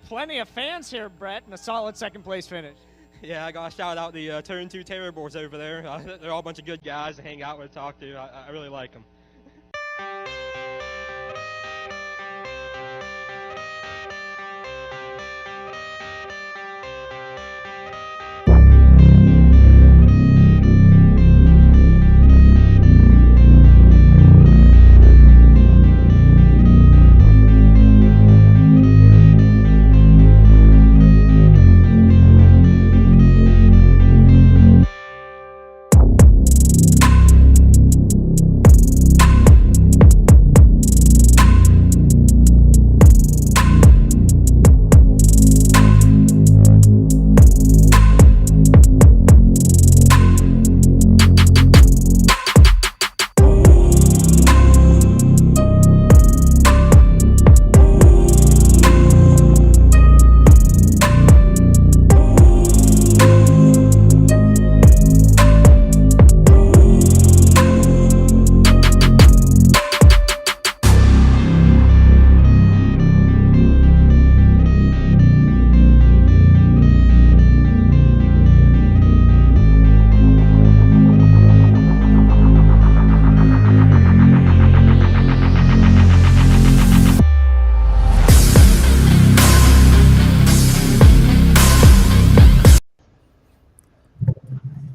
plenty of fans here, Brett, and a solid second place finish. Yeah, I got to shout out the Turn 2 Terror Boys over there. They're all a bunch of good guys to hang out with, talk to. I really like them.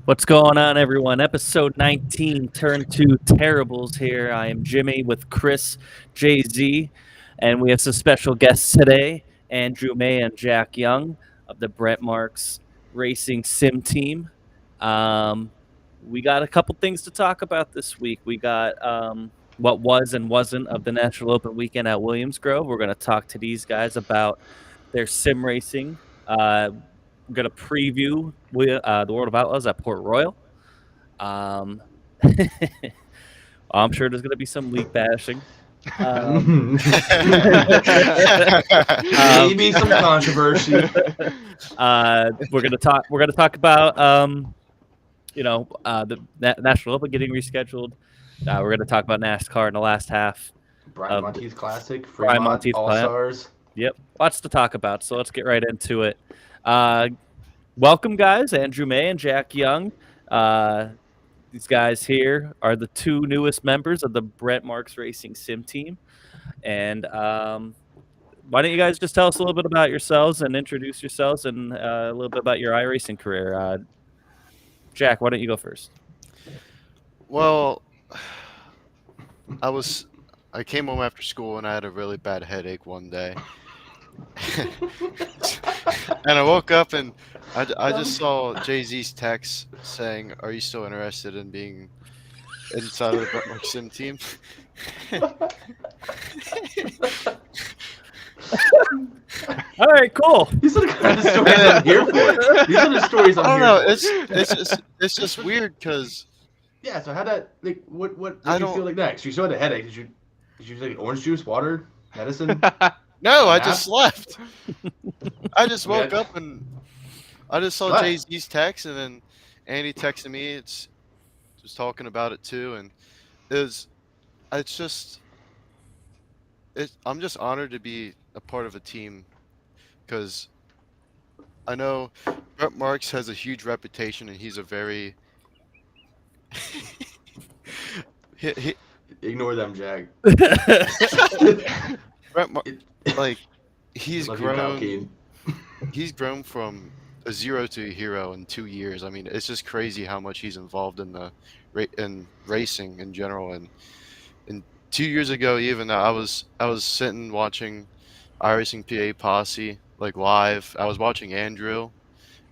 What's going on, everyone? Episode 19, Turn 2 Terribles here. I am Jimmy with Chris, Jay-Z, and we have some special guests today, Andrew May and Jack Young of the Brent Marks Racing Sim team. We got a couple things to talk about this week. We got what was and wasn't of the National Open weekend at Williams Grove. We're going to talk to these guys about their sim racing. We're going to preview the World of Outlaws at Port Royal. I'm sure there's going to be some leak bashing. Maybe some controversy. We're going to talk about the National Open getting rescheduled. We're going to talk about NASCAR in the last half. Brian Monteith Classic, Brian Fremont Monteith All-Stars. Yep, lots to talk about. So let's get right into it. Welcome, guys. Andrew May and Jack Young. These guys here are the two newest members of the Brent Marks Racing Sim team. And why don't you guys just tell us a little bit about yourselves and introduce yourselves and a little bit about your iRacing career. Jack, why don't you go first? Well, I came home after school and I had a really bad headache one day. And I woke up and I just saw Jay-Z's text saying, "Are you still interested in being inside of the Brent Marks Sim team?" All right, cool. These are the kind of stories I'm here for. These are the stories I'm I don't here know. for. It's just weird because Yeah, so how that, like, what I did you don't- feel like next? You still had a headache. Did you take orange juice, water, medicine? no, I Nap? just slept. I just woke Yeah. up and I just saw Slept. Jay-Z's text, and then Andy texted me. It's just talking about it too, and it's just I'm just honored to be a part of a team because I know Brent Marks has a huge reputation, and he's a very he, Ignore them, Jag. Brent like he's Love you, Kyle grown. Keen. He's grown from a zero to a hero in 2 years. I mean, it's just crazy how much he's involved in the in racing in general. And 2 years ago, even I was sitting watching iRacing PA Posse like live. I was watching Andrew,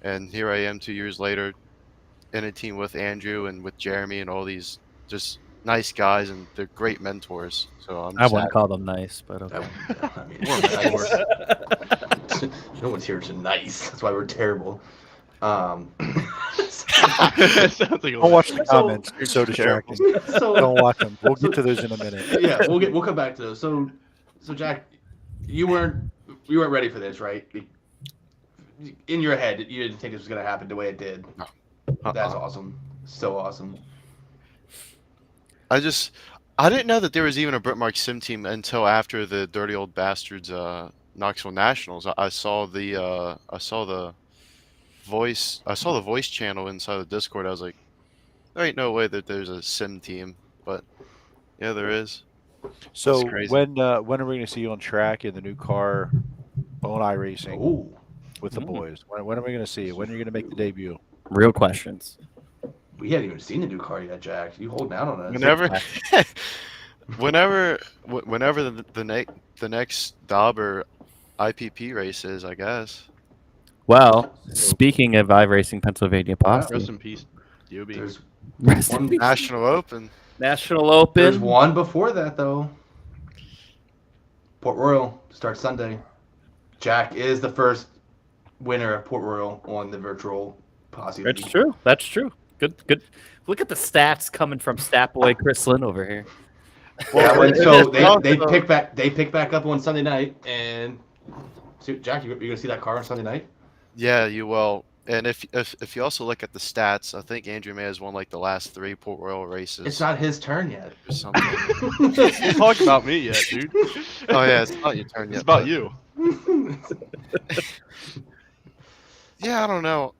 and here I am 2 years later in a team with Andrew and with Jeremy and all these just nice guys, and they're great mentors. So I'm I just wouldn't happy. call them nice, but okay. I mean, we're nice. No one's here to nice. That's why we're terrible. Sounds like Don't watch the comments. You're so distracting. So Don't watch them. We'll get to those in a minute. yeah, we'll come back to those. So Jack, you weren't ready for this, right? In your head, you didn't think this was gonna happen the way it did. No. That's awesome. So awesome. I didn't know that there was even a Brent Marks Sim team until after the Dirty Old Bastards Knoxville Nationals. I saw the voice channel inside the Discord. I was like, there ain't no way that there's a sim team, but yeah, there is. So crazy. when are we going to see you on track in the new car on iRacing Ooh, with the boys? When are we going to see you? When are you going to make the debut? Real questions. we hadn't even seen the new car yet, Jack. You holding out on us? Whenever the next Dauber IPP race is, I guess. Well, speaking of iRacing Pennsylvania Rest Posse, in peace, Yobi. There's rest in one, peace. National Open. National Open. there's one before that though. Port Royal starts Sunday. Jack is the first winner of Port Royal on the virtual posse. That's league. true. That's true. Good. Look at the stats coming from Stat Boy Chris Lynn over here. Yeah, Well, so it is they also- pick back up on Sunday night, and so, Jack, you're gonna see that car on Sunday night. Yeah, you will. And if you also look at the stats, I think Andrew May has won like the last 3 Port Royal races. It's not his turn yet. or something. Don't talk about me yet, dude. Oh yeah, it's not your turn yet. It's about but- you. Yeah, I don't know.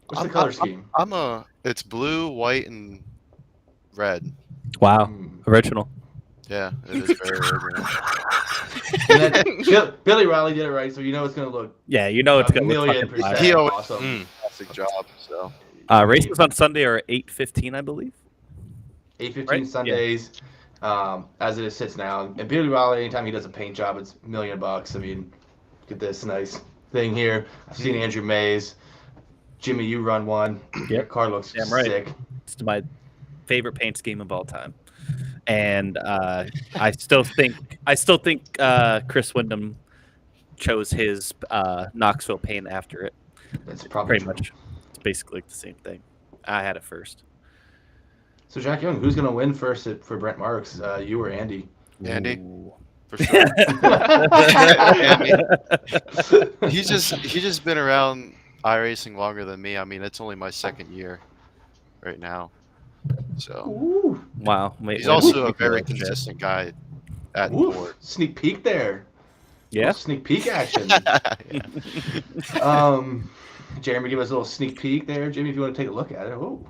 What's the color scheme? It's blue, white, and red. Wow. Hmm. Original. Yeah, it is very original. And then Billy Riley did it right, so you know it's gonna look Yeah, you know it's a going to look million fucking fire. percent He always- awesome. Fantastic job. So Races on Sunday are 8:15, I believe. 8:15 Right? Sundays, as it sits now. And Billy Riley, anytime he does a paint job, it's $1 million. I mean, look at this nice thing here. I've seen Andrew Mays. Jimmy, you run one. Your car looks Damn right. sick. It's my favorite paint scheme of all time, and I still think Chris Wyndham chose his Knoxville paint after it. That's probably Pretty true. much, it's basically the same thing. I had it first. So, Jack Young, who's gonna win first for Brent Marks? You or Andy? Andy, Ooh. for sure. He's just been around iRacing longer than me. I mean, it's only my 2nd year right now. So Ooh. Wow. he's also a very consistent guy at Ooh. Port. Sneak peek there. Yeah. Little sneak peek action. Jeremy, give us a little sneak peek there. Jimmy, if you want to take a look at it. Oh,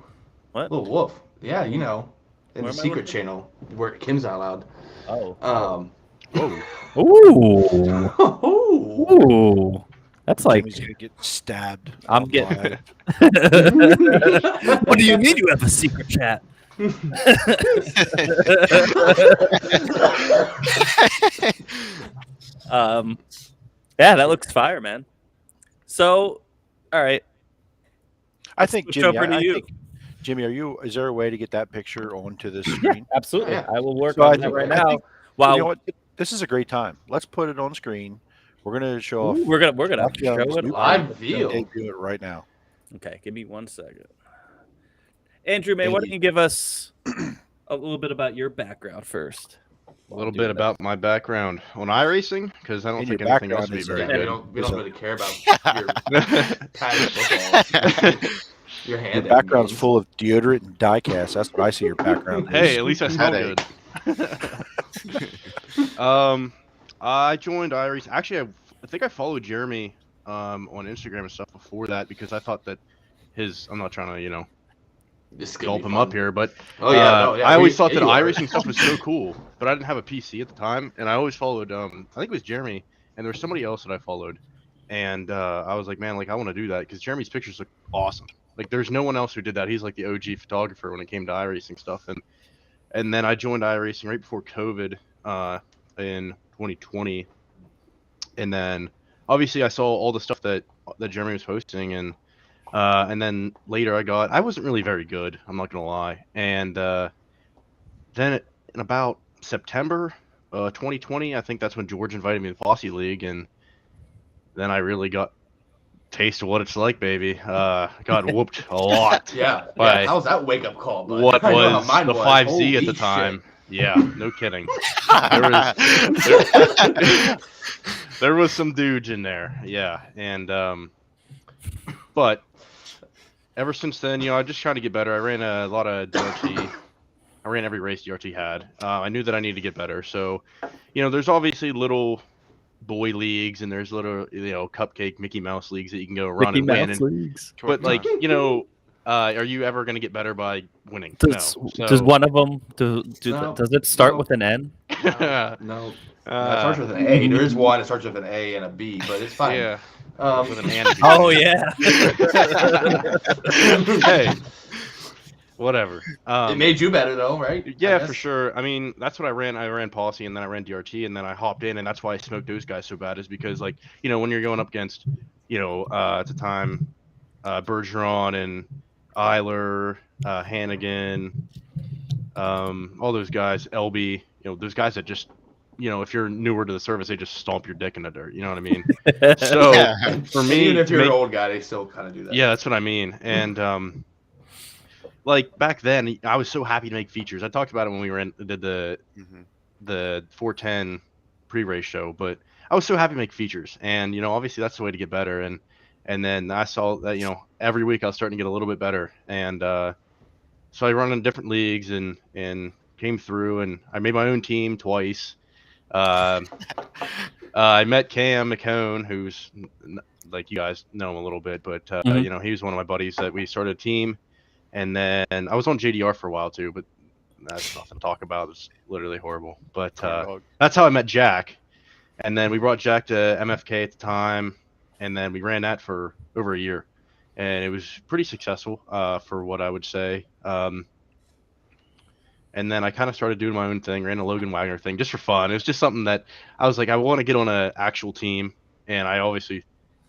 What? little wolf. Yeah, you know, in Where the am I secret looking? channel where Kim's not allowed. Oh. Whoa. Ooh. Oh. Ooh. That's like. Jimmy's going to get stabbed. I'm on getting. live. What do you mean you have a secret chat? Yeah, that looks fire, man. So, all right. I think Switch Jimmy. over to I you. think, Jimmy, is there a way to get that picture onto the screen? Absolutely. Yeah. I will work So I on that think- right I now. think- Wow. You know what? This is a great time. Let's put it on screen. We're going to show off. Ooh, we're gonna Jack show Young's it new live. Live view. Debut it right now. Okay, give me 1 second. Andrew May, why don't you give us a little bit about your background first? A little bit about my background on iRacing, because I don't And think your anything else background would be is very Yeah, good. we don't really care about your padded football. Your hand. Your background's full of deodorant and diecast. That's what I see your background. Hey, is. at least I smell Headache. good. I joined iRacing. Actually, I think I followed Jeremy on Instagram and stuff before that, because I thought that I'm not trying to, This is gonna gulp be him fun. up here, but Oh yeah, no, yeah. I always thought that you are. iRacing stuff was so cool, but I didn't have a PC at the time, and I always followed. I think it was Jeremy, and there was somebody else that I followed, and I was like, man, like I want to do that because Jeremy's pictures look awesome. Like there's no one else who did that. He's like the OG photographer when it came to iRacing stuff, and then I joined iRacing right before COVID in 2020, and then obviously I saw all the stuff that Jeremy was posting, and then later I wasn't really very good, I'm not gonna lie, and then in about September 2020, I think that's when George invited me to the Posse League, and then I really got taste of what it's like, baby. Got whooped a lot. Yeah. By How's that wake up call? Bud? What I know how was mine the was. 5Z Holy at the shit. time? Yeah, no kidding. There was some dudes in there, yeah, and but ever since then, I just trying to get better. I ran a lot of DRT. I ran every race DRT had. I knew that I needed to get better, so there's obviously little boy leagues and there's little cupcake Mickey Mouse leagues that you can go run Mickey and win. Mouse leagues. But like are you ever going to get better by winning? Does No. one of them No, does it start no. with an N? No. It starts with an A. There is one that starts with an A and a B, but it's fine. Yeah. With an and. Oh yeah. Hey. Whatever. It made you better though, right? Yeah, for sure. I mean, that's what I ran. I ran Policy, and then I ran DRT, and then I hopped in, and that's why I smoked those guys so bad. Is because like when you're going up against at the time, Bergeron and Eiler, Hannigan, all those guys, LB, those guys that just if you're newer to the service, they just stomp your dick in the dirt. You know what I mean? So for me, even if you're an old guy, they still kind of do that. Yeah, that's what I mean. And like back then, I was so happy to make features. I talked about it when we did the 410 pre-race show, but I was so happy to make features. And obviously that's the way to get better. And then I saw that every week I was starting to get a little bit better. And so I run in different leagues and came through, and I made my own team twice. I met Cam McCone, who's like you guys know him a little bit, but he was one of my buddies that we started a team. And then I was on JDR for a while too, but that's nothing to talk about. It's literally horrible. But that's how I met Jack. And then we brought Jack to MFK at the time, and then we ran that for over a year. And it was pretty successful for what I would say. And then I kind of started doing my own thing, ran a Logan Wagner thing just for fun. It was just something that I was like, I want to get on an actual team. And I obviously,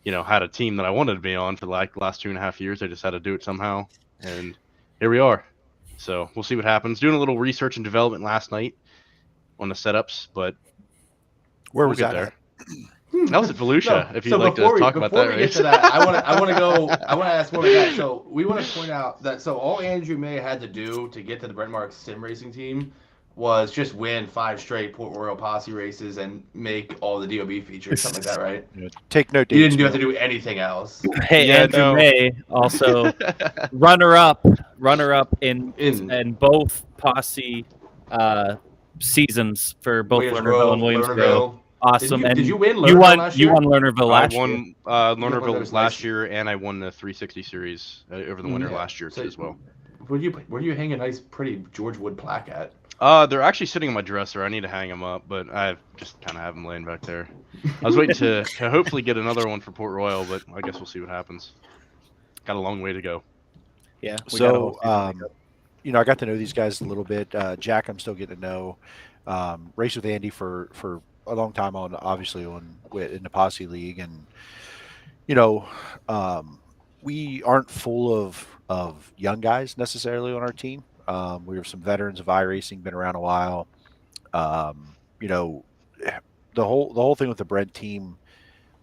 had a team that I wanted to be on for like the last 2.5 years. I just had to do it somehow. And here we are. So we'll see what happens. Doing a little research and development last night on the setups, but Where was that there? That was at Volusia. If you'd like to talk about that, before we get to that, I want to ask more about that. So we want to point out that all Andrew May had to do to get to the Brent Marks Sim Racing team was just win 5 straight Port Royal Posse races and make all the DOB features, something like that, right? Yeah, take no. You didn't have to do anything else. Hey, Andrew May also runner up in both Posse seasons for both Lernerville and Williamsville. Awesome. Did you win Lernerville last year? You won Lernerville last year. I won Lernerville last year, and I won the 360 series over the winter last year too as well. Where do you hang a nice, pretty George Wood plaque at? They're actually sitting on my dresser. I need to hang them up, but I just kind of have them laying back there. I was waiting to hopefully get another one for Port Royal, but I guess we'll see what happens. Got a long way to go. Yeah. So, I got to know these guys a little bit. Jack, I'm still getting to know. Raced with Andy for a long time in the Posse League, and we aren't full of young guys necessarily on our team. We have some veterans of iRacing, been around a while. The whole thing with the Brent team,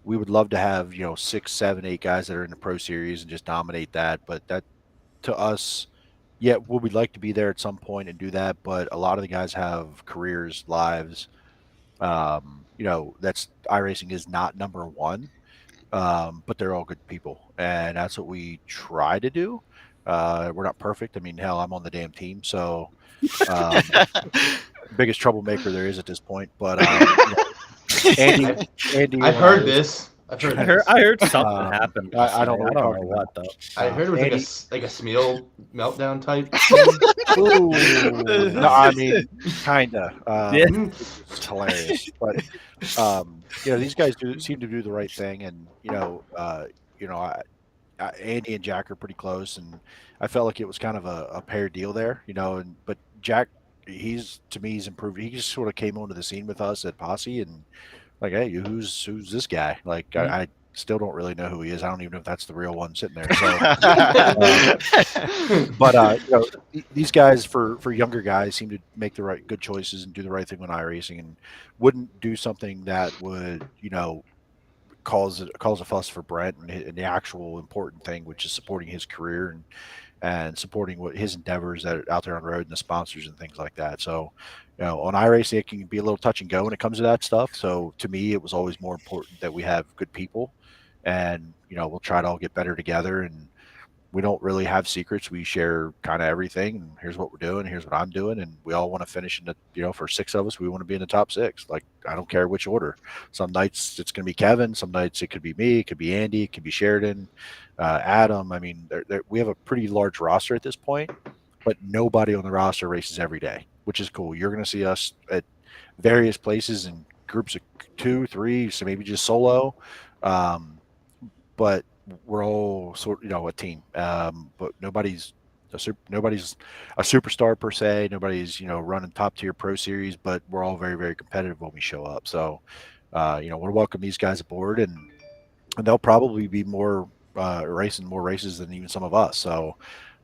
we would love to have 6, 7, 8 guys that are in the Pro Series and just dominate that. But that, to us, we'd like to be there at some point and do that. But a lot of the guys have careers, lives. That's iRacing is not number one, but they're all good people, and that's what we try to do. We're not perfect. I mean, hell, I'm on the damn team, so biggest troublemaker there is at this point. But Andy, I've heard this. I heard something happened. I don't know what though. I heard it was like a Smeal meltdown type. Ooh, no, I mean, kinda. It's hilarious, but these guys seem to do the right thing, and Andy and Jack are pretty close, and I felt like it was kind of a pair deal there, but Jack, he's improved. He just sort of came onto the scene with us at Posse, and like, hey, who's this guy? Like, I still don't really know who he is. I don't even know if that's the real one sitting there. So, these guys for younger guys seem to make the good choices and do the right thing when iRacing, and wouldn't do something that would cause a fuss for Brent and the actual important thing, which is supporting his career and supporting what his endeavors that are out there on the road and the sponsors and things like that. So, on iRacing, it can be a little touch and go when it comes to that stuff. So to me, it was always more important that we have good people, and we'll try to all get better together. And we don't really have secrets. We share kind of everything. And here's what we're doing. Here's what I'm doing. And we all want to finish in the, for 6 of us, we want to be in the top 6. Like, I don't care which order. Some nights it's going to be Kevin. Some nights it could be me. It could be Andy. It could be Sheridan, Adam. I mean, we have a pretty large roster at this point, but nobody on the roster races every day, which is cool. You're going to see us at various places in groups of 2, 3, so maybe just solo. But we're all sort of, a team. But nobody's a superstar per se. Nobody's, running top tier pro series, but we're all very, very competitive when we show up. So, we'll welcome these guys aboard, and they'll probably be racing more races than even some of us. So,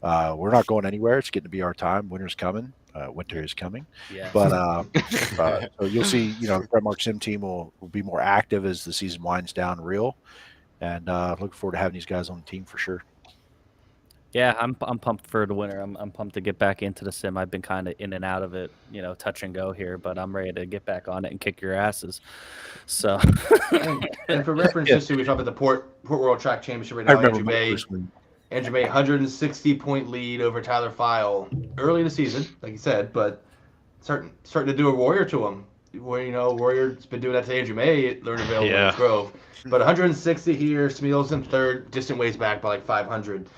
we're not going anywhere. It's getting to be our time. Winter's coming. Winter is coming. Yeah. But so you'll see, the Brent Marks Sim team will be more active as the season winds down real. And looking forward to having these guys on the team for sure. Yeah, I'm pumped for the winter. I'm pumped to get back into the sim. I've been kind of in and out of it, touch and go here, but I'm ready to get back on it and kick your asses. So, and for reference, just so we talk about the Port World Track Championship right now, Andrew May, 160-point lead over Tyler File early in the season, like you said, but starting to do a Warrior to him. Warrior's been doing that to Andrew May at Lernerville, Williams Grove. But 160 here, Smeals in third, distant ways back by like 500.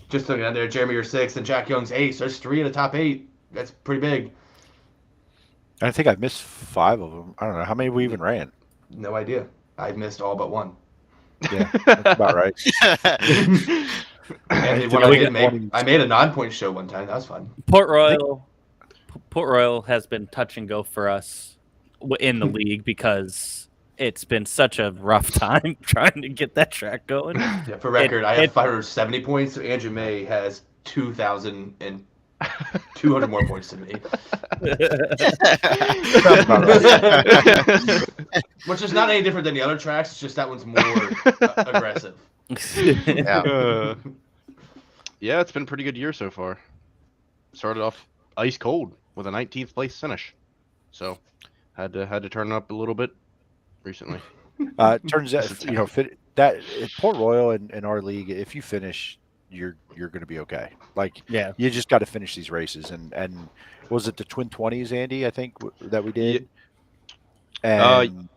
Just looking at there, Jeremy, you're 6th, and Jack Young's 8th. So there's 3 in the top 8. That's pretty big. I think I've missed 5 of them. I don't know. How many we even ran? No idea. I've missed all but 1. Yeah, that's about right. And I made a non-point show one time. That was fun. Port Royal has been touch and go for us in the league because it's been such a rough time trying to get that track going. Yeah, for record, I have 570 points. So Andrew May has 2,200 more points than me. Which is not any different than the other tracks. It's just that one's more aggressive. Yeah, it's been a pretty good year so far. Started off ice cold with a 19th place finish, so had to turn it up a little bit recently. Turns out, that at Port Royal in our league, if you finish, you're going to be okay. Like, yeah, you just got to finish these races. And was it the Twin 20s, Andy? I think that we did. Yeah. And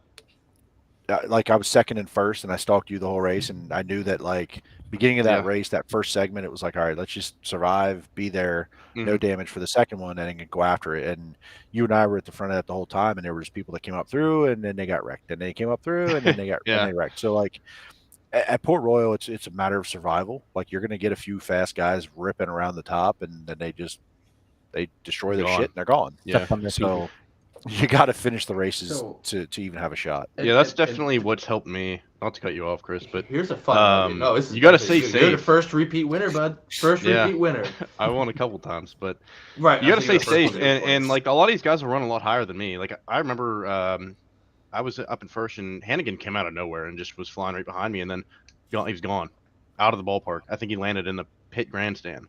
like, I was 2nd and 1st, and I stalked you the whole race, and I knew that, like, beginning of that race, that first segment, it was like, all right, let's just survive, be there, no damage for the second one, and then go after it. And you and I were at the front of that the whole time, and there were just people that came up through, and then they got wrecked, and they came up through, and then they got and they wrecked. So, like, at Port Royal, it's a matter of survival. Like, you're going to get a few fast guys ripping around the top, and then they destroy their shit, and they're gone. Yeah. So you got to finish the races to even have a shot. Yeah, that's definitely what's helped me. Not to cut you off, Chris, but here's a fun. No, this is you got to stay safe. You're the first repeat winner, bud. First repeat winner. I won a couple times, but right, you got to stay safe. And like, a lot of these guys will run a lot higher than me. Like, I remember I was up in first, and Hannigan came out of nowhere and just was flying right behind me, and then he was gone out of the ballpark. I think he landed in the pit grandstand.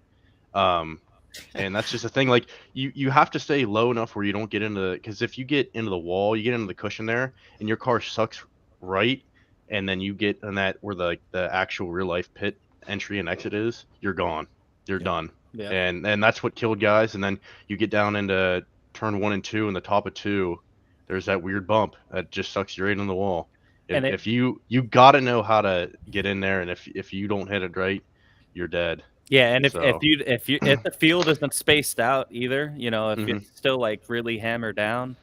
And that's just a thing. Like, you have to stay low enough where you don't get into, because if you get into the wall, you get into the cushion there, and your car sucks right, and then you get in that where the actual real life pit entry and exit is, you're gone. You're done. Yeah. And that's what killed guys. And then you get down into turn 1 and 2, and the top of 2, there's that weird bump that just sucks you right in the wall. If you got to know how to get in there, and if you don't hit it right, you're dead. Yeah, and if the field isn't spaced out either, if it's still like really hammered down,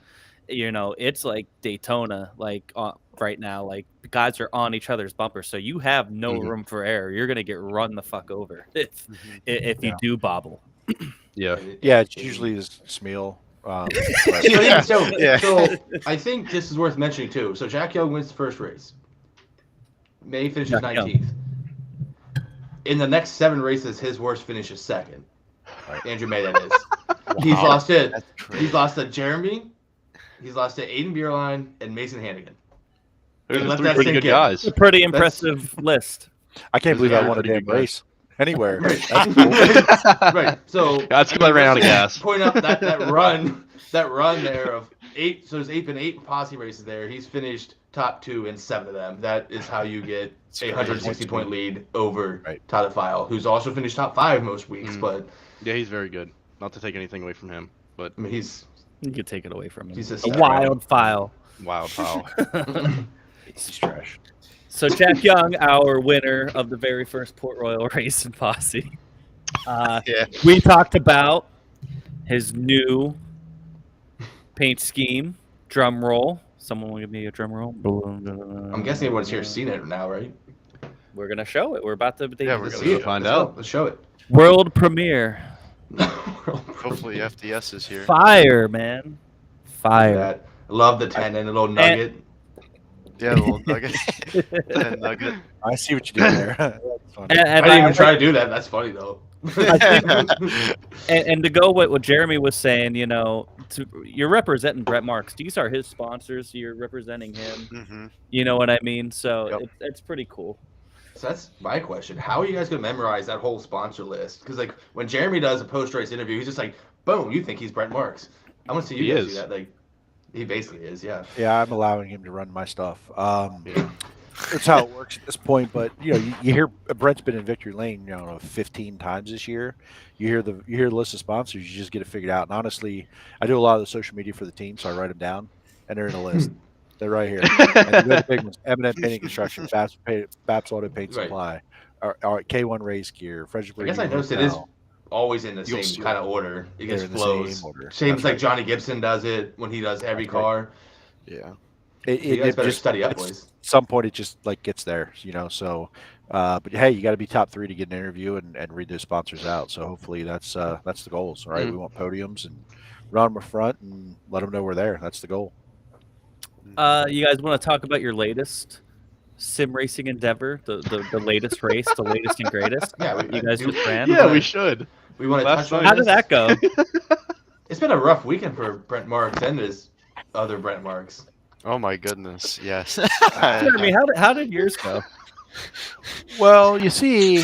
it's like Daytona, like right now, like guys are on each other's bumpers, so you have no room for error. You're gonna get run the fuck over if you do bobble. Yeah, it's usually this Smeal. So I think this is worth mentioning too. So Jack Young wins the first race. May finishes 19th. In the next 7 races, his worst finish is 2nd. Right. Andrew May, that is. Wow. He's lost it. He's lost to Jeremy. He's lost to Aiden Bierlein and Mason Hannigan. Those are 3 pretty good guys. It's a pretty impressive list. I can't believe I won a damn race anywhere. Right. That's cool. Right. So that's because I ran out of gas. Point out that run there of 8. So there's 8 and 8 posse races there. He's finished top 2 in 7 of them. That is how you get It's a crazy. 160-point lead over Right. Tyler File, who's also finished top 5 most weeks. But Yeah, he's very good. Not to take anything away from him, but I mean, he's You could take it away from him. He's a A stud, wild file. wild foul. He's trash. So Jack Young, our winner of the very first Port Royal race in Posse. Yeah. We talked about his new paint scheme. Drum roll. Someone will give me a drum roll. I'm guessing everyone's here seen it now, right? We're gonna show it. We're about to. Yeah, we're Let's gonna see it. find Let's out. go. Let's show it. World premiere. Hopefully FDS is here. Fire, man. Fire. That. I love the 10 and a little nugget. Yeah, the little nugget. The nugget. I see what you did there. That's funny. And I didn't even try to do that. That's funny though. And to go with what Jeremy was saying, you know, you're representing Brent Marks. These are his sponsors. You're representing him. Mm-hmm. You know what I mean? So Yep. it's pretty cool. So that's my question. How are you guys gonna memorize that whole sponsor list? Because like when Jeremy does a post-race interview, he's just like, "Boom, you think he's Brent Marks?" I want to see you He guys is. do that. Like, he basically is. Yeah. Yeah, I'm allowing him to run my stuff. That's how it works at this point. But you know, you hear Brent's been in victory lane, 15 times this year. You hear the list of sponsors. You just get it figured out. And honestly, I do a lot of the social media for the team, so I write them down, and they're in a list. They're right here. And the big ones: M&M Painting Construction, Baps Auto Paint Right. Supply, our K1 Race Gear, Frederick. I guess I noticed it is always in the same kind of order. It They're just in the flows. same order. Seems That's like right. Johnny Gibson does it when he does every That's right. car. Yeah. You guys better study up, it's- boys. At some point, it just like gets there, So, but hey, you got to be top 3 to get an interview and read those sponsors out. So hopefully that's the goals, right? We want podiums and run them up front and let them know we're there. That's the goal. You guys want to talk about your latest sim racing endeavor, the latest race, the latest and greatest? Yeah, You guys just ran. Yeah, we should. We want to Last touch on night- How did this? that go? It's been a rough weekend for Brent Marks and his other Brent Marks. Oh my goodness. Yes. Jeremy, how did yours go? Well, you see,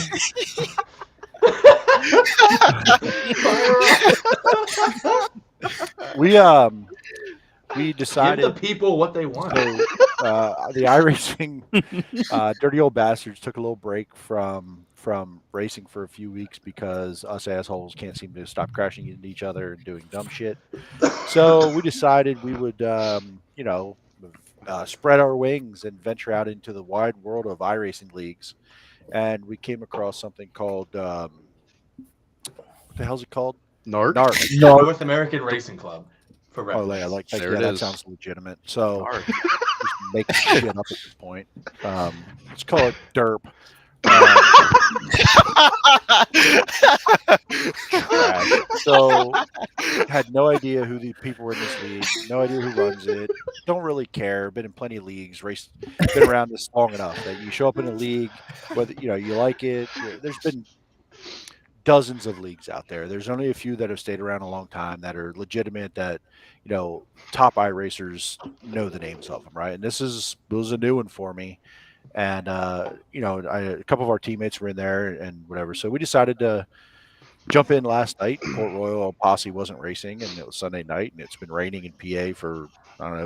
we Give decided. the people what they want. So the iRacing dirty old bastards took a little break from racing for a few weeks because us assholes can't seem to stop crashing into each other and doing dumb shit. So we decided we would, spread our wings and venture out into the wide world of iRacing leagues. And we came across something called what the hell's it called? Narc. NARC. North American Racing Club. For Oh, reference. yeah, like There yeah, it that is. sounds legitimate. So Narc. just make shit up at this point. Let's call it derp. So had no idea who the people were in this league, no idea who runs it, don't really care, been in plenty of leagues, raced, been around this long enough that you show up in a league, whether you like it. There's been dozens of leagues out there. There's only a few that have stayed around a long time that are legitimate, that top iRacers know the names of them, right? And this was a new one for me. And a couple of our teammates were in there and whatever. So we decided to jump in last night. Port Royal Posse wasn't racing, and it was Sunday night, and it's been raining in PA for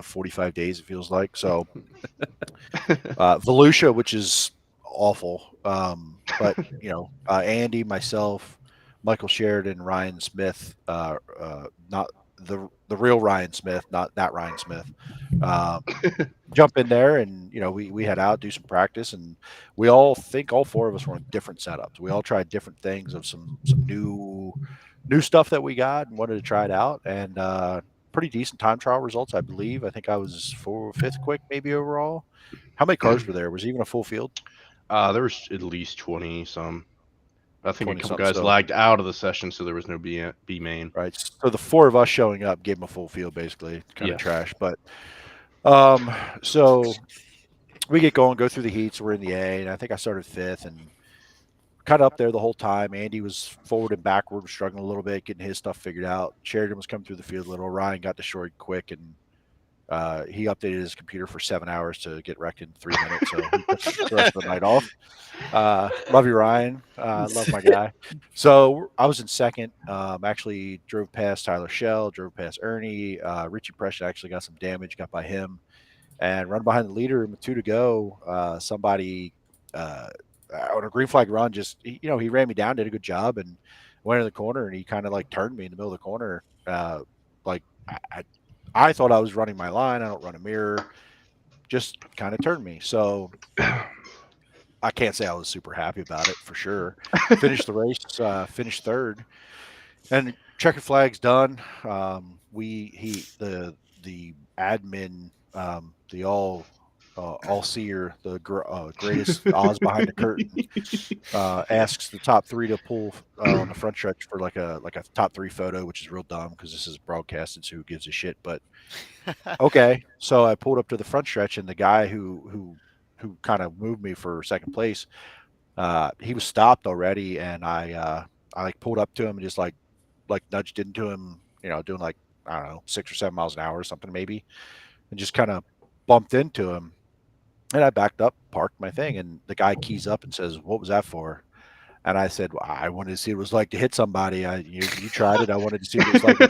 45 days. It feels like so. Volusia, which is awful, but Andy, myself, Michael Sheridan, Ryan Smith, not the real Ryan Smith, not that Ryan Smith. Jump in there, and we head out, do some practice, and all 4 of us were on different setups. We all tried different things of some new stuff that we got and wanted to try it out, and pretty decent time trial results, I believe. I think I was 5th quick maybe overall. How many cars were there? Was it even a full field? There was at least 20 some. I think a 20 couple something, guys so- lagged out of the session, so there was no B main. Right. So the 4 of us showing up gave them a full field, basically. Kind Yeah. of trash. But so we get going, go through the heats. We're in the A, and I think I started 5th and kind of up there the whole time. Andy was forward and backward, struggling a little bit, getting his stuff figured out. Sheridan was coming through the field a little. Ryan got destroyed quick, and he updated his computer for 7 hours to get wrecked in 3 minutes. So he took the rest of the night off. Love you, Ryan. Love my guy. So I was in 2nd. Actually drove past Tyler Shell, drove past Ernie. Richie Preston actually got some damage, got by him. and run behind the leader with 2 to go. Somebody on a green flag run, he ran me down, did a good job, and went in the corner, and he kind of like turned me in the middle of the corner. Like I thought I was running my line. I don't run a mirror. Just kind of turned me. So I can't say I was super happy about it for sure. Finished the race, finished third, and checkered flag's done. The admin, the all seer, the greatest Oz behind the curtain, asks the top 3 to pull on the front stretch for like a top 3 photo, which is real dumb because this is broadcasted, so who gives a shit? But okay, so I pulled up to the front stretch, and the guy who kind of moved me for second place, he was stopped already, and I like pulled up to him and just like nudged into him, doing like, I don't know, 6 or 7 miles an hour or something maybe, and just kind of bumped into him. And I backed up, parked my thing, and the guy keys up and says, "What was that for?" And I said, well, "I wanted to see what it was like to hit somebody. You tried it. I wanted to see what it was like to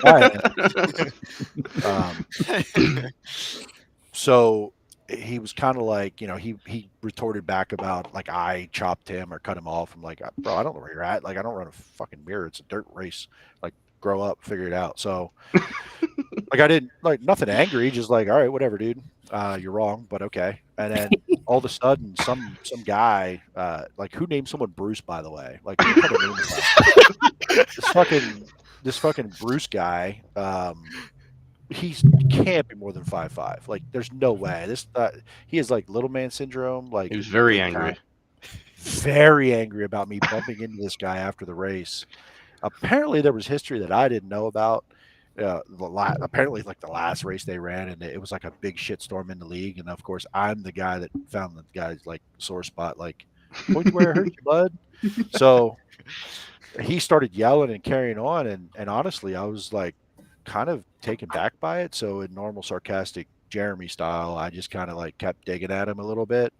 die." So he was kind of like, he retorted back about like I chopped him or cut him off. I'm like, "Bro, I don't know where you're at. Like, I don't run a fucking mirror. It's a dirt race. Like, grow up, figure it out." So like I didn't like nothing angry, just like, all right, whatever, dude. You're wrong, but okay. And then all of a sudden, some guy, like, who named someone Bruce, by the way? Like, what kind of name is that? This fucking Bruce guy, he can't be more than 5'5". Like, there's no way. He has like little man syndrome. Like, He was very angry. Very angry about me bumping into this guy after the race. Apparently, there was history that I didn't know about. Apparently, like the last race they ran, and it was like a big shitstorm in the league. And of course, I'm the guy that found the guy's like sore spot, like, point to where it hurt you, bud. So he started yelling and carrying on, and honestly, I was like kind of taken back by it. So in normal sarcastic Jeremy style, I just kind of like kept digging at him a little bit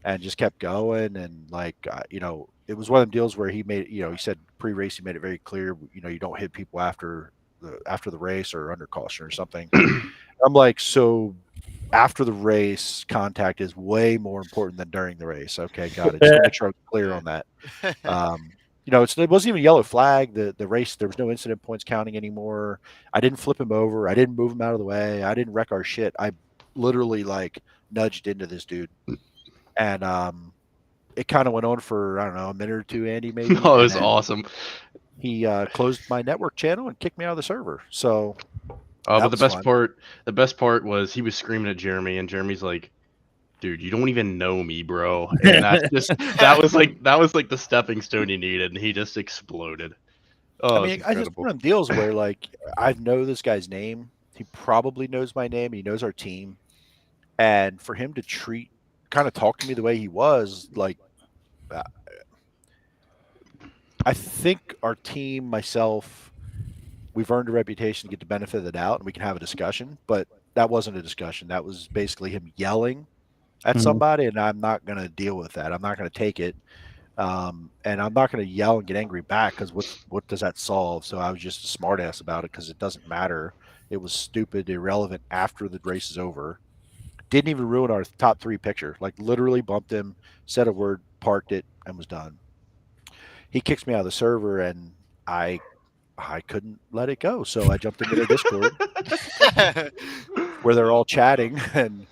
and just kept going. And like, it was one of them deals where he made, he said pre-race, he made it very clear, you don't hit people after the race or under caution or something. I'm like, so after the race, contact is way more important than during the race. Okay, got it. Just to make sure I'm clear on that. It wasn't even a yellow flag. The race, there was no incident points counting anymore. I didn't flip him over. I didn't move him out of the way. I didn't wreck our shit. I literally like nudged into this dude. And it kind of went on for, I don't know, a minute or two, Andy, maybe. Oh, it was awesome. He closed my network channel and kicked me out of the server. So, but the best part was he was screaming at Jeremy, and Jeremy's like, "Dude, you don't even know me, bro." And that was like the stepping stone he needed, and he just exploded. Oh, I mean, I just one of them deals where like I know this guy's name. He probably knows my name. He knows our team, and for him to kind of talk to me the way he was, like, I think our team, myself, we've earned a reputation to get the benefit of the doubt, and we can have a discussion. But that wasn't a discussion. That was basically him yelling at somebody, and I'm not going to deal with that. I'm not going to take it, and I'm not going to yell and get angry back because what does that solve? So I was just a smart ass about it because it doesn't matter. It was stupid, irrelevant after the race is over. Didn't even ruin our top 3 picture. Like, literally bumped him, said a word, parked it, and was done. He kicks me out of the server, and I couldn't let it go. So I jumped into their Discord where they're all chatting, and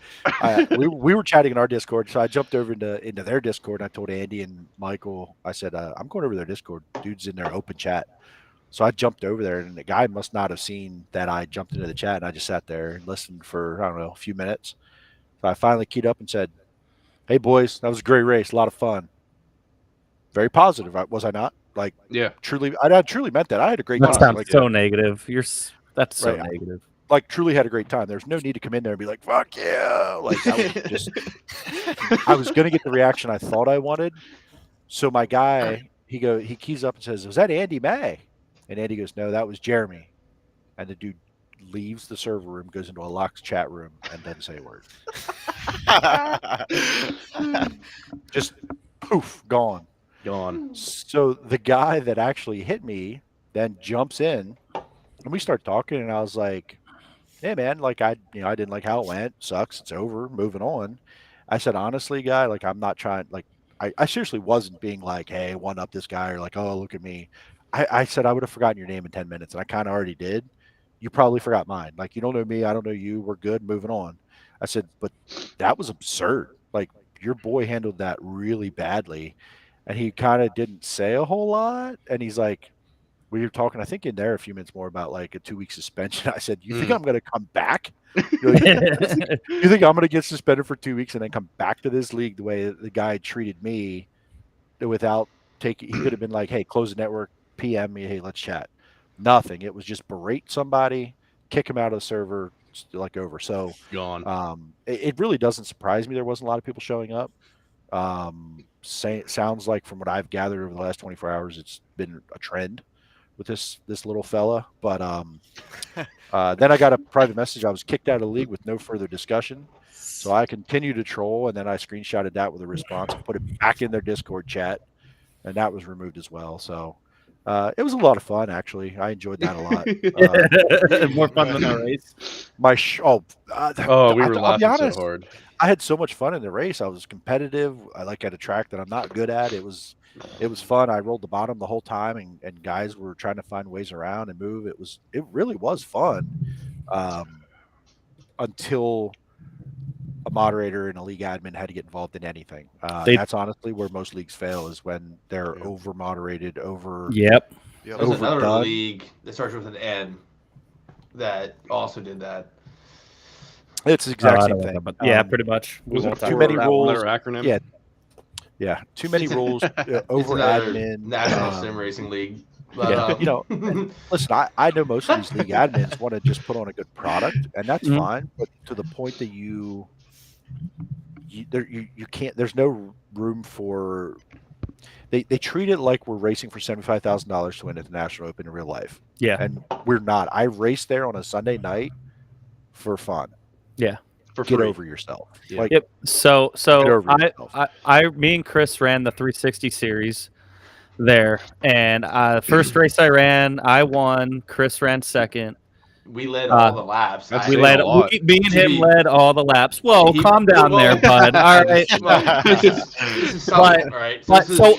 we were chatting in our Discord. So I jumped over into their Discord, and I told Andy and Michael, I said, I'm going over to their Discord. Dude's in their open chat. So I jumped over there, and the guy must not have seen that I jumped into the chat, and I just sat there and listened for, I don't know, a few minutes. So I finally keyed up and said, "Hey, boys, that was a great race. A lot of fun." Very positive, was I not? Like, yeah, truly, I truly meant that. I had a great time. time. That sounds like, so negative. That's so right, negative. Like, truly had a great time. There's no need to come in there and be like, "Fuck yeah!" Like, that was just. I was going to get the reaction I thought I wanted. So my guy, he keys up and says, "Was that Andy May?" And Andy goes, "No, that was Jeremy." And the dude leaves the server room, goes into a locked chat room, and doesn't say a word. Just poof, gone. So the guy that actually hit me then jumps in, and we start talking, and I was like, hey man, like I didn't like how it went. Sucks. It's over. Moving on. I said, honestly, guy, like I'm not trying. Like I seriously wasn't being like, hey, one up this guy or like, oh, look at me. I said I would have forgotten your name in 10 minutes, and I kind of already did. You probably forgot mine. Like you don't know me, I don't know you. We're good. Moving on. I said, but that was absurd. Like your boy handled that really badly, and he kind of didn't say a whole lot. And he's like, we were talking, I think, in there a few minutes more about like a 2 week suspension. I said, "You think I'm going to come back? You're like, you think I'm going to get suspended for 2 weeks and then come back to this league the way the guy treated me without taking? He could have been like, hey, close the network, PM me, hey, let's chat. Nothing. It was just berate somebody, kick him out of the server, like over. So Gone. it really doesn't surprise me there wasn't a lot of people showing up. Sounds like from what I've gathered over the last 24 hours, it's been a trend with this little fella. But then I got a private message. I was kicked out of the league with no further discussion. So I continued to troll, and then I screenshotted that with a response, put it back in their Discord chat, and that was removed as well. So it was a lot of fun, actually. I enjoyed that a lot. More fun than a race. We were I'll be laughing honest, so hard. I had so much fun in the race. I was competitive. I like at a track that I'm not good at. It was fun. I rolled the bottom the whole time, and guys were trying to find ways around and move. It really was fun until a moderator and a league admin had to get involved in anything. That's honestly where most leagues fail, is when they're over moderated, over. Yep. There's another league that starts with an N that also did that. It's the exact same thing. But yeah, pretty much. Was it too many rules? Acronym? Yeah, too many rules. Over admin. National Sim Racing League. But, listen, I know most of these league admins want to just put on a good product, and that's fine. But to the point that you can't. There's no room for. They treat it like we're racing for $75,000 to win at the National Open in real life. Yeah, and we're not. I raced there on a Sunday night for fun. Yeah. Get over yourself. Yeah. Like, So me and Chris ran the 360 series there, and first race I ran, I won. Chris ran second. We led all the laps. Me and him led all the laps. Whoa, calm down there, bud. All right. This is something, all right. So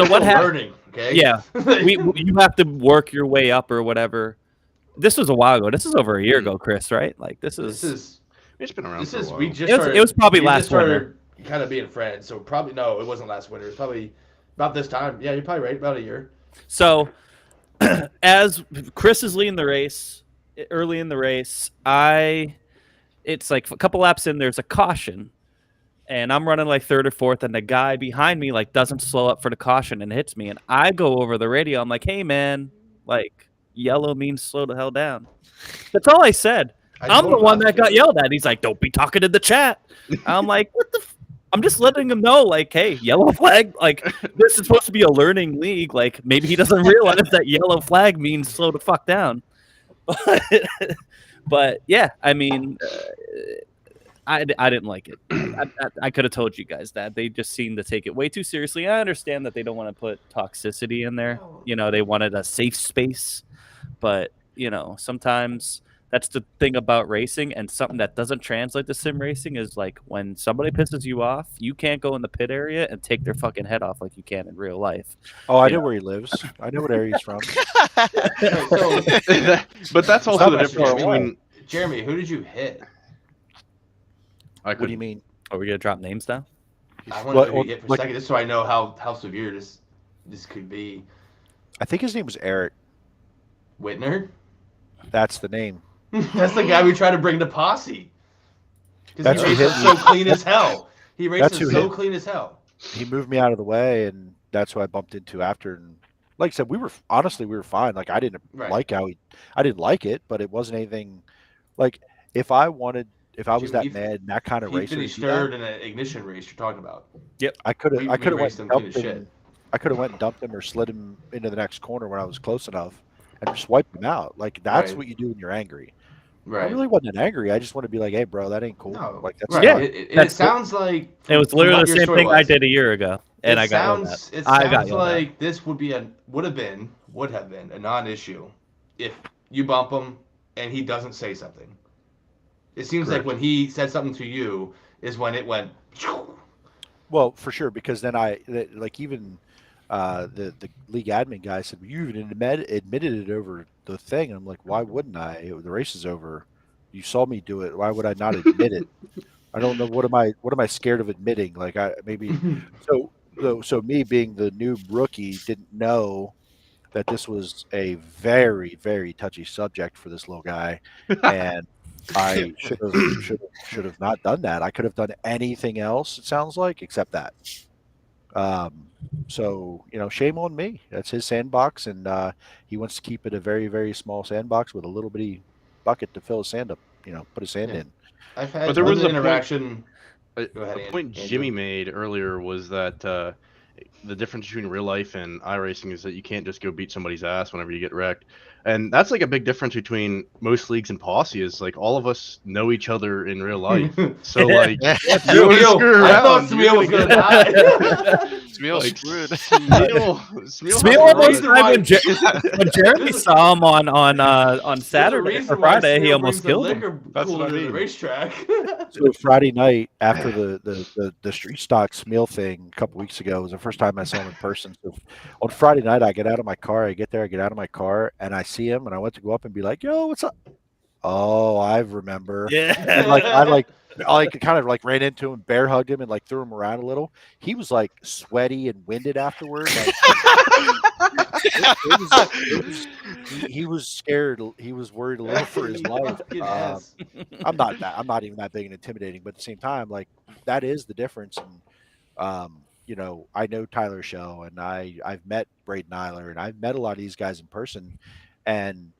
what happened? Learning, okay? Yeah, you have to work your way up or whatever. This was a while ago. This is over a year ago, Chris. Right? Like this is. It's been around for a while. It was probably last winter. Kind of being friends, so probably no, it wasn't last winter. It's probably about this time. Yeah, you're probably right. About a year. So, as Chris is leading the race, early in the race, it's like a couple laps in. There's a caution, and I'm running like third or fourth, and the guy behind me like doesn't slow up for the caution and hits me, and I go over the radio. I'm like, "Hey, man, like yellow means slow the hell down." That's all I said. I'm the one that got yelled at. He's like, "Don't be talking to the chat." I'm like, "What the?" I'm just letting him know, like, "Hey, yellow flag. Like, this is supposed to be a learning league. Like, maybe he doesn't realize that yellow flag means slow the fuck down." But yeah, I mean, I didn't like it. I could have told you guys that. They just seem to take it way too seriously. I understand that they don't want to put toxicity in there. They wanted a safe space, but sometimes. That's the thing about racing, and something that doesn't translate to sim racing is like when somebody pisses you off, you can't go in the pit area and take their fucking head off like you can in real life. Oh, I know where he lives. I know what area he's from. But that's also the difference between Jeremy. Who did you hit? What do you mean? Are we gonna drop names now? I want to get for a second, just so I know how severe this could be. I think his name was Eric Whitner. That's the name. That's the guy we try to bring to Posse. Because he races so clean as hell. He races so clean as hell. He moved me out of the way, and that's who I bumped into after. And like I said, we were fine. Like I didn't like I didn't like it, but it wasn't anything. Like if I was that mad in that kind of race, he finished third in an ignition race. You're talking about. Yep. I could have went and dumped him. I could have went and dumped him or slid him into the next corner when I was close enough, and just wiped him out. Like that's what you do when you're angry. Right. I really wasn't angry. I just want to be like, "Hey, bro, that ain't cool." No. Like that's it sounds like it was literally the same thing I did a year ago, and I got that. It sounds like this would have been a non-issue if you bump him and he doesn't say something. It seems Correct. like when he said something to you is when it went. Well, for sure, because then even the league admin guy said, well, you even admitted it over the thing. And I'm like, why wouldn't I? The race is over. You saw me do it. Why would I not admit it? I don't know. What am I scared of admitting? Like so me being the new rookie didn't know that this was a very, very touchy subject for this little guy. And I should have not done that. I could have done anything else, it sounds like, except that. So, shame on me. That's his sandbox, and he wants to keep it a very, very small sandbox with a little bitty bucket to fill his sand up, put his sand in. I've had But there was a interaction. A point Jimmy made earlier was that the difference between real life and iRacing is that you can't just go beat somebody's ass whenever you get wrecked. And that's like a big difference between most leagues and Posse is like all of us know each other in real life. So like I thought Smeal was gonna die. Smeal's screwed. Smeal almost died when Jeremy saw him on Saturday or Friday. He almost killed him. That's what I mean. The racetrack. So Friday night after the street stock Smeal thing a couple weeks ago was the first time I saw him in person. So on Friday night, I get out of my car, and I see him, and I went to go up and be like, "Yo, what's up?" Oh, I remember. Yeah. And I kind of like ran into him, bear hugged him, and like threw him around a little. He was like sweaty and winded afterwards. He was scared. He was worried a little for his life. I'm not even that big and intimidating, but at the same time, like that is the difference. And I know Tyler Shell, and I've met Braden Eiler, and I've met a lot of these guys in person, and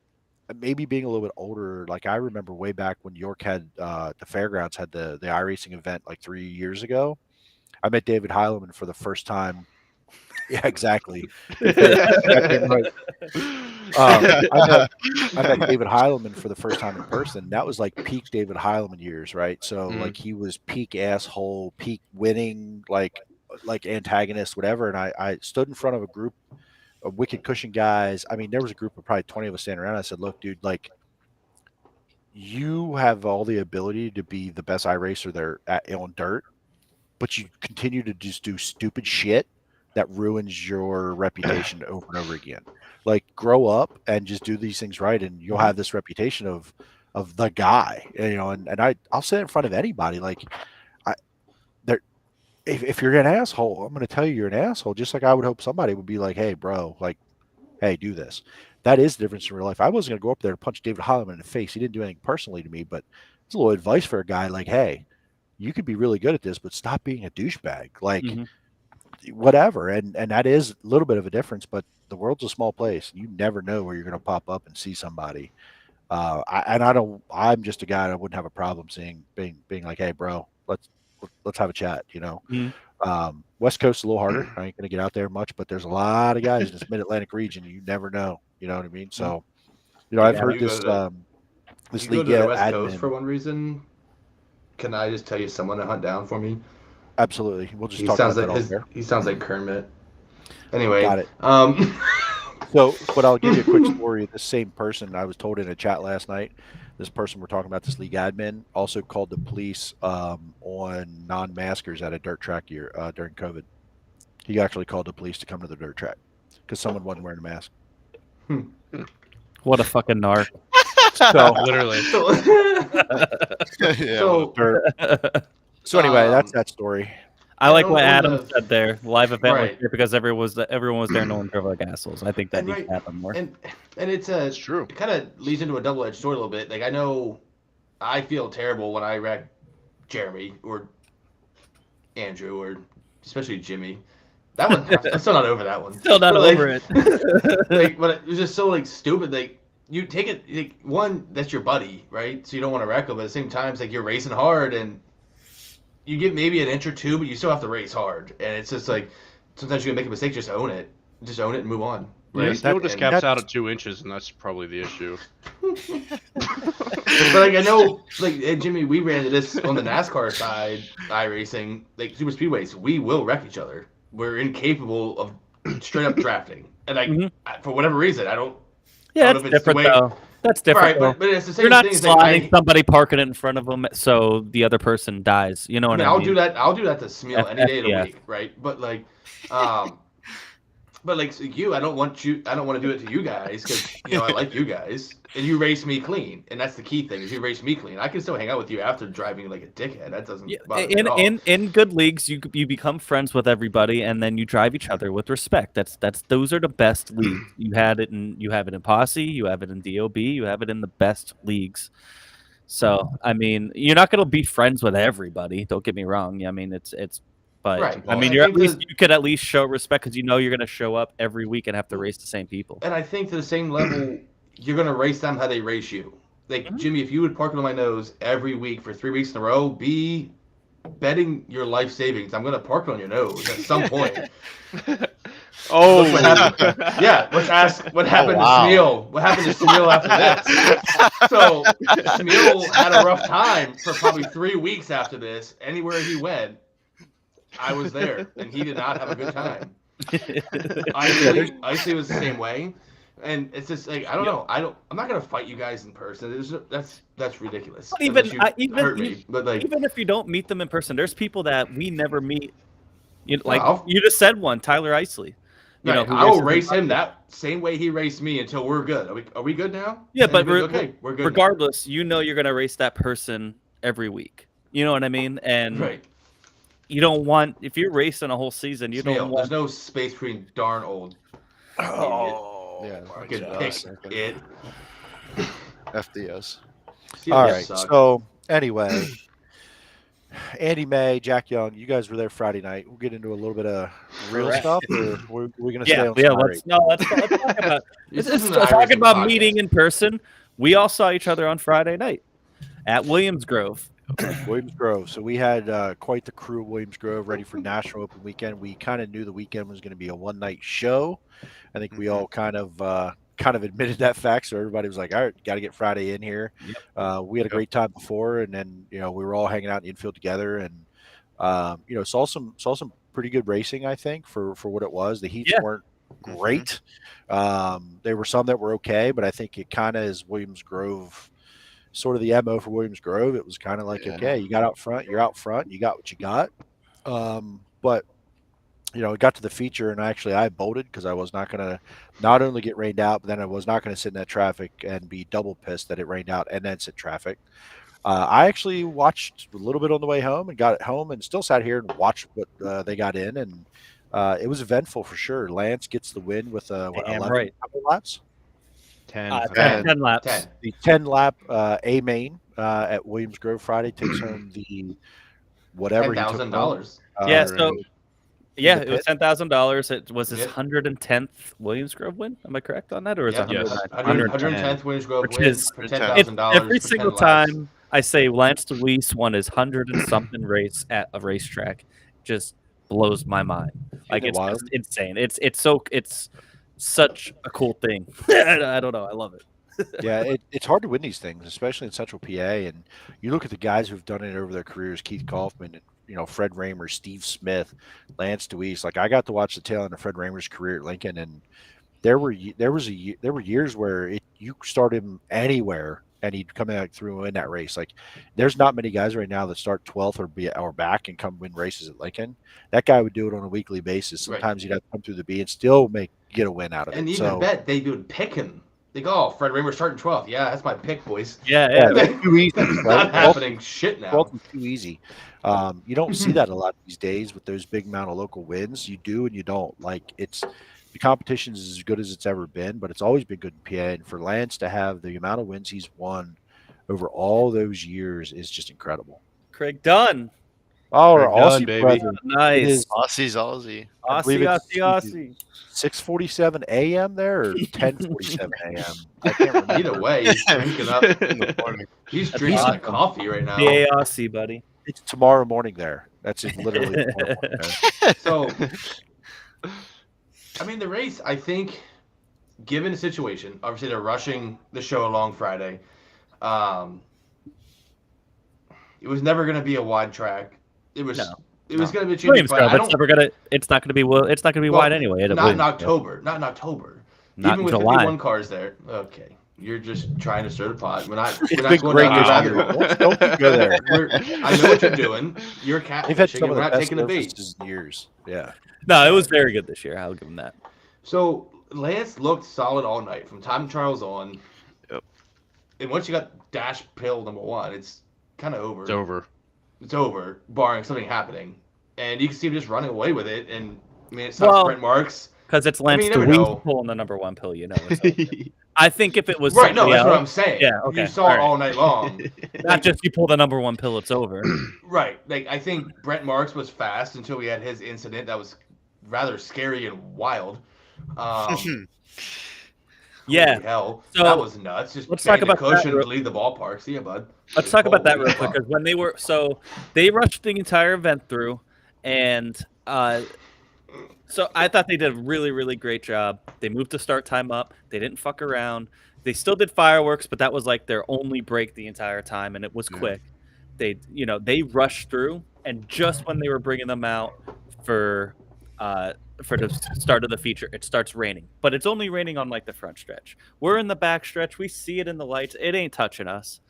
maybe being a little bit older, like I remember way back when York had the fairgrounds had the iRacing event like 3 years ago. I met David Heileman for the first time. Yeah, exactly. Right. I met David Heileman for the first time in person. That was like peak David Heileman years, right? So like he was peak asshole, peak winning, like antagonist, whatever. And I stood in front of a group of wicked cushion guys. I mean, there was a group of probably 20 of us standing around. I said, look, dude, like you have all the ability to be the best iRacer there on dirt, but you continue to just do stupid shit that ruins your reputation over and over again. Like grow up and just do these things right, and you'll have this reputation of the guy, and I'll say it in front of anybody. Like if you're an asshole, I'm going to tell you you're an asshole. Just like I would hope somebody would be like, hey, bro, like, hey, do this. That is the difference in real life. I wasn't going to go up there and punch David Heileman in the face. He didn't do anything personally to me, but it's a little advice for a guy like, hey, you could be really good at this, but stop being a douchebag. Like, whatever. And that is a little bit of a difference, but the world's a small place. You never know where you're going to pop up and see somebody. I'm just a guy that wouldn't have a problem being like, hey, bro, let's have a chat, West Coast is a little harder. I ain't going to get out there much, but there's a lot of guys in this mid-Atlantic region. You never know. You know what I mean? So, I've heard this league go to the West Coast for one reason. Can I just tell you someone to hunt down for me? Absolutely. We'll just talk about that. He sounds like Kermit. Anyway. Got it. But I'll give you a quick story. The same person, I was told in a chat last night, this person we're talking about, this league admin, also called the police on non-maskers at a dirt track during COVID. He actually called the police to come to the dirt track because someone wasn't wearing a mask. What a fucking narc. So Literally. So anyway, that's that story. I like what Adam said there. Live event was Right. here because everyone was there. No one drove like assholes. I think that needs to happen more. And it's true. It kind of leads into a double-edged sword a little bit. Like I know, I feel terrible when I wreck Jeremy or Andrew or especially Jimmy. That one, I'm still not over that one. Still not over it. But it was just so stupid. Like you take it, one that's your buddy, right? So you don't want to wreck him, but at the same time, it's like you're racing hard and you get maybe an inch or two, but you still have to race hard. And it's just like sometimes you're gonna make a mistake, just own it and move on. Right? Yeah, Snow just caps out at 2 inches, and that's probably the issue. But I know, and Jimmy, we ran into this on the NASCAR side, iRacing, super speedways. We will wreck each other. We're incapable of straight up drafting, and for whatever reason, I don't. Yeah, I don't it's know if different though. That's different. Right, but it's the same You're not thing. It's sliding like, somebody parking it in front of them so the other person dies. You know what I mean? I'll do that. I'll do that to Smeal any day of the FDF. week, right? But like so I don't want to do it to you guys because I like you guys, and you race me clean, and that's the key thing is you race me clean. I can still hang out with you after driving like a dickhead. That doesn't bother me at all. In good leagues, you become friends with everybody, and then you drive each other with respect. Those are the best leagues. You have it in Posse, you have it in DOB, you have it in the best leagues. So I mean, you're not gonna be friends with everybody. Don't get me wrong. I mean, but Right. I mean, you could at least show respect because you're going to show up every week and have to race the same people. And I think to the same level, you're going to race them how they race you. Like, Jimmy, if you would park it on my nose every week for 3 weeks in a row, be betting your life savings. I'm going to park it on your nose at some point. Oh, what happened? Yeah, let's ask what happened to Smeal. What happened to Smeal after this? So, Smeal had a rough time for probably 3 weeks after this. Anywhere he went, I was there, and he did not have a good time. Isley was the same way, and it's just like I don't know. I'm not gonna fight you guys in person. That's ridiculous. Even if you don't meet them in person, there's people that we never meet. You just said one, Tyler Isley. I will race him that same way he raced me until we're good. Are we good now? Yeah, but we're good. Regardless, you're gonna race that person every week. You know what I mean? And right. You don't want if you're racing a whole season. Don't want. There's no space between darn old. Oh, yeah. Fucking pick it. FDS. All right. So anyway, Andy May, Jack Young, you guys were there Friday night. We'll get into a little bit of real stuff, or we're going to stay on. Let's talk about. Let's talk about meeting in person. We all saw each other on Friday night at Williams Grove. Williams Grove. So we had quite the crew at Williams Grove ready for National Open weekend. We kind of knew the weekend was going to be a one-night show. I think we all kind of admitted that fact. So everybody was like, all right, got to get Friday in here. Yep. We had a great time before, and then we were all hanging out in the infield together, and saw some pretty good racing. I think for what it was. The heats weren't great. There were some that were okay, but I think it kind of is Williams Grove. Sort of the MO for Williams Grove. It was kind of like, okay, you got out front, you're out front, you got what you got. But it got to the feature, and I bolted because I was not going to not only get rained out, but then I was not going to sit in that traffic and be double pissed that it rained out and then sit traffic. I actually watched a little bit on the way home and got it home and still sat here and watched what they got in, and it was eventful for sure. Lance gets the win with 11 laps. 10 laps. 10. The 10-lap A main at Williams Grove Friday takes home the whatever $10,000. It was $10,000. It was his 110th Williams Grove win. Am I correct on that, or is it 110th Williams Grove which win is for $10,000? Every single time I say Lance DeWeese won his 100 and something race at a racetrack, just blows my mind. Like it's just insane. It's such a cool thing. I don't know. I love it. Yeah, it's hard to win these things, especially in Central PA. And you look at the guys who've done it over their careers: Keith Kaufman, Fred Raymer, Steve Smith, Lance DeWeese. Like I got to watch the tail end of Fred Raymer's career at Lincoln, and there were years where you start him anywhere and he'd come out through in that race. Like there's not many guys right now that start 12th or back and come win races at Lincoln. That guy would do it on a weekly basis. Sometimes he'd have to come through the B and still get a win out of it. And even bet they would pick him. They go, Fred Raymer starting 12th. Yeah, that's my pick, boys. Yeah. Too easy. Not happening shit now. 12th is too easy. You don't see that a lot these days with those big amount of local wins. You do and you don't. Like the competition is as good as it's ever been, but it's always been good in PA. And for Lance to have the amount of wins he's won over all those years is just incredible. Craig Dunn. Oh, Aussie baby. brother. Nice. Aussie's Aussie. Aussie. 6:47 a.m. there or 10:47 a.m. I can't remember. Either way, he's drinking up in the morning. He's drinking coffee right now. The Aussie, buddy. It's tomorrow morning there. That's literally tomorrow morning there. So, I mean, the race, I think, given the situation, obviously they're rushing the show along Friday. It was never going to be a wide track. It was going to be cheap. It's not going to be wide anyway. Not in October. Not in October. Not even with July. 51 cars there. Okay. You're just trying to stir the pot. We're not It's going been down great your this rabbit year. hole. Don't go there. I know what you're doing. You're They've had catfishing, some and of we're the not best taking the bait. surfaces in years. Yeah. No, it was very good this year. I'll give him that. So Lance looked solid all night from time Charles on. Yep. And once you got dash pill number 1, it's kind of over. It's over. It's over, barring something happening. And you can see him just running away with it. And I mean, it sucks. Well, Brent Marks. Because it's Lance you never DeWeese know. pulling the number 1 pill, you know. It's over. I think if it was Right, no, somebody that's what else- I'm saying. Yeah, okay, You saw all it right. all night long. Not just you pull the number 1 pill, it's over. Right. Like, I think Brent Marks was fast until we had his incident that was rather scary and wild. Yeah. Holy hell. So, that was nuts. Just let's bang talk the about cushion that and leave the ballpark. See ya, bud. Let's talk about that Holy real quick, fuck. because when they rushed the entire event through, and so I thought they did a really, really great job. They moved the start time up. They didn't fuck around. They still did fireworks, but that was like their only break the entire time, and it was quick. They rushed through, and just when they were bringing them out for the start of the feature, it starts raining. But it's only raining on like the front stretch. We're in the back stretch. We see it in the lights. It ain't touching us.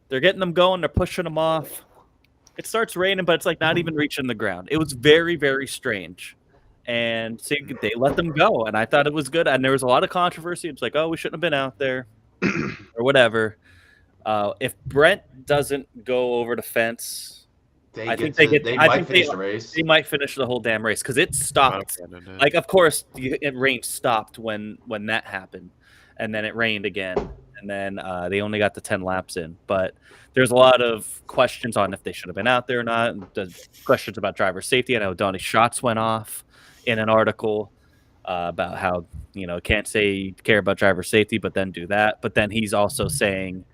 They're getting them going. They're pushing them off. It starts raining, but it's like not even reaching the ground. It was very, very strange. And so they let them go, and I thought it was good. And there was a lot of controversy. It's like, oh, we shouldn't have been out there, or whatever. If Brent doesn't go over the fence, They I think they might finish the race. they might finish the whole damn race because it stopped. Like, of course, it rain stopped when that happened, and then it rained again, and then they only got the 10 laps in. But there's a lot of questions on if they should have been out there or not. And there's questions about driver safety. I know Donnie shots went off in an article about how can't say you care about driver safety, but then do that. But then he's also saying,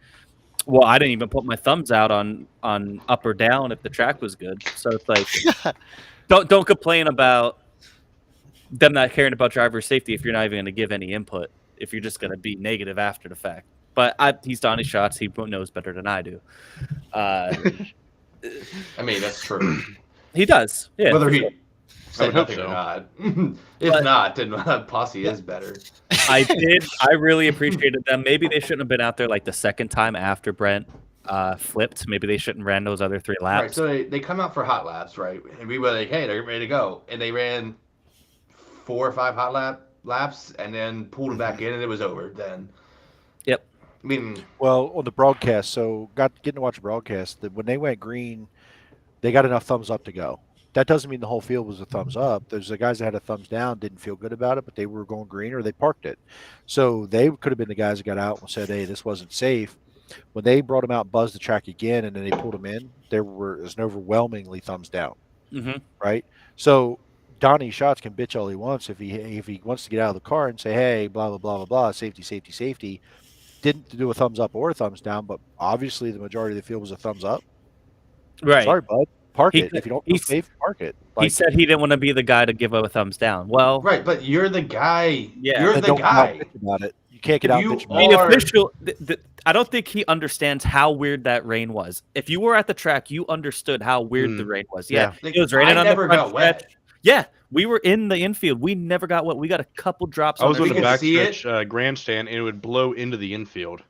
well, I didn't even put my thumbs out on up or down if the track was good. So it's like, don't complain about them not caring about driver safety if you're not even going to give any input, if you're just going to be negative after the fact. But he's Donnie shots. He knows better than I do. I mean, that's true. He does. Yeah. Whether he I said would hope nothing so. or not. If But- not, then Posse is better. I really appreciated them. Maybe they shouldn't have been out there like the second time after Brent flipped. Maybe they shouldn't ran those other 3 laps. Right, so they come out for hot laps, right? And we were like, hey, they're ready to go. And they ran 4 or 5 hot laps and then pulled it back in, and it was over then. Yep. I mean, Well, on the broadcast, getting to watch the broadcast, when they went green, they got enough thumbs up to go. That doesn't mean the whole field was a thumbs up. There's the guys that had a thumbs down, didn't feel good about it, but they were going green or they parked it. So they could have been the guys that got out and said, hey, this wasn't safe. When they brought them out, buzzed the track again, and then they pulled them in, it was an overwhelmingly thumbs down. Mm-hmm. Right? So Donnie Schatz can bitch all he wants if he wants to get out of the car and say, hey, blah, blah, blah, blah, blah, safety, safety, safety. Didn't do a thumbs up or a thumbs down, but obviously the majority of the field was a thumbs up. Right. Sorry, bud. Park He- it. If you don't feel he's- safe, park it. He said he didn't want to be the guy to give a thumbs down. Well, right, but you're the guy. Yeah. You're then the don't come out guy. and bitch about it. You can't get out and You bitch about the it. are- official. I don't think he understands how weird that rain was. If you were at the track, you understood how weird the rain was. Yeah, Like, it was raining I on never the front got wet. stretch. Yeah, we were in the infield. We never got wet. We got a couple drops. I was on on We the can see it. backstretch grandstand, and it would blow into the infield.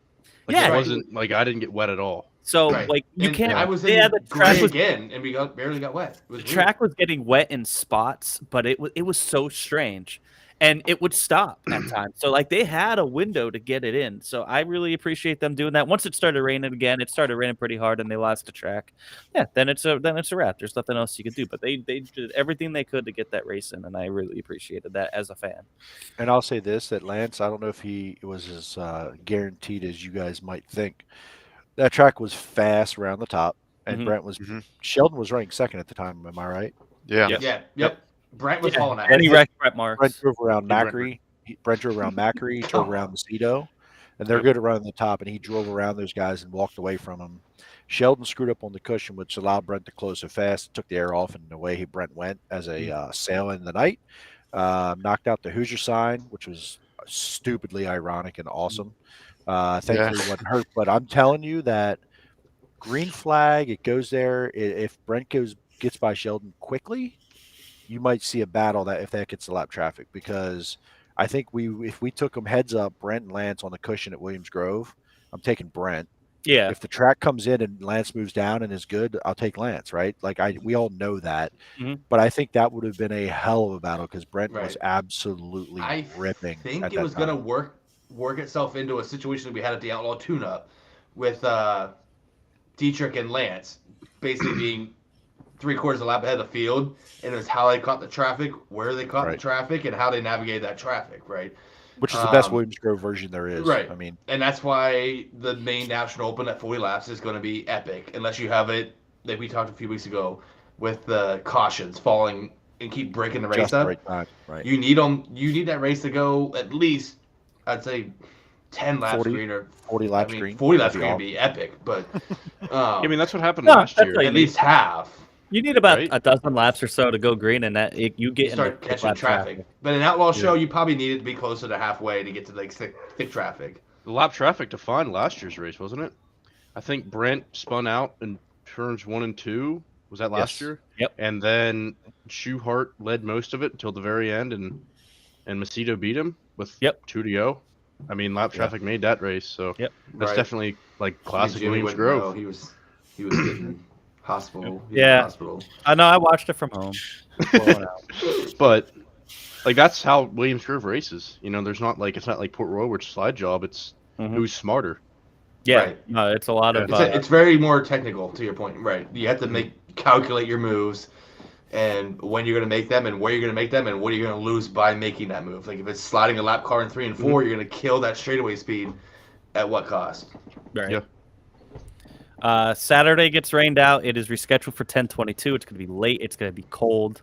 Like, Yeah. it wasn't like I didn't get wet at all. So Right. like you And can't. I was yeah, in the track gray was again, and we barely got wet. It was the weird. track was getting wet in spots, but it was so strange, and it would stop at times. So like they had a window to get it in. So I really appreciate them doing that. Once it started raining again, it started raining pretty hard, and they lost the track. Yeah, then it's a wrap. There's nothing else you could do. But they did everything they could to get that race in, and I really appreciated that as a fan. And I'll say this: that Lance, I don't know if he was as guaranteed as you guys might think. That track was fast around the top, and Mhm. Brent was Mhm. Sheldon was running second at the time. Am I right? Yeah. Yeah. Yep. Brent was falling out. And he wrecked Brent Marks. Brent drove around Brent- Macri. Brent drove around Macri, drove Oh. around Macedo, and they're good at running the top. And he drove around those guys and walked away from them. Sheldon screwed up on the cushion, which allowed Brent to close so fast, took the air off, and away Brent went as a sail in the night. Knocked out the Hoosier sign, which was stupidly ironic and awesome. Thankfully, it wasn't hurt. But I'm telling you that green flag, it goes there. If Brent gets by Sheldon quickly, you might see a battle that if that gets a lap traffic because I think if we took them heads up, Brent and Lance on the cushion at Williams Grove, I'm taking Brent. Yeah. If the track comes in and Lance moves down and is good, I'll take Lance, right? Like we all know that. Mhm. But I think that would have been a hell of a battle because Brent was Right. absolutely I ripping. think at it that was going to time. work itself into a situation that we had at the Outlaw tune-up with Dietrich and Lance basically being 3/4 of the lap ahead of the field, and it was how they caught the traffic, where they caught the Right. traffic, and how they navigated that traffic, right? Which is the best Williams Grove version there is. Right. I mean, And that's why the main National Open at 40 laps is going to be epic, unless you have it, like we talked a few weeks ago, with the cautions falling and keep breaking the race just up. right time. Right. You need them. You need that race to go at least, I'd say, 10 laps 40 green or 40 laps green. 40 laps That'd be green would be epic, but I mean, that's what happened No, last that's year. like- at least half. You need about Right? a dozen laps or so to go green, and that you get You in the start thick catching lap traffic. But in Outlaw Show, you probably need it to be closer to halfway to get to like thick traffic. The lap traffic defined last year's race, wasn't it? I think Brent spun out in turns 1 and 2. Was that last Yes. year? Yep. And then Schuhart led most of it until the very end, and Macedo beat him with 2 to go. I mean, lap traffic made that race, so Yep. that's Right. definitely like classic Jimmy Williams wouldn't know. Grove. He was getting hospital. He was in Yeah. hospital. I know. I watched it from home. Blowing out. But like that's how Williams Grove races. You know, there's not like it's not like Port Royal, which is a slide job. It's Mhm. who's smarter. Yeah, Right. no, it's a lot of. It's very more technical to your point, right? You have to calculate your moves and when you're going to make them and where you're going to make them and what you're going to lose by making that move. Like if it's sliding a lap car in 3 and 4, you're going to kill that straightaway speed at what cost? Right. Yeah. Saturday gets rained out. It is rescheduled for 10:22. It's going to be late. It's going to be cold.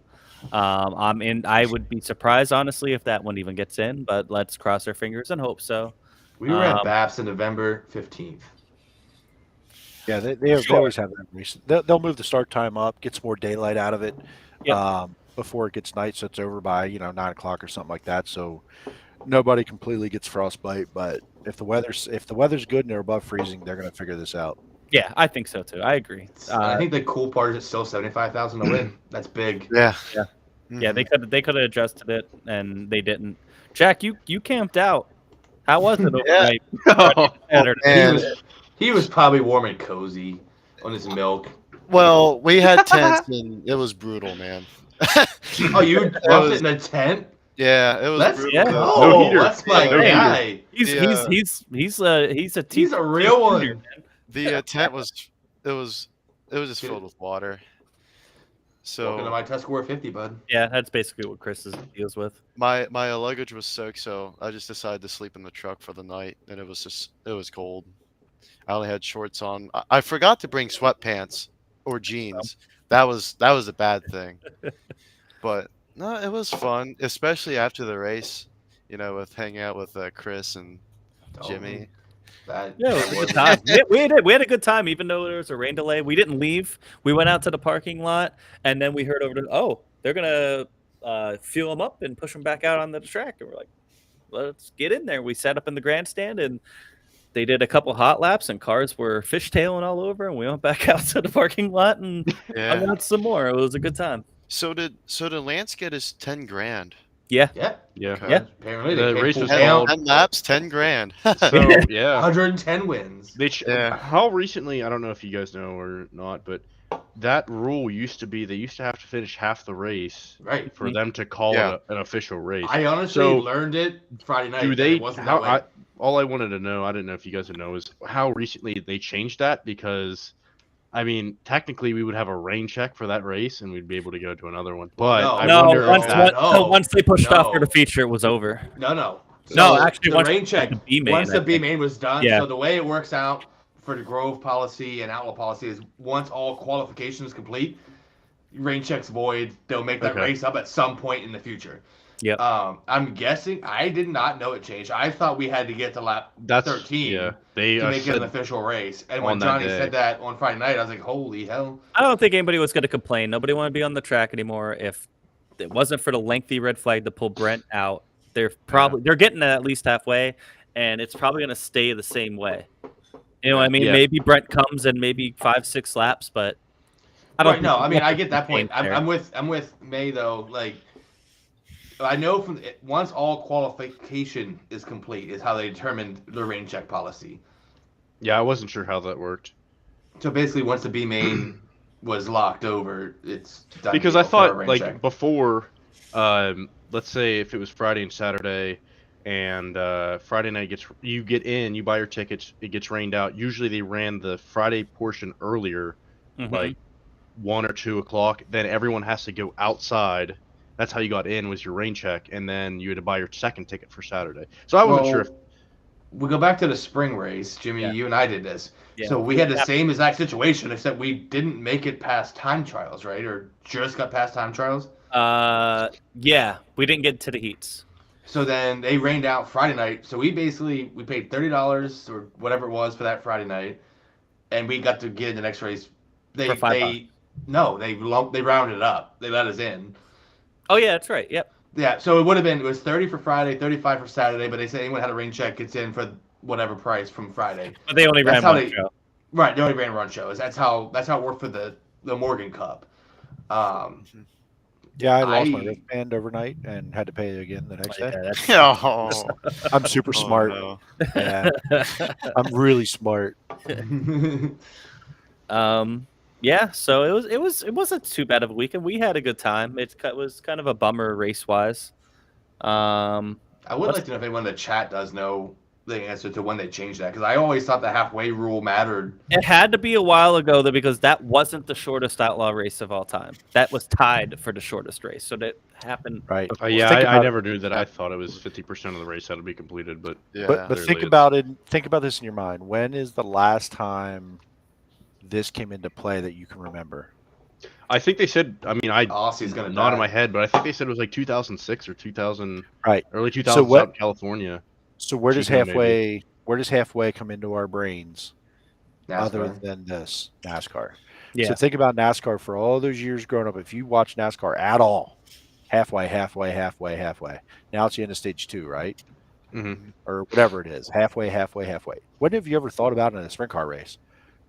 I would be surprised, honestly, if that one even gets in. But let's cross our fingers and hope so. We were at BAPS on November 15th. Yeah, they always have that reason. They'll move the start time up, get some more daylight out of it before it gets night, so it's over by 9 o'clock or something like that. So nobody completely gets frostbite. But if the weather's good and they're above freezing, they're going to figure this out. Yeah, I think so too. I agree. I think the cool part is it's still 75,000 to win. That's big. Yeah. Yeah, they could have adjusted it and they didn't. Jack, you camped out. How was it overnight? Saturday? And He was probably warm and cozy on his milk. well, we had tents and it was brutal, man. Oh, you dropped it in a tent? Yeah, it was Let's brutal. Yeah. go. No heater. That's my No guy. He's Yeah. he's a real one. The tent was just filled with water. Welcome to So my Tuscarora 50, bud. Yeah, that's basically what Chris deals with. my luggage was soaked, so I just decided to sleep in the truck for the night, and it was cold. I only had shorts on. I forgot to bring sweatpants or jeans. That was a bad thing. But no, it was fun, especially after the race. With hanging out with Chris and Jimmy. That Yeah, it was a was good time. We had a good time, even though there was a rain delay. We didn't leave. We went out to the parking lot, and then we heard over to, they're gonna fuel them up and push them back out on the track. And we're like, let's get in there. We sat up in the grandstand, and they did a couple hot laps, and cars were fishtailing all over. And we went back out to the parking lot and Yeah. hung out some more. It was a good time. So did Lance get his 10 grand? Yeah. Yeah. Yeah. Okay. Yeah. Apparently, The they paid race full was payout, held- 10 laps, 10 grand. So yeah. 110 wins. Yeah. How recently? I don't know if you guys know or not, but that rule used to be they used to have to finish half the race Right. for them to call Yeah. it an official race. I honestly So, learned it Friday night. Do that they? It wasn't that way. All I wanted to know, I didn't know if you guys would know, is how recently they changed that, because I mean, technically we would have a rain check for that race and we'd be able to go to another one. But No. I No, wonder no, if that. once they pushed off for no. the feature, it was over. No. No, So actually, the once rain check. the B main, Once I the B think. main was done, Yeah. so the way it works out for the Grove policy and Outlaw policy is once all qualifications complete, rain check's void. They'll make that Okay. race up at some point in the future. Yep. I'm guessing. I did not know it changed. I thought we had to get to lap That's 13 yeah. They to make it an said official race. And when on that Johnny day. said that on Friday night, I was like, "Holy hell!" I don't think anybody was going to complain. Nobody wanted to be on the track anymore. If it wasn't for the lengthy red flag to pull Brent out, they're getting at least halfway, and it's probably going to stay the same way. You know what I mean? Yeah. Maybe Brent comes in maybe 5-6 laps, but I don't. Right, no, think I mean I much get that point. change there. I'm with May though. Like I know from once all qualification is complete is how they determined the rain check policy. Yeah, I wasn't sure how that worked. So basically, once the B main was locked over, it's done Because deal I for a thought rain like check. before, let's say if it was Friday and Saturday, and Friday night you get in, you buy your tickets, it gets rained out. Usually they ran the Friday portion earlier, like 1 or 2 o'clock. Then everyone has to go outside. That's how you got in, was your rain check, and then you had to buy your second ticket for Saturday. So I wasn't sure if we go back to the spring race, Jimmy. Yeah. You and I did this, Yeah. so we had the same exact situation, except we didn't make it past time trials, right? Or just got past time trials. Yeah, we didn't get to the heats. So then they rained out Friday night. So we paid $30 or whatever it was for that Friday night, and we got to get in the next race. For $5. They rounded it up. They let us in. Oh yeah, that's right. Yep. Yeah, so it was 30 for Friday, 35 for Saturday, but they said anyone had a rain check gets in for whatever price from Friday. But they only ran one show. Right, they only ran one show. That's how it worked for the Morgan Cup. Yeah, I lost my wristband overnight and had to pay it again the next day. Oh, I'm super smart. no. Yeah. I'm really smart. Yeah, so it wasn't too bad of a weekend. We had a good time. It was kind of a bummer race wise. I would like to know if anyone in the chat does know the answer to when they changed that, because I always thought the halfway rule mattered. It had to be a while ago though, because that wasn't the shortest outlaw race of all time. That was tied for the shortest race, so that happened. Right. yeah, I never knew that. I thought it was 50% of the race had to be completed, but Yeah. But think about it. Think about this in your mind. When is the last time this came into play that you can remember? I think they said. I mean, Aussie's gonna not die. in my head, but I think they said it was like 2006 or 2000. Right. Early 2000s So out in California. So where does Chico, halfway? Where does halfway come into our brains? NASCAR. Other than this NASCAR. Yeah. So think about NASCAR for all those years growing up. If you watch NASCAR at all, halfway. Now it's the end of stage 2, right? Mm-hmm. Or whatever it is. Halfway. When have you ever thought about it in a sprint car race?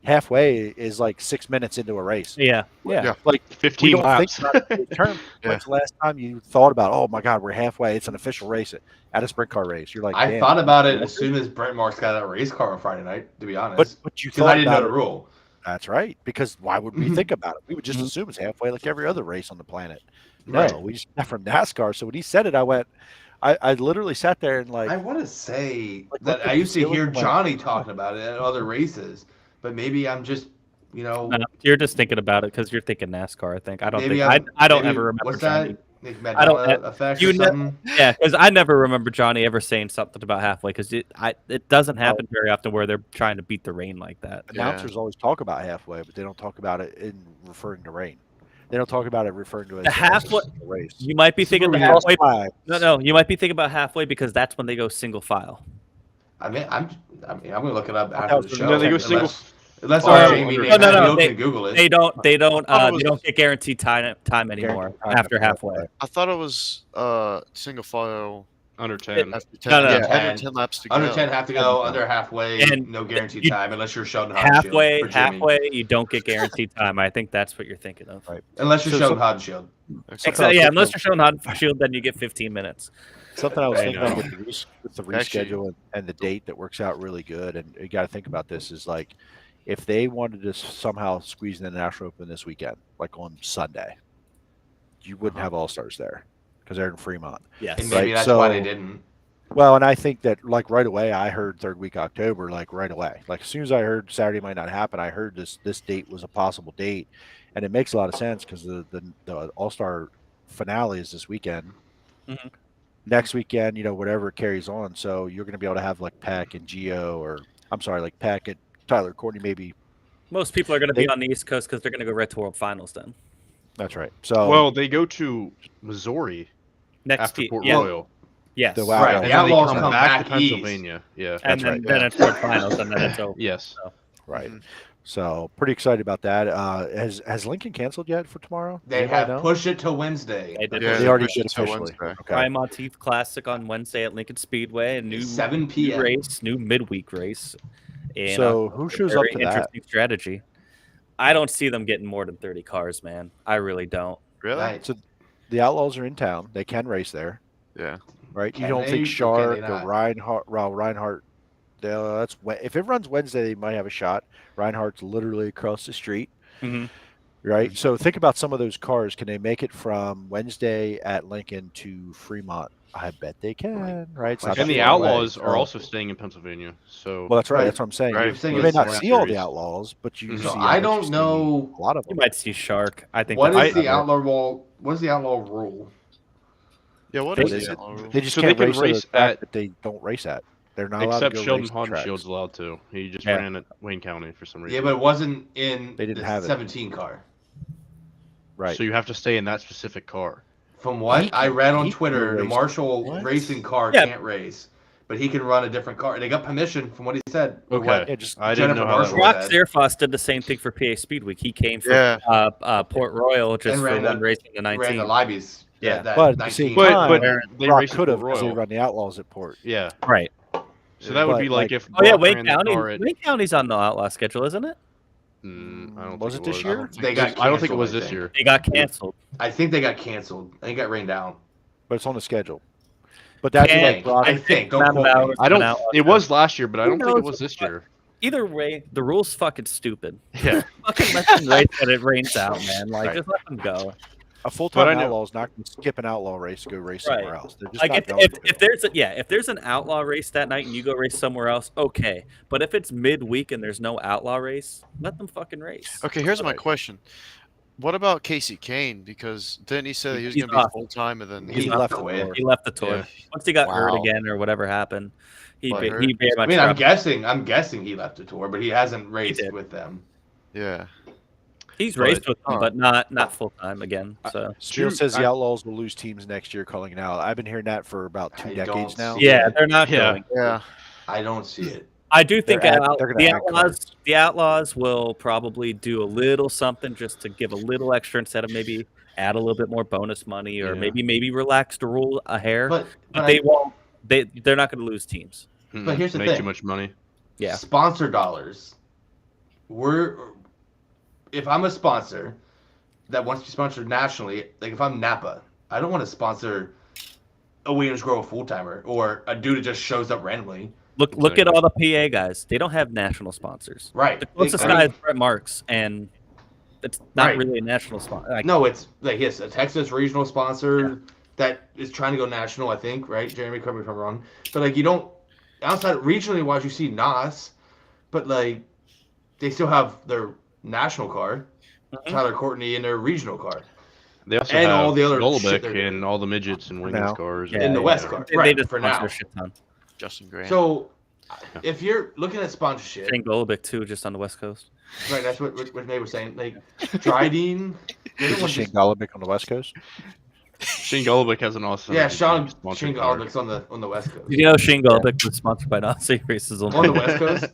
Halfway is like 6 minutes into a race. Yeah. Like 15 we don't laps. think about it in terms. When's the last time you thought about, oh my God, we're halfway. It's an official race at a sprint car race. You're like, I damn. thought about it as soon as Brent Marks got that race car on Friday night, to be honest. But you because thought I didn't know about the it. rule. That's right. Because why would we think about it? We would just assume it's halfway like every other race on the planet. No, Right. we just got from NASCAR. So when he said it, I literally sat there and like, I want to say Like, that what the I used to feeling hear like- Johnny talking about it at other races, but maybe I'm just, No, you're just thinking about it because you're thinking NASCAR. I think I don't maybe think I don't maybe- ever remember What's Johnny. that? Nick I don't- Mandela effect you or know- something? Yeah, because I never remember Johnny ever saying something about halfway because it doesn't happen very often where they're trying to beat the rain like that. announcers always talk about halfway, but they don't talk about it in referring to rain. They don't talk about it referring to it The as halfway- a race. You might be thinking the Super weird. halfway. Flags. No, you might be thinking about halfway because that's when they go single file. I mean, I'm gonna look it up thought after it the was show. No, they go single. Unless Oh, our Jamie no, no, can Google it. They don't thought it was- get guaranteed time anymore Guaranteed time after halfway. I thought it was single file Under 10. after 10. No, no, yeah, no. under 10 laps to go. Under 10 have to go. Under halfway, And no guaranteed you- time unless you're Sheldon Hodenshield. for Jimmy. Halfway, you don't get guaranteed time. I think that's what you're thinking of. Right. Unless you're So Sheldon Hodenshield. Except, yeah, unless you're showing on Shield, then you get 15 minutes. Something I was I thinking know. about with the reschedule and the date that works out really good, and you got to think about this is like if they wanted to somehow squeeze in the National Open this weekend, like on Sunday, you wouldn't have All Stars there because they're in Fremont. Yes. And maybe Right, that's so- why they didn't. Well, and I think that like right away, I heard third week October, like right away. Like as soon as I heard Saturday might not happen, I heard this date was a possible date, and it makes a lot of sense because the All Star finale is this weekend. Mhm. Next weekend, whatever carries on. So you're going to be able to have like Peck and Gio, or I'm sorry, like Peck and Tyler Courtney, maybe. Most people are going to be on the East Coast because they're going to go right to World Finals then. That's right. So Well, they go to Missouri Next after year, Port yeah, Royal. yes. The Right, And the then they Outlaws come come back to back east. Pennsylvania. Yeah. And then, right, it's World Finals, and then it's over. Yes. So. right. So pretty excited about that. Has Lincoln canceled yet for tomorrow? They Anybody have know? pushed it to Wednesday. They did. Yeah, They already pushed did it to officially. Wednesday. Okay. Prime Monteith Classic on Wednesday at Lincoln Speedway, a new 7 new p.m. race, new midweek race. And, So who shows up very to that? interesting strategy. I don't see them getting more than 30 cars, man. I really don't. Really? Right. the Outlaws are in town. They can race there, Yeah. right? You Can don't they, or think can Shark they or not? Reinhardt. If it runs Wednesday, they might have a shot. Reinhardt's literally across the street, Mhm. right? So think about some of those cars. Can they make it from Wednesday at Lincoln to Fremont? I bet they can, right? It's not that And the far away. Outlaws are So- also staying in Pennsylvania. So Well, that's right. Right. That's what I'm saying. Right. You, Saying you may it's not more see all the series. Outlaws, but you Mhm. So see. I bet don't you see know a lot of You them. might see Shark. I think what that's is the about it. outlaw rule. What is the outlaw rule? Yeah. What They- is What is the it? outlaw rule? They just So they can't can race at a race track at- that they don't race at. They're not allowed except to go Sheldon race the Haunshield's tracks. allowed to. He just Yeah. ran at Wayne County for some reason. Yeah, but it wasn't in They didn't the have it. 17 car. Right. So you have to stay in that specific car. From what He I can- read on he can Twitter, the race- Marshall What? racing car Yeah. can't race, but he can run a different car. They got permission from what he said. or Okay. what Yeah, just I didn't Jennifer know how that Marshall worked. Brock said. Zerfoss did the same thing for PA Speed Week. He came from Yeah. Port Royal just And for ran one the- race in the Ran the 19. Libies. Yeah. That But at the same 19 time, But car. they Brock race at could have Port because they Royal. run the Outlaws at Port. Yeah. Right. So that would But, be like- like if Oh yeah, Brock Wayne ran the County. car at- Wayne County's on the outlaw schedule, isn't it? I don't Was think it this year? I don't think They it got was- I don't think it canceled, was I this think. year. They got canceled. I think they got canceled. I think it got rained down. But it's on the schedule. But that'd be Can't- like Brock. I think. Don't amount of quote me. hours. I don't. An outlaw It was last year, but I Who don't think it knows was this what- year. Either way, the rule's fucking stupid. Yeah. Fucking let them race when it rains out, man. Like, Right. just let them go. A full-time But I know- outlaw is not going to skip an outlaw race to go race Right. somewhere else. They're just Like not if, going if, to. if there's if there's an outlaw race that night and you go race somewhere else, okay. But if it's midweek and there's no outlaw race, let them fucking race. Okay, here's my Right. question. What about Casey Kane? Because didn't he say that he was He's going to be off. full time and then He He left left the tour. He left the tour. Yeah. Once he got hurt Wow. again or whatever happened, he Well, very hurt. much. I mean, I'm dropped. guessing he left the tour, but he hasn't raced did. with them. yeah. He's but- raced with them, oh. but not full time again. So Steele Drew, says the I- Outlaws will lose teams next year calling it out. I've been hearing that for about 2 I decades don't now. see yeah, it. they're not Yeah. going. Yeah. I don't see it. I do think They're gonna the add Outlaws cards. the Outlaws will probably do a little something just to give a little extra instead of maybe add a little bit more bonus money or Yeah. maybe relax the rule a hair. But They won't. They're not going to lose teams. But here's the Make thing. too much money. Yeah. Sponsor dollars. If I'm a sponsor that wants to be sponsored nationally, like if I'm Napa, I don't want to sponsor a Williams Grove full timer or a dude that just shows up randomly. Look at all the PA guys. They don't have national sponsors. Right. The closest I mean, guy is Brent Marks, and it's not Right. really a national sponsor. Like, No, it's like yes, a Texas regional sponsor that is trying to go national. I think, right? Jeremy, correct me if I'm wrong. But like, you don't outside regionally wise, you see NAS, but like they still have their national car, Mhm. Tyler Courtney, and their regional car They also And have all the other shit Golubic they're doing. and all the midgets and For wingers now. cars. Yeah, in the and- West yeah. car, they right? just For sponsor now. a shit ton. Justin Grant. So, if you're looking at sponsorship, Shane Golubic too, just on the West Coast. right? That's what Nate was saying. Like Dryden, they're the Is ones Shane just- Golobic on the West Coast? Shane Golubic has an awesome. yeah, Shane sponsored car. Golubic's on the West Coast. Did you know Shane Golubic was sponsored by Nazi Races On the West Coast,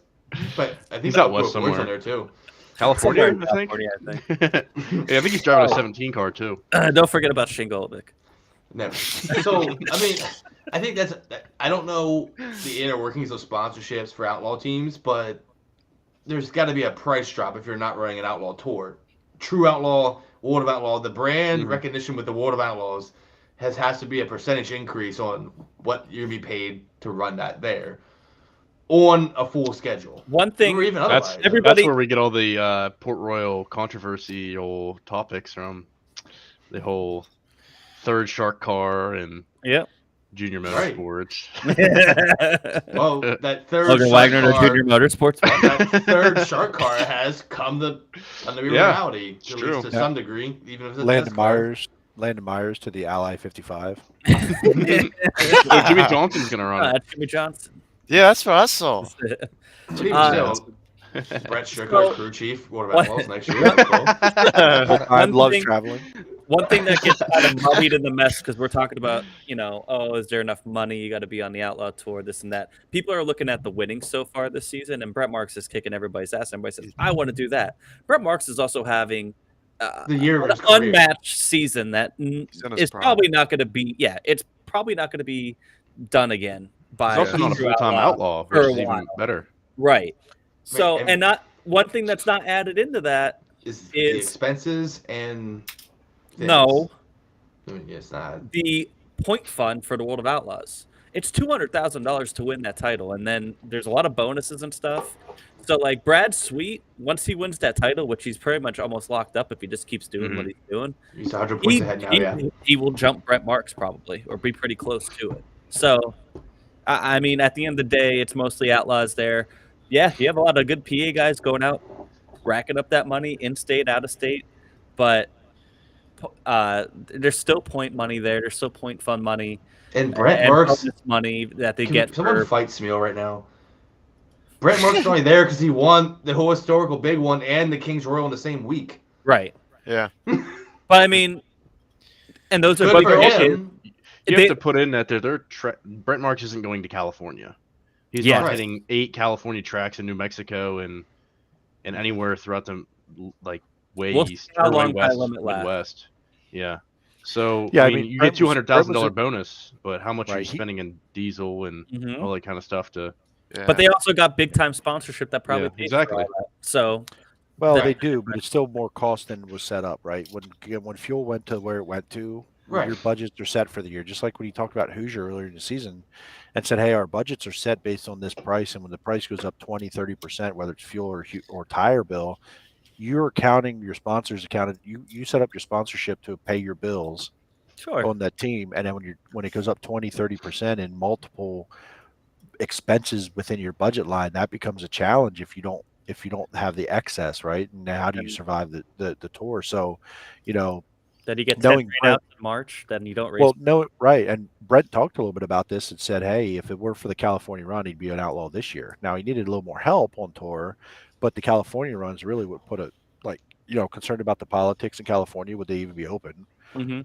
but I think He's that out west Oak Grove Boys somewhere. on there too. California, I think. California, I think. Yeah, I think he's driving a 17 car too. Don't forget about Shane Golubic. Never. So I mean, I think that's. I don't know the inner workings of sponsorships for outlaw teams, but there's got to be a price drop if you're not running an outlaw tour. True Outlaw, World of Outlaw, the brand Mhm. recognition with the World of Outlaws has to be a percentage increase on what you're gonna be paid to run that there on a full schedule. One thing, Or even That's otherwise. everybody- That's where we get all the Port Royal controversial topics from. The whole third shark car and Yep. junior Right. motorsports. Well, that third Logan shark Wagner, car, to Junior Motorsports. that third shark car has come to be Yeah, reality, it's at true. least to Yeah. some degree, even if it's a Landon NASCAR. Myers to the Ally 55. So Jimmy Johnson's gonna run it. That's Jimmy Johnson. Yeah, that's what I saw. But even Uh, still, Brett Strickler, so- crew chief, World of What- Outlaws next year. That's cool. I One love thing- traveling. One thing that gets kind of muddied in the mess because we're talking about, is there enough money? You got to be on the Outlaw Tour, this and that. People are looking at the winnings so far this season, and Brent Marks is kicking everybody's ass. Everybody says, I want to do that. Brent Marks is also having The year of an his career. unmatched season that in his is prime. probably not going to be, it's probably not going to be done again by He's also not a true full-time outlaw, for which a is even while. better. Right. So, and- and not one thing that's not added into that Is the is- expenses and things. No. I mean, it's not. the point fund for the World of Outlaws. It's $200,000 to win that title, and then there's a lot of bonuses and stuff. So like Brad Sweet, once he wins that title, which he's pretty much almost locked up if he just keeps doing what he's doing, He's 100 points ahead now. Yeah. he will jump Brent Marks probably, or be pretty close to it. So, I mean, at the end of the day, it's mostly Outlaws there. Yeah, you have a lot of good PA guys going out, racking up that money in state, out of state, but there's still point money there. There's still point fund money And Brent Marks bonus money that they get. Someone fight Smeal right now. Brent Marks is only there because he won the whole historical big one and the King's Royal in the same week. Right. Yeah. But I mean, and those are Good big for races. him. You have to put in that Brent Marks isn't going to California. He's not hitting 8 California tracks in New Mexico and anywhere throughout the way east or way west, Midwest. Yeah. So Yeah, I mean you get $200,000 bonus, but how much are you Right, spending in diesel and all that kind of stuff to? Yeah. But they also got big time sponsorship that probably pays for exactly. all that. So Well, they do, but it's still more cost than was set up, right? When fuel went to where it went to, your budgets are set for the year. Just like when you talked about Hoosier earlier in the season and said, hey, our budgets are set based on this price. And when the price goes up 20, 30%, whether it's fuel or tire bill, you're counting your sponsors accounted. You set up your sponsorship to pay your bills on that team. And then when it goes up 20, 30% in multiple expenses within your budget line, that becomes a challenge if you don't have the excess, right? And how do you survive the tour? So, that you get 10 grand out in March, then you don't race. Well, no, right. And Brent talked a little bit about this and said, hey, if it were for the California run, he'd be an outlaw this year. Now, he needed a little more help on tour, but the California runs really would put concerned about the politics in California. Would they even be open? Mm-hmm.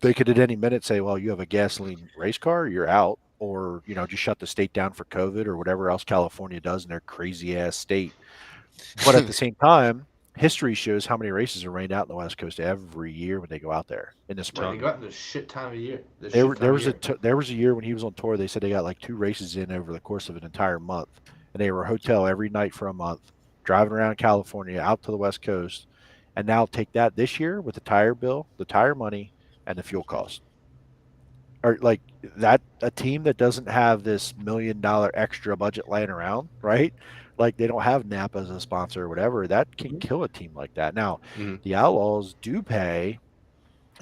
They could at any minute say, well, you have a gasoline race car, you're out. Or, just shut the state down for COVID or whatever else California does in their crazy ass state. But at the same time, history shows how many races are rained out in the West Coast every year when they go out there in the spring. They got in the shit time of year. There was a year when he was on tour. They said they got like 2 races in over the course of an entire month, and they were hotel every night for a month, driving around California out to the West Coast, and now take that this year with the tire bill, the tire money, and the fuel cost. Or like that, a team that doesn't have this $1 million extra budget laying around, right? Like they don't have Napa as a sponsor or whatever. That can kill a team like that. Now, the Outlaws do pay.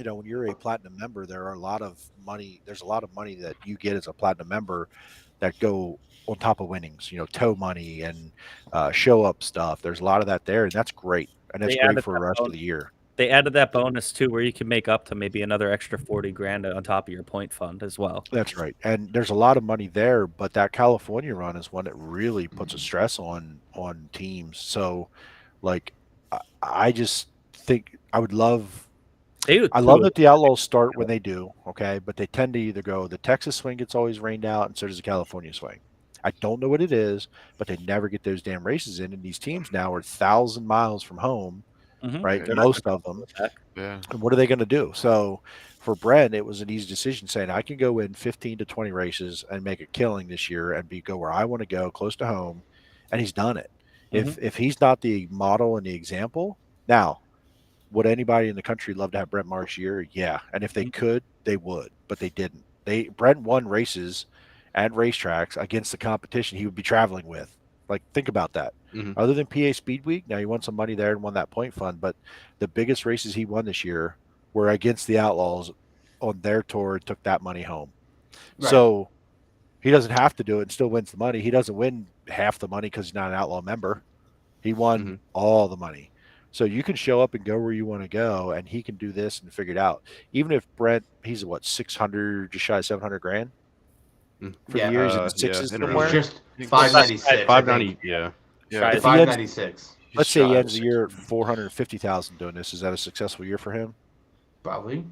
When you're a platinum member, there are a lot of money. There's a lot of money that you get as a platinum member that go on top of winnings. Tow money and show up stuff. There's a lot of that there, and that's great. And that's great for the rest of the year. They added that bonus too, where you can make up to maybe another extra 40 grand on top of your point fund as well. That's right. And there's a lot of money there, but that California run is one that really puts a stress on teams. So I just think I love that the Outlaws start when they do, okay, but they tend to either go the Texas swing gets always rained out, and so does the California swing. I don't know what it is, but they never get those damn races in, and these teams now are 1,000 miles from home. Right, most of them. Yeah. And what are they going to do? So, for Brent, it was an easy decision saying I can go in 15 to 20 races and make a killing this year and go where I want to go, close to home, and he's done it. If he's not the model and the example, now, would anybody in the country love to have Brent Marks year? Yeah, and if they could, they would, but they didn't. Brent won races at racetracks against the competition he would be traveling with. Like, think about that. Other than PA Speed Week, now he won some money there and won that point fund, but the biggest races he won this year were against the Outlaws on their tour and took that money home. Right. So he doesn't have to do it and still wins the money. He doesn't win half the money because he's not an Outlaw member. He won all the money. So you can show up and go where you want to go, and he can do this and figure it out. Even if Brent, he's 600, just shy of 700 grand for the year. He's in the sixes somewhere. Just 596. 590, yeah. Yeah, 596. Let's say he ends the year at 450,000 doing this. Is that a successful year for him? Probably.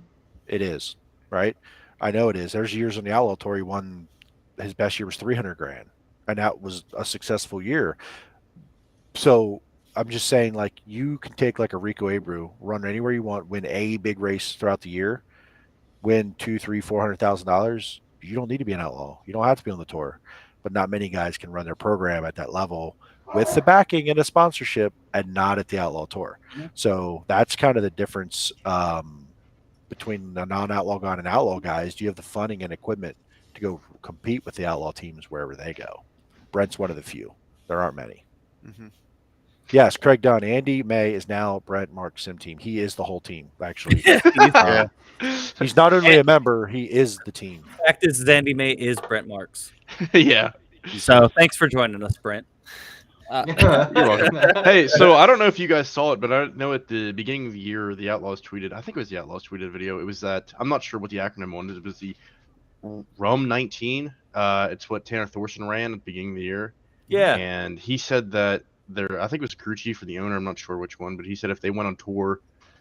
It is, right? I know it is. There's years on the Outlaw Tour he won. His best year was 300 grand, and that was a successful year. So I'm just saying, like, you can take like a Rico Abreu, run anywhere you want, win a big race throughout the year, win $200,000, $300,000, $400,000. You don't need to be an outlaw. You don't have to be on the tour. But not many guys can run their program at that level with the backing and a sponsorship and not at the Outlaw Tour. So that's kind of the difference between the non-outlaw guy and outlaw guys, do you have the funding and equipment to go compete with the outlaw teams wherever they go? Brent's one of the few. There aren't many. Mm-hmm. Yes, Craig Dunn. Andy May is now Brent Marks Sim team. He is the whole team, actually. He's not only a member, he is the team. Fact is, Andy May is Brent Marks. Yeah. So thanks for joining us, Brent. You're welcome. Hey, so I don't know if you guys saw it, but I know at the beginning of the year, the Outlaws tweeted, I think it was the Outlaws tweeted a video. It was that, I'm not sure what the acronym was. It was the RUM 19. It's what Tanner Thorson ran at the beginning of the year. Yeah. And he said that I think it was crew chief or the owner, I'm not sure which one, but he said if they went on tour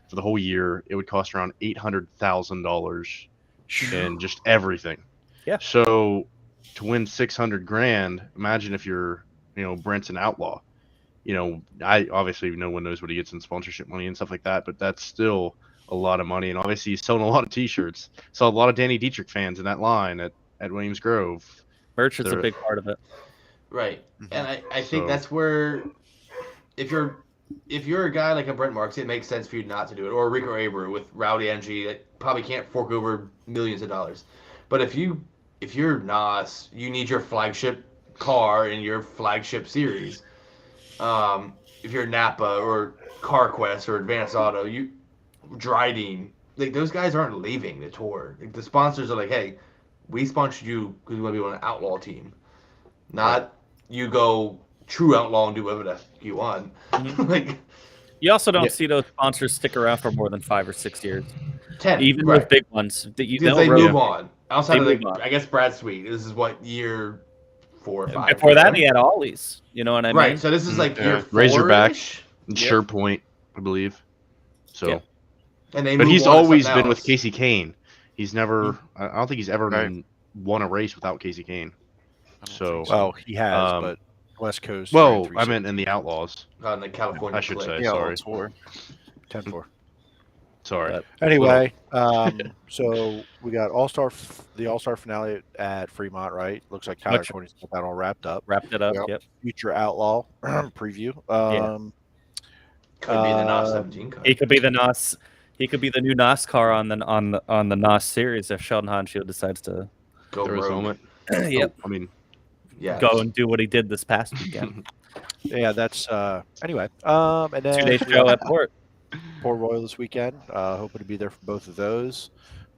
for the whole year, it would cost around $800,000 and just everything. Yeah. So to win $600,000, imagine if you're, Brent's an outlaw. I obviously no one knows what he gets in sponsorship money and stuff like that, but that's still a lot of money. And obviously he's selling a lot of T-shirts. Saw a lot of Danny Dietrich fans in that line at Williams Grove. Merch is a big part of it. Right. And I think that's where if you're a guy like a Brent Marks, it makes sense for you not to do it. Or Rico Abreu with Rowdy NG that probably can't fork over millions of dollars. But if you're NAS, you need your flagship car in your flagship series. If you're Napa or CarQuest or Advanced Auto, Dryden, like those guys aren't leaving the tour. Like, the sponsors are like, hey, we sponsored you because we want to be on an outlaw team. Not you go true outlaw and do whatever the heck you want. Like, you also don't see those sponsors stick around for more than 5 or 6 years. 10, even right. with big ones. Because they move on. Outside of I guess Brad Sweet. This is what, year 4 or 5. Before that, he had Ollie's. You know what I mean? Right. So this is like year 4. Razorback and SurePoint, I believe. So, and but he's always been with Casey Kane. He's never. I don't think he's ever won a race without Casey Kane. So, well, he has, but West Coast. Well, I meant in the Outlaws. In the California. I should say. Yeah, sorry. 10-4. Sorry. Anyway, so we got the All-Star finale at Fremont, right? Looks like Tyler Corney's got that all wrapped up. Wrapped it up. Yep. Future Outlaw preview. Could be the NAS 17 car. He could be the NAS. He could be the new NASCAR on the NAS series if Sheldon Hansfield decides to go throw his helmet. Yep. I mean, go and do what he did this past weekend. Yeah, that's anyway. And then 2-day show at Port Royal this weekend. Hoping to be there for both of those.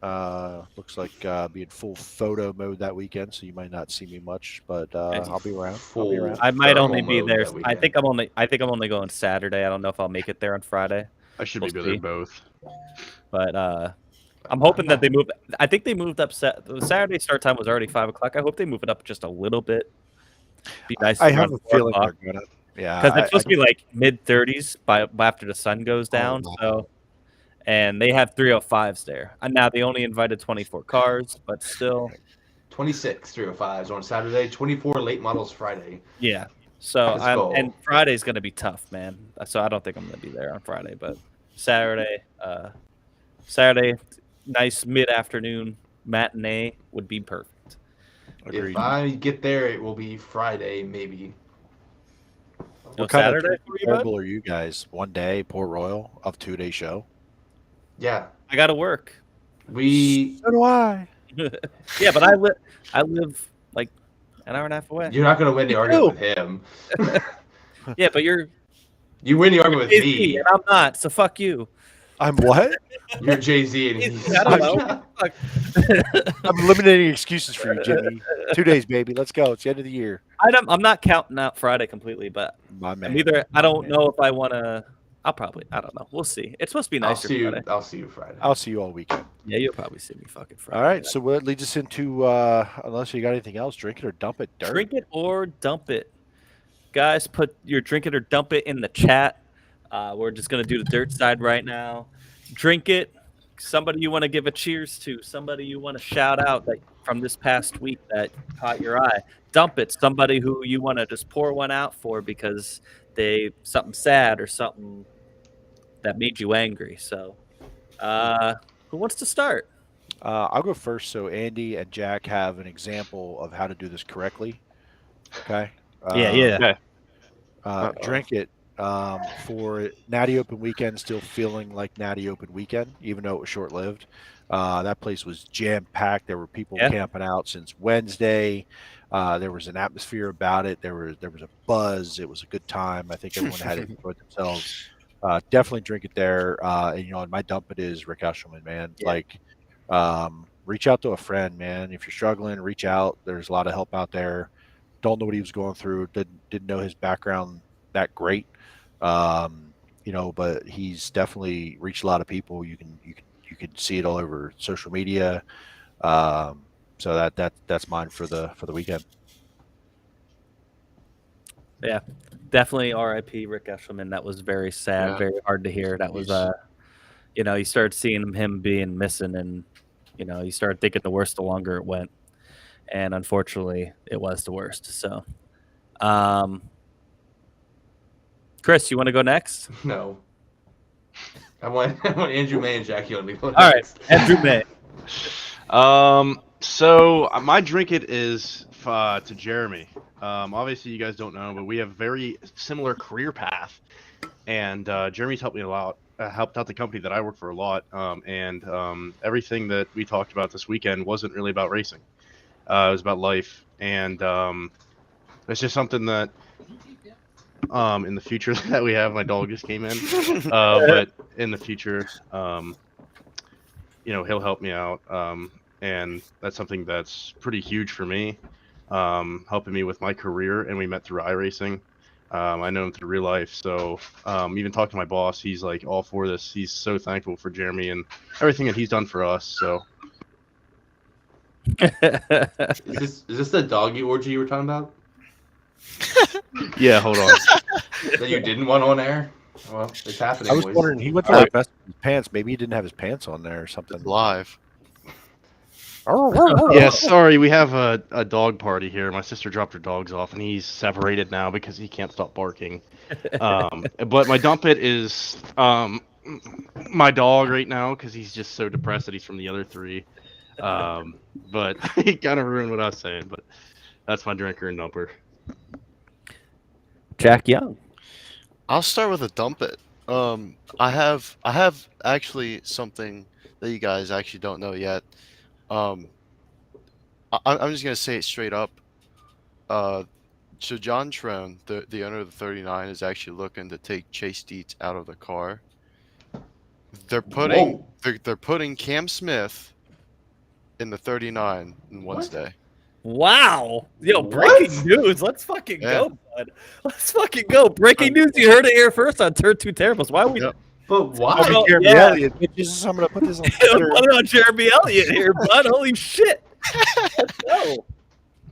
Looks like be in full photo mode that weekend, so you might not see me much, but I'll be around. I might only be there. I think I'm only going Saturday. I don't know if I'll make it there on Friday. I should be there both. But I'm hoping that they move. I think they moved up. The Saturday start time was already 5 o'clock. I hope they move it up just a little bit. Be nice. I have a feeling they're gonna. Yeah, because it's supposed to be like mid-30s by after the sun goes down. So, and they have 305s there. And now they only invited 24 cars, but still 26 305s on Saturday, 24 late models Friday. Yeah. So and Friday's gonna be tough, man. So I don't think I'm gonna be there on Friday, but Saturday, nice mid-afternoon matinee would be perfect. Agreed. If I get there, it will be Friday, maybe. What kind of terrible are you guys? 1 day Port Royal of 2-day show? Yeah, I got to work. So do I. Yeah, but I live like an hour and a half away. You're not going to win the argument with him. Yeah, but you win the argument with me, and I'm not. So fuck you. I'm what? You're Jay-Z, and he's. I don't know. I'm eliminating excuses for you, Jimmy. 2 days, baby. Let's go. It's the end of the year. I'm not counting out Friday completely, but I don't know if I want to. I don't know. We'll see. It's supposed to be nice. I'll see you Friday. I'll see you all weekend. Yeah, you'll probably see me fucking Friday. All right. So what leads us into, unless you got anything else, drink it or dump it, Dirk. Drink it or dump it. Guys, put your drink it or dump it in the chat. We're just going to do the dirt side right now. Drink it. Somebody you want to give a cheers to. Somebody you want to shout out from this past week that caught your eye. Dump it. Somebody who you want to just pour one out for because something sad or something that made you angry. So who wants to start? I'll go first. So Andy and Jack have an example of how to do this correctly. Okay. Yeah. Drink it for Natty Open Weekend still feeling like Natty Open Weekend, even though it was short-lived. That place was jam-packed. There were people camping out since Wednesday. There was an atmosphere about it. There was a buzz. It was a good time. I think everyone had enjoyed themselves. Definitely drink it there. And and my dump it is Rick Eshelman, man. Yeah. Like, reach out to a friend, man. If you're struggling, reach out. There's a lot of help out there. Don't know what he was going through. Didn't know his background that great. But he's definitely reached a lot of people. You can see it all over social media. So that's mine for the weekend. Yeah, definitely R.I.P. Rick Eshelman. That was very sad, very hard to hear. That was you started seeing him being missing, and you started thinking the worse the longer it went, and unfortunately, it was the worst. So, Chris, you want to go next? No. I want Andrew May and Jackie on me. All right, Andrew May. So my drink it is to Jeremy. Obviously, you guys don't know, but we have very similar career path, and Jeremy's helped me a lot. Helped out the company that I work for a lot, and everything that we talked about this weekend wasn't really about racing. It was about life, and it's just something that in the future that we have. My dog just came in, but in the future, he'll help me out, and that's something that's pretty huge for me, helping me with my career. And we met through iRacing. I know him through real life, so even talking to my boss, he's like all for this. He's so thankful for Jeremy and everything that he's done for us. So, is this the doggy orgy you were talking about? Yeah, hold on. That you didn't want on air? Well, it's happening. I was wondering, he went to best his pants. Maybe he didn't have his pants on there or something. Live. Yeah, sorry, we have a dog party here. My sister dropped her dogs off, and he's separated now because he can't stop barking. But my dump it is my dog right now because he's just so depressed that he's from the other three. But he kind of ruined what I was saying. But that's my drinker and dumper. Jack Young. I'll start with a dump it. I have actually something that you guys actually don't know yet. I'm just gonna say it straight up. So John Trone, the owner of the 39, is actually looking to take Chase Dietz out of the car. They're putting Cam Smith in the 39 on Wednesday. Wow. Yo, breaking news. Let's fucking go, bud. Let's fucking go. Breaking news. You heard it here first on Turn 2 Terribles. Why are we... But why? Jeremy Elliott, bitches. I'm gonna put this on Twitter. Put it on Jeremy Elliott here, bud. Holy shit. Let's go.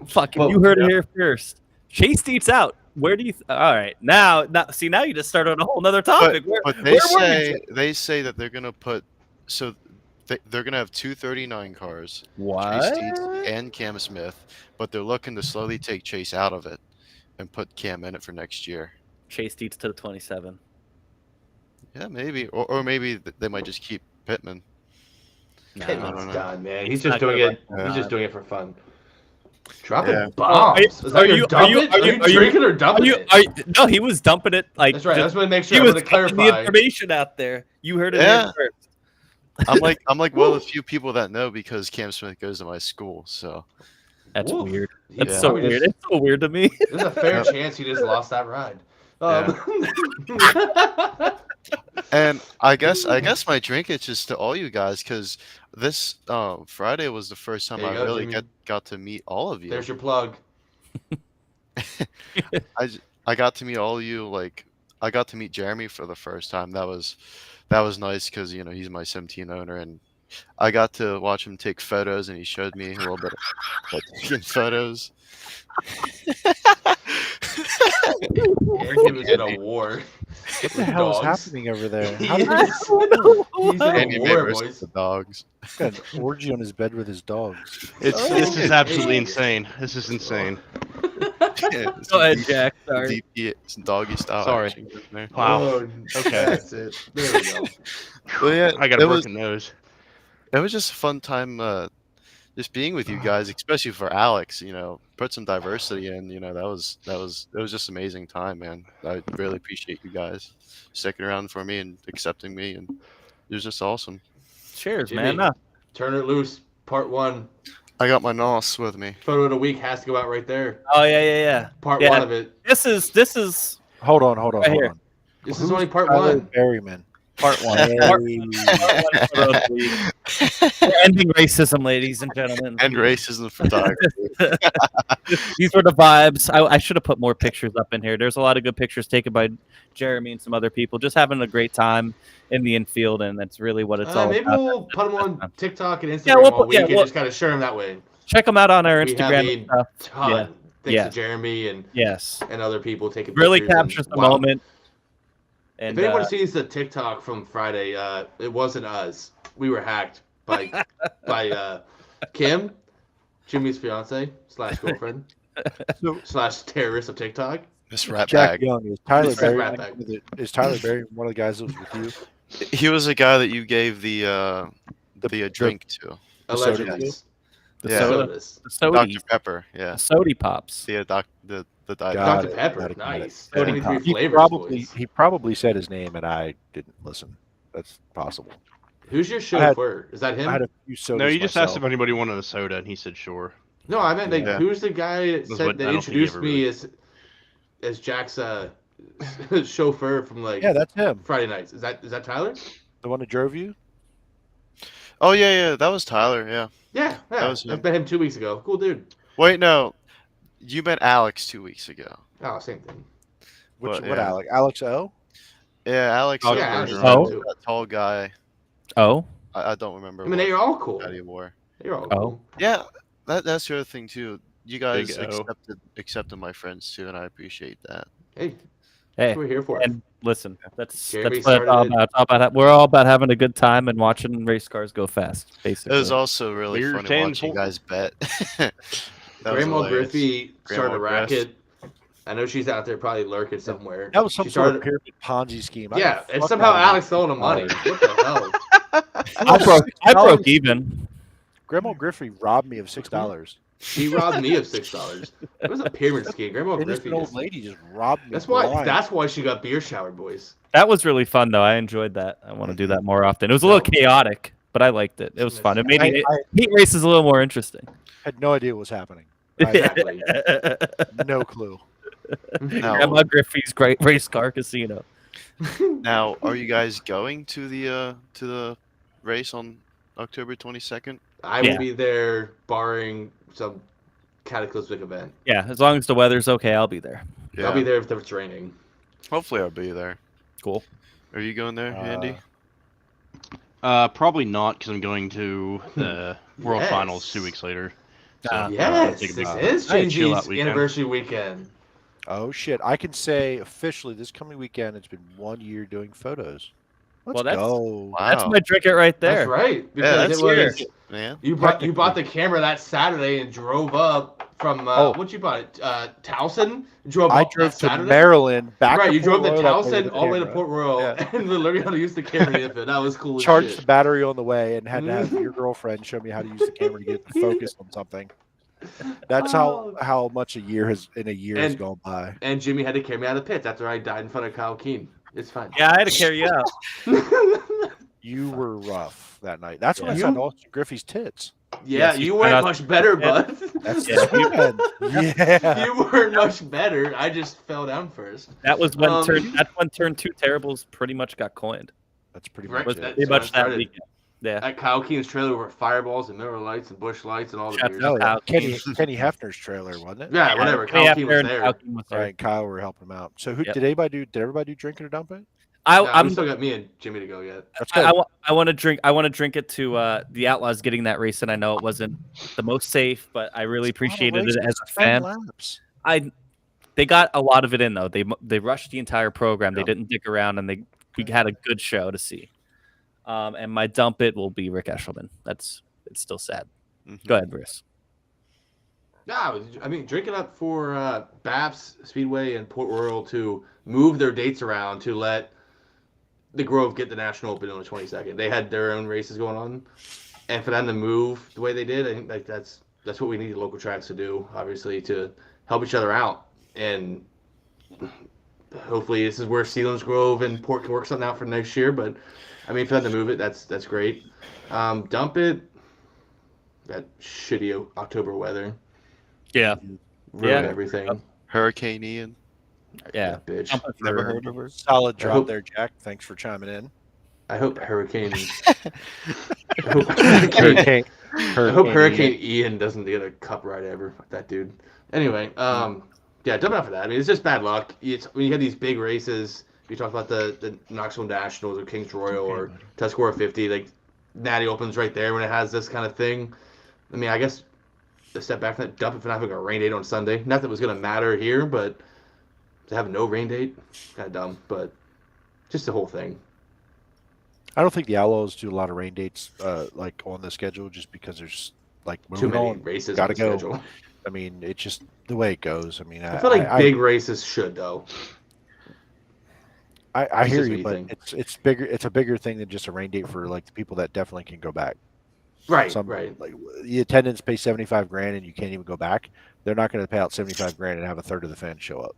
Fucking, you heard it here first. Chase Dietz out. Where do you... All right. Now you just started on a whole nother topic. But they say that they're gonna put... So... They're going to have 2 39 cars, what? Chase Dietz and Cam Smith, but they're looking to slowly take Chase out of it and put Cam in it for next year. Chase Dietz to the 27. Yeah, maybe. Or maybe they might just keep Pittman. Pittman's done, man. He's just doing it. He's just doing it for fun. Dropping bombs. Are you drinking or dumping it? No, he was dumping it. Like, that's right. That's what I make sure. He was putting clarify the information out there. You heard it here first. I'm like one of the few people that know because Cam Smith goes to my school, so that's weird. That's so weird. It's so weird to me. There's a fair chance he just lost that ride. And I guess my drink is just to all you guys because this Friday was the first time I really got to meet all of you. There's your plug. I got to meet all of you. Like I got to meet Jeremy for the first time. That was nice because he's my sim team owner, and I got to watch him take photos, and he showed me a little bit of taking photos. Eric was in a war. What the hell is happening over there? How did he's in a war, boys. The dogs. He's got an orgy on his bed with his dogs. This is absolutely insane. This is insane. Go ahead, Jack. Sorry. Some doggy style. Sorry. Wow. Okay. That's it. There we go. Well, yeah, I got a broken nose. It was just a fun time just being with you guys, especially for Alex, put some diversity in. That was it was just amazing time, man. I really appreciate you guys sticking around for me and accepting me, and it was just awesome. Cheers, Jimmy, man. Turn It Loose, Part 1. I got my NOS with me. Photo of the week has to go out right there. Oh yeah. Part Yeah. 1 of it. This is Hold on. Right here. This Who's is only Part Tyler 1. Berryman. part one. Part one photo of the week. We're ending racism, ladies and gentlemen. And racism photography. These were the vibes. I should have put more pictures up in here. There's a lot of good pictures taken by Jeremy and some other people, just having a great time in the infield, and that's really what it's all Maybe about. we'll put them on TikTok and Instagram all week and just kind of share them that way. Check them out on our We Instagram. have and stuff. a ton. Yeah. Thanks to Jeremy and other people taking really pictures. captures the moment. And, if anyone sees the TikTok from Friday, it wasn't us. We were hacked by Kim, Jimmy's fiance / girlfriend / terrorist of TikTok. This rat Jack bag. Young, is Tyler Berry one of the guys that was with you? He was the guy that you gave the drink to. Allegedly. The Yeah. sodas. The Dr. sodies. Pepper, yeah. The sody pops. Yeah, the Dr. Pepper, nice. Sody 23 Pop. flavors, He probably said his name and I didn't listen. That's possible. Who's your chauffeur? Is that him? I had a few sodas No, you just myself. asked if anybody wanted a soda, and he said sure. No, I meant Yeah. who's the guy that That's said what- I that don't think he introduced ever me really- as Jack's chauffeur from Yeah, that's him. Friday nights. Is that Tyler? The one that drove you? Oh yeah, that was Tyler. Yeah. Yeah. That was I him. met him 2 weeks ago. Cool dude. Wait, no, you met Alex 2 weeks ago. Oh, same thing. What yeah. Alex? Alex O? Yeah, Alex. Oh, yeah, was Alex O. that tall guy. Oh. I don't remember. I mean, they're all cool. What he wore. They're all Oh. cool. Yeah, that's the other thing too. You guys Big O. accepted my friends too, and I appreciate that. Hey, Hey. that's what we're here for. And listen, that's Jeremy what it's all started about. It's all about. We're all about having a good time and watching race cars go fast. It Basically, was also really We're funny 10 watching you for- guys bet. That was Grandma hilarious. Griffey started a Grandma Griff. racket. I know she's out there probably lurking somewhere. That was some She sort started, of pyramid Ponzi scheme. yeah, and somehow Alex stole the money. What the hell? I broke even. Grandma Griffey robbed me of $6. She robbed me of $6. It was a pyramid scheme. Grandma And this Griffey. old lady just robbed me. That's why. blind. That's why she got beer shower, boys. That was really fun, though. I enjoyed that. I want to do that more often. It was a little chaotic, but I liked it. It was fun. It made I heat races a little more interesting. had no idea what was happening. Exactly. No clue. Now, Grandma Griffey's great race car casino. now, are you guys going to the race on October 22nd? I will Yeah. be there, barring some cataclysmic event. Yeah, as long as the weather's okay, I'll be there. I'll be there if it's raining. Hopefully, I'll be there. Cool. Are you going there, Andy? Probably not, because I'm going to the World Yes. Finals 2 weeks later. So, Yes, take a this big- is chill out Shinji's weekend. anniversary weekend. Oh shit! I can say officially this coming weekend it's been 1 year doing photos. Let's Well, that's- go. That's Wow. my drink it right there. That's right. Because that's it was here. Man. you bought the camera that Saturday and drove up from what you bought it? Towson? Drove I up drove that to Saturday? Maryland back. Right, to you drove Port to Royal, up there Towson with all the way to camera. Port Royal Yeah. and we learned how to use the camera in it. That was cool as Charged shit. the battery on the way and had to have your girlfriend show me how to use the camera to get the focus on something. That's how much a year has And- gone by. And Jimmy had to carry me out of the pits after I died in front of Kyle Keen. It's fine. Yeah, I had to carry you out. You were rough that night. That's when I You- saw Austin Griffey's tits. Yeah, Yes, you you weren't found out- much better, Yeah. bud. That's Yeah. this weekend. Yeah. You weren't much better. I just fell down first. That was when Um, that's when Turn 2 Terribles pretty much got coined. That's pretty Right, much Was it. pretty That's when much it that started. weekend. Yeah. At Kyle Keen's trailer were fireballs and Miller Lights and Bush Lights and all the Shut beers. up. No, Kyle Kenny Hefner's trailer, wasn't it? Yeah, whatever. Kenny Kyle Keen was Hefner and there. Kyle Keen was there. Right, Kyle were helping him out. So who Yep. did everybody do drink it or dump it? I, Nah, I'm we still got me and Jimmy to go yet. That's good. I want to drink. I want to drink it to the Outlaws getting that race, and I know it wasn't the most safe, but I really appreciated it as a fan. Laps. They got a lot of it in though. They rushed the entire program. They Yeah. didn't dick around, and we had a good show to see. And my dump it will be Rick Eshelman. It's still sad. Mhm. Go ahead, Bruce. No, I mean, drink it up for Baps Speedway and Port Royal to move their dates around to let the Grove get the National Open on the 22nd. They had their own races going on. and for them to move the way they did, I think like that's what we need local tracks to do, obviously, to help each other out. And hopefully, this is where Selinsgrove and Port can work something out for next year. But I mean, for them to move it, that's great. Dump it. That shitty October weather Yeah. ruined Yeah. everything. Hurricane Ian. Yeah. That bitch. Dump it Never for- heard of her. Solid I drop hope- there, Jack. Thanks for chiming in. I hope Hurricane. Hurricane. I hope Hurricane Ian doesn't get a cup ride ever. Fuck that dude. Anyway, yeah, dump it out for that. I mean, it's just bad luck. When you have these big races, you talk about the Knoxville Nationals or Kings Royal or Tuscarora 50, like Natty opens right there when it has this kind of thing. I mean, I guess a step back from that, dump it for not having a rain date on Sunday. Not that it was going to matter here, but to have no rain date, kind of dumb. But just the whole thing. I don't think the Outlaws do a lot of rain dates like on the schedule just because there's like Too moving many on. races Gotta on the go. schedule. I mean, it's just the way it goes. I mean, I feel like big races should though. I That's hear just you, me but think. it's bigger. It's a bigger thing than just a rain date for like the people that definitely can go back. Right, Some right. like the attendants pay 75 grand and you can't even go back. They're not going to pay out 75 grand and have a third of the fans show up.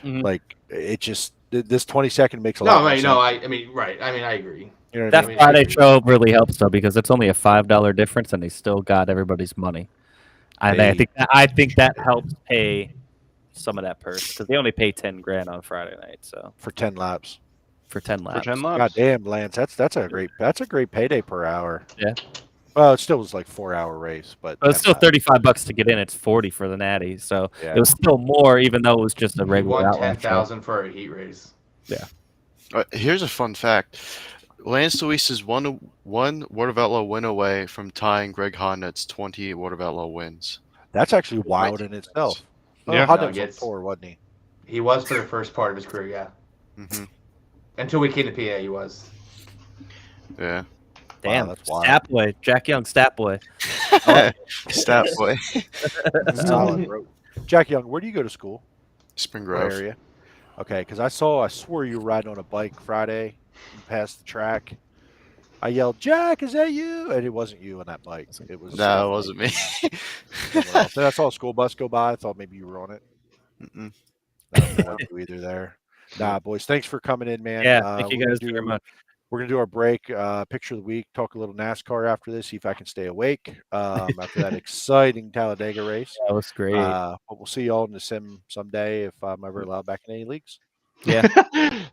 Mhm. Like it just this 22nd makes a lot No, more right. sense. No, I mean, right. I mean, I agree. You know what I That mean? mean, Friday it should show really helps though because it's only a $5 difference and they still got everybody's money. And I think that helps pay some of that purse because they only pay 10 grand on Friday night. So For 10 laps. for 10 For laps, 10 laps. God damn, Lance, that's a great payday per hour. Yeah. Well, it still was like 4-hour race, but But it's 10 still laps. $35 to get in. It's 40 for the natty, so Yeah. it was still more, even though it was just a He regular won outlaw show. 10,000 for a heat race. Here's a fun fact. Lance Luis is one World of Outlaw win away from tying Greg Honnet's 28 World of Outlaw wins. That's actually wild in itself. Yeah. Honda No, was on it's- 4, wasn't he? He was for the first part of his career, yeah. Hmm Until we came to PA, he was. Yeah. Damn, Wow, that's wild. stat boy, Jack Young, stat boy. Stat boy. Solid, bro. Jack Young, where do you go to school? Spring What Grove. area? Okay, because I swore you were riding on a bike Friday. You passed the track. I yelled, "Jack, is that you?" And it wasn't you on that bike. It was No, it wasn't me. someone else. Then I saw a school bus go by. I thought maybe you were on it. Mm-mm. I don't know you either there. Nah, boys, thanks for coming in, man. Yeah, thank you we're gonna guys very much. We're gonna do our break. Picture of the week. Talk a little NASCAR after this. See if I can stay awake after that exciting Talladega race. That was great. But we'll see y'all in the sim someday if I'm ever allowed back in any leagues. Yeah.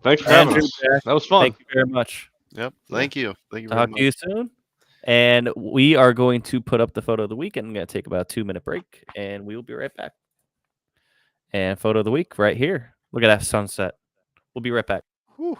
Thanks for having Andrew, us. Jack, That was fun. Thank you very much. Yep. Thank you. Thank you very Talk much. to you soon. And we are going to put up the photo of the week, and I'm going to take about a 2-minute break, and we will be right back. And photo of the week right here. Look at that sunset. We'll be right back. Whew.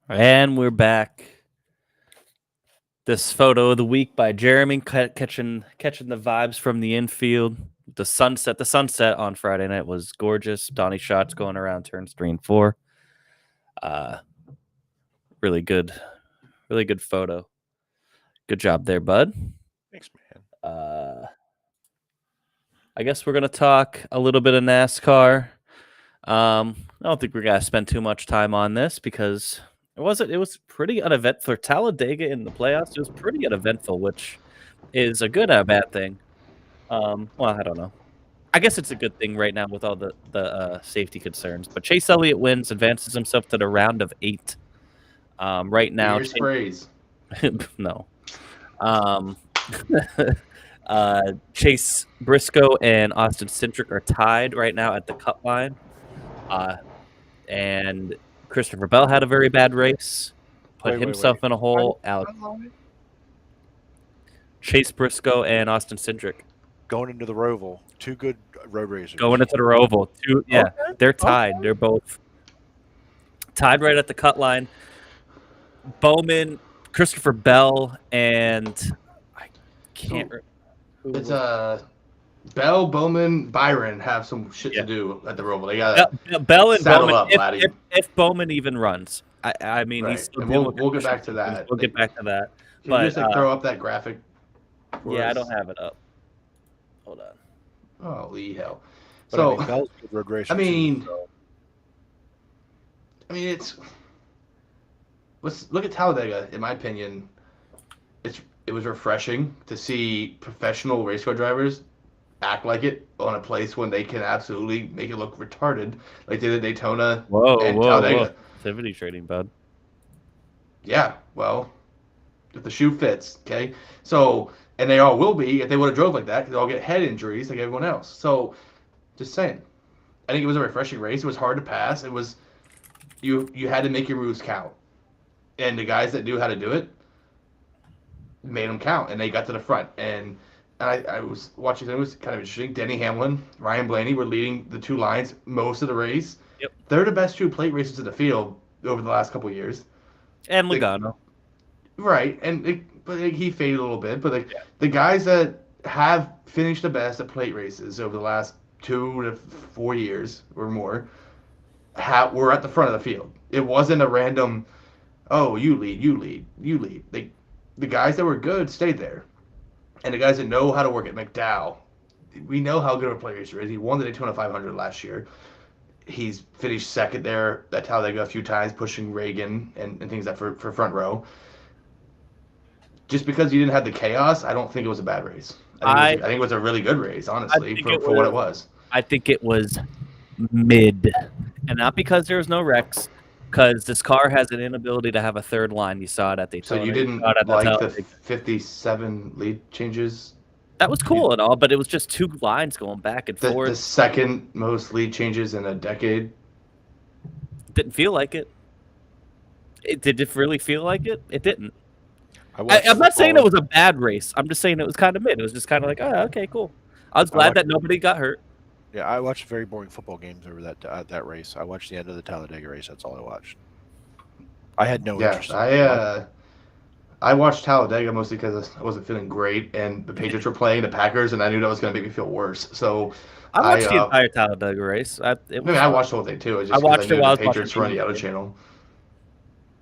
And we're back. This photo of the week by Jeremy, catching the vibes from the infield. The sunset on Friday night was gorgeous. Donnie shots going around turns 3 and 4. Really good photo. Good job there, bud. Thanks, man. I guess we're gonna talk a little bit of NASCAR. I don't think we're gonna spend too much time on this because it was pretty uneventful for Talladega in the playoffs. It was pretty uneventful, which is a good and a bad thing. Well, I don't know. I guess it's a good thing right now with all the safety concerns. But Chase Elliott wins, advances himself to the round of 8. Right now, sprays. No. Chase Briscoe and Austin Cindric are tied right now at the cut line. And Christopher Bell had a very bad race, put himself in a hole. Chase Briscoe and Austin Cindric Going into the Roval. 2 good road racers. going into the Roval. They're tied. They're both tied right at the cut line. Bowman, Christopher Bell, and I can't. It's Bell, Bowman, Byron have some shit to do at the Roval. They got Bell and Bowman. Up, if Bowman even runs, I mean, right. he's still we'll get back to that. We'll get back to that. Can you just throw up that graphic? Yeah, I don't have it up. Hold on. Holy hell! But So Bell's a good road racer. I mean, it's. Let's look at Talladega. In my opinion, it was refreshing to see professional race car drivers act like it on a place when they can absolutely make it look retarded, like they did at Daytona and Talladega. Activity trading, bud. Yeah, well, if the shoe fits, okay. So, and they all will be if they would have drove like that, because they all get head injuries like everyone else. So, just saying, I think it was a refreshing race. It was hard to pass. It was you had to make your moves count, and the guys that knew how to do it made them count, and they got to the front. And I was watching, it was kind of interesting. Denny Hamlin, Ryan Blaney were leading the 2 lines most of the race. Yep. They're the best 2 plate racers in the field over the last couple of years. And Logano. Right, but he faded a little bit. But the guys that have finished the best at plate races over the last 2 to 4 years or more were at the front of the field. It wasn't a random, oh, you lead. The guys that were good stayed there. And the guys that know how to work it, McDowell, we know how good of a plate racer is. He won the Daytona 500 last year. He's finished second there at Talladega a few times, pushing Reagan and things that for front row. Just because you didn't have the chaos, I don't think it was a bad race. I think it was a really good race, honestly, for what it was. I think it was mid. And not because there was no wrecks, because this car has an inability to have a third line. You saw it at Daytona. So you didn't like the 57 lead changes? That was cool and all, but it was just 2 lines going back and forth. The second most lead changes in a decade? Didn't feel like it. Did it really feel like it? It didn't. I'm not saying it was a bad race. I'm just saying it was kind of mid. It was just kind of like, oh, okay, cool. I was glad that nobody got hurt. Yeah, I watched very boring football games over that race. I watched the end of the Talladega race. That's all I watched. I had no interest. I watched Talladega mostly because I wasn't feeling great, and the Patriots were playing the Packers, and I knew that was going to make me feel worse. So I watched the entire Talladega race. I watched the whole thing too. I watched it while the Patriots were on the other channel.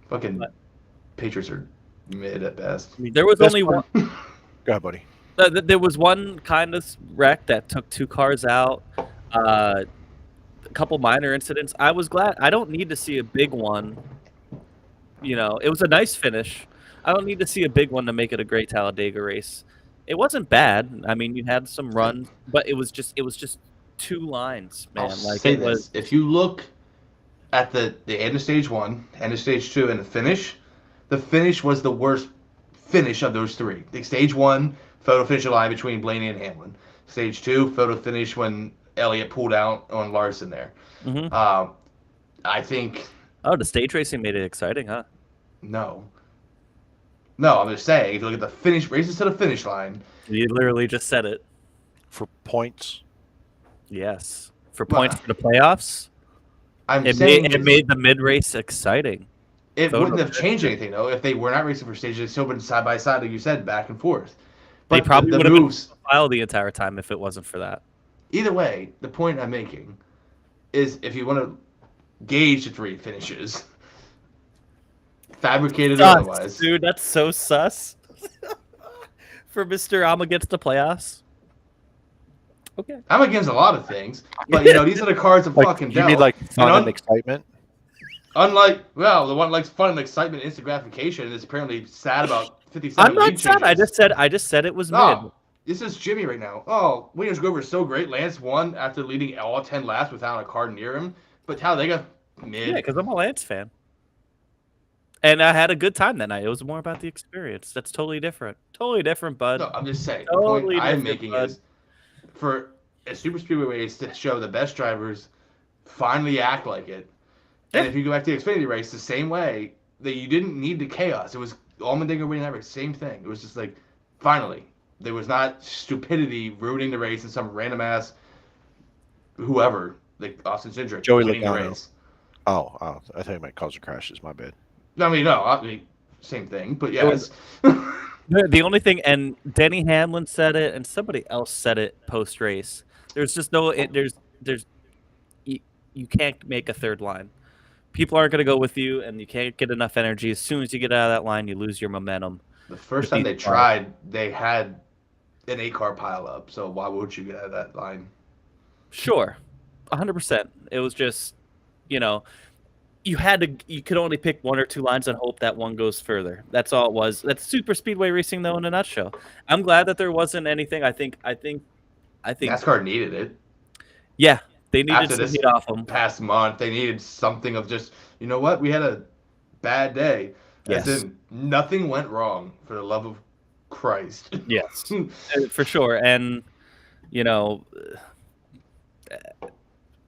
Fucking Patriots are mid at best. There was only one. Go ahead, buddy. There was one kind of wreck that took 2 cars out. A couple minor incidents. I was glad. I don't need to see a big one. You know, it was a nice finish. I don't need to see a big one to make it a great Talladega race. It wasn't bad. I mean, you had some runs, but it was just 2 lines, man. If you look at the end of stage 1, end of stage 2, and the finish was the worst finish of those 3. The stage 1 photo finish line between Blaney and Hamlin. Stage 2 photo finish when Elliott pulled out on Larson there. Mm-hmm. I think. Oh, the stage racing made it exciting, huh? No, I'm just saying. If you look at the finish races to the finish line, you literally just said it. For points. Yes, for points for the playoffs. It made the mid race exciting. It Photo wouldn't have changed finish. anything though if they were not racing for stages. They'd still been side by side, like you said, back and forth. They But probably the would have been moves, file the entire time if it wasn't for that. either way, the point I'm making is if you want to gauge the 3 finishes, fabricated or Sus, otherwise. dude, that's so sus. For Mr. I'm against the playoffs. Okay. I'm against a lot of things, but these are the cards I'm Like, fucking you dealt. mean like fun And and excitement? Unlike, well, the one likes fun and excitement, instant gratification, is apparently sad about 57 I'm not lead sad. changes. I just said it was mid. Oh, this is Jimmy right now. Oh, Williams Grove is so great. Lance won after leading all 10 laps without a car near him. But Talladega, mid. Yeah, because I'm a Lance fan. And I had a good time that night. It was more about the experience. That's totally different. Totally different, bud. No, I'm just saying. Totally the point I'm different, making bud. is for a super speedway race to show the best drivers finally act like it. And Yeah. if you go back to the Xfinity race the same way, that you didn't need the chaos. It was Allmendinger winning that race, same thing. It was just like, finally, there was not stupidity ruining the race and some random ass whoever, like Austin Cindric, Joey winning the Logano. race. Oh, I think it might cause crashes. My bad. Same thing, but It was- yes. The only thing, and Denny Hamlin said it, and somebody else said it post race. There's just no. You can't make a third line. People aren't going to go with you, and you can't get enough energy. As soon as you get out of that line, you lose your momentum. The first time they tried, they had an 8-car pile up, so why would you get out of that line? Sure, 100%. It was just, you could only pick 1 or 2 lines and hope that one goes further. That's all it was. That's super speedway racing, though, in a nutshell. I'm glad that there wasn't anything. I think. NASCAR needed it. Yeah, they needed After some this heat off them. past month, they needed something of just, you know what? We had a bad day. Yes. As in, nothing went wrong, for the love of Christ. Yes, for sure. And,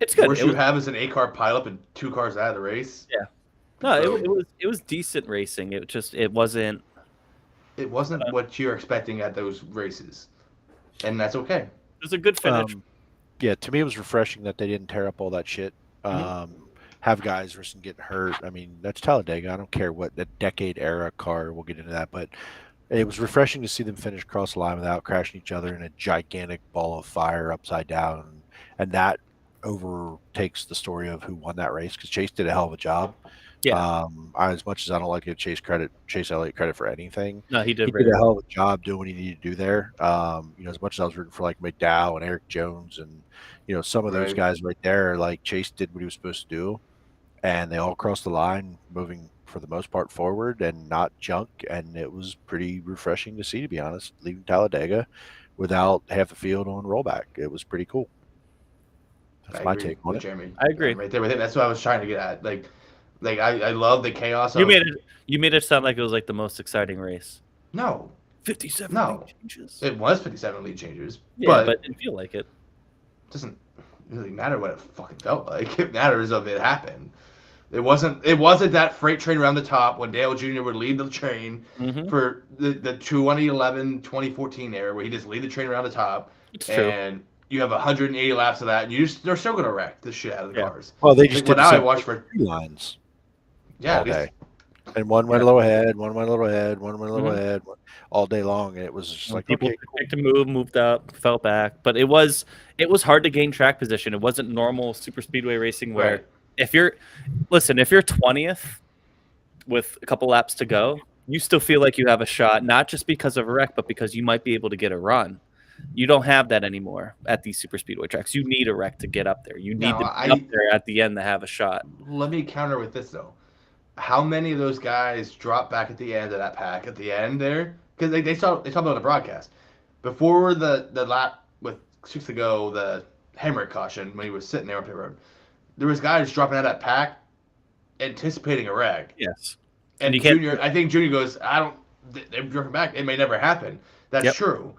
it's good. Worst you have is an 8-car pileup and 2 cars out of the race. Yeah. No, it was decent racing. It wasn't. It wasn't what you're expecting at those races, and that's okay. It was a good finish. Yeah, to me it was refreshing that they didn't tear up all that shit. Have guys versus getting hurt. I mean, that's Talladega. I don't care what the decade era car. We'll get into that, but it was refreshing to see them finish across the line without crashing each other in a gigantic ball of fire upside down, and that overtakes the story of who won that race because Chase did a hell of a job. Yeah. As much as I don't like to give Chase Elliott credit for anything, No, he did. He did a hell of a job doing what he needed to do there. As much as I was rooting for like McDowell and Eric Jones and some of those guys right there, like Chase did what he was supposed to do, and they all crossed the line, moving for the most part forward and not junk. And it was pretty refreshing to see, to be honest, leaving Talladega without half the field on rollback. It was pretty cool. That's my take on it. Jeremy. I agree. Right there with it. That's what I was trying to get at. Like I love the chaos. You made it sound like it was like the most exciting race. No. 57 lead changes. It was 57 lead changes. Yeah, but it didn't feel like it. Doesn't really matter what it fucking felt like. It matters if it happened. It wasn't that freight train around the top when Dale Jr. would lead the train for the 2011, 2014 era where he just lead the train around the top. It's true. And you have 180 laps of that, and they're still gonna wreck the shit out of the cars. Well, they just did now I watch for 3 lines. Yeah, all day. And one went a little ahead, one went a little ahead, one went a little ahead, all day long. And it was just like people okay, to moved up, fell back, but it was hard to gain track position. It wasn't normal super speedway racing where if you're 20th with a couple laps to go, you still feel like you have a shot, not just because of a wreck, but because you might be able to get a run. You don't have that anymore at these super speedway tracks. You need a wreck to get up there. You need to be up there at the end to have a shot. Let me counter with this though. How many of those guys drop back at the end of that pack at the end there? Because they talked about on the broadcast before the lap with 6 to go, the Hamrick caution when he was sitting there on pit road. There was guys dropping out of that pack, anticipating a wreck. Yes. And Junior, I think Junior goes, they're dropping back. It may never happen. That's true.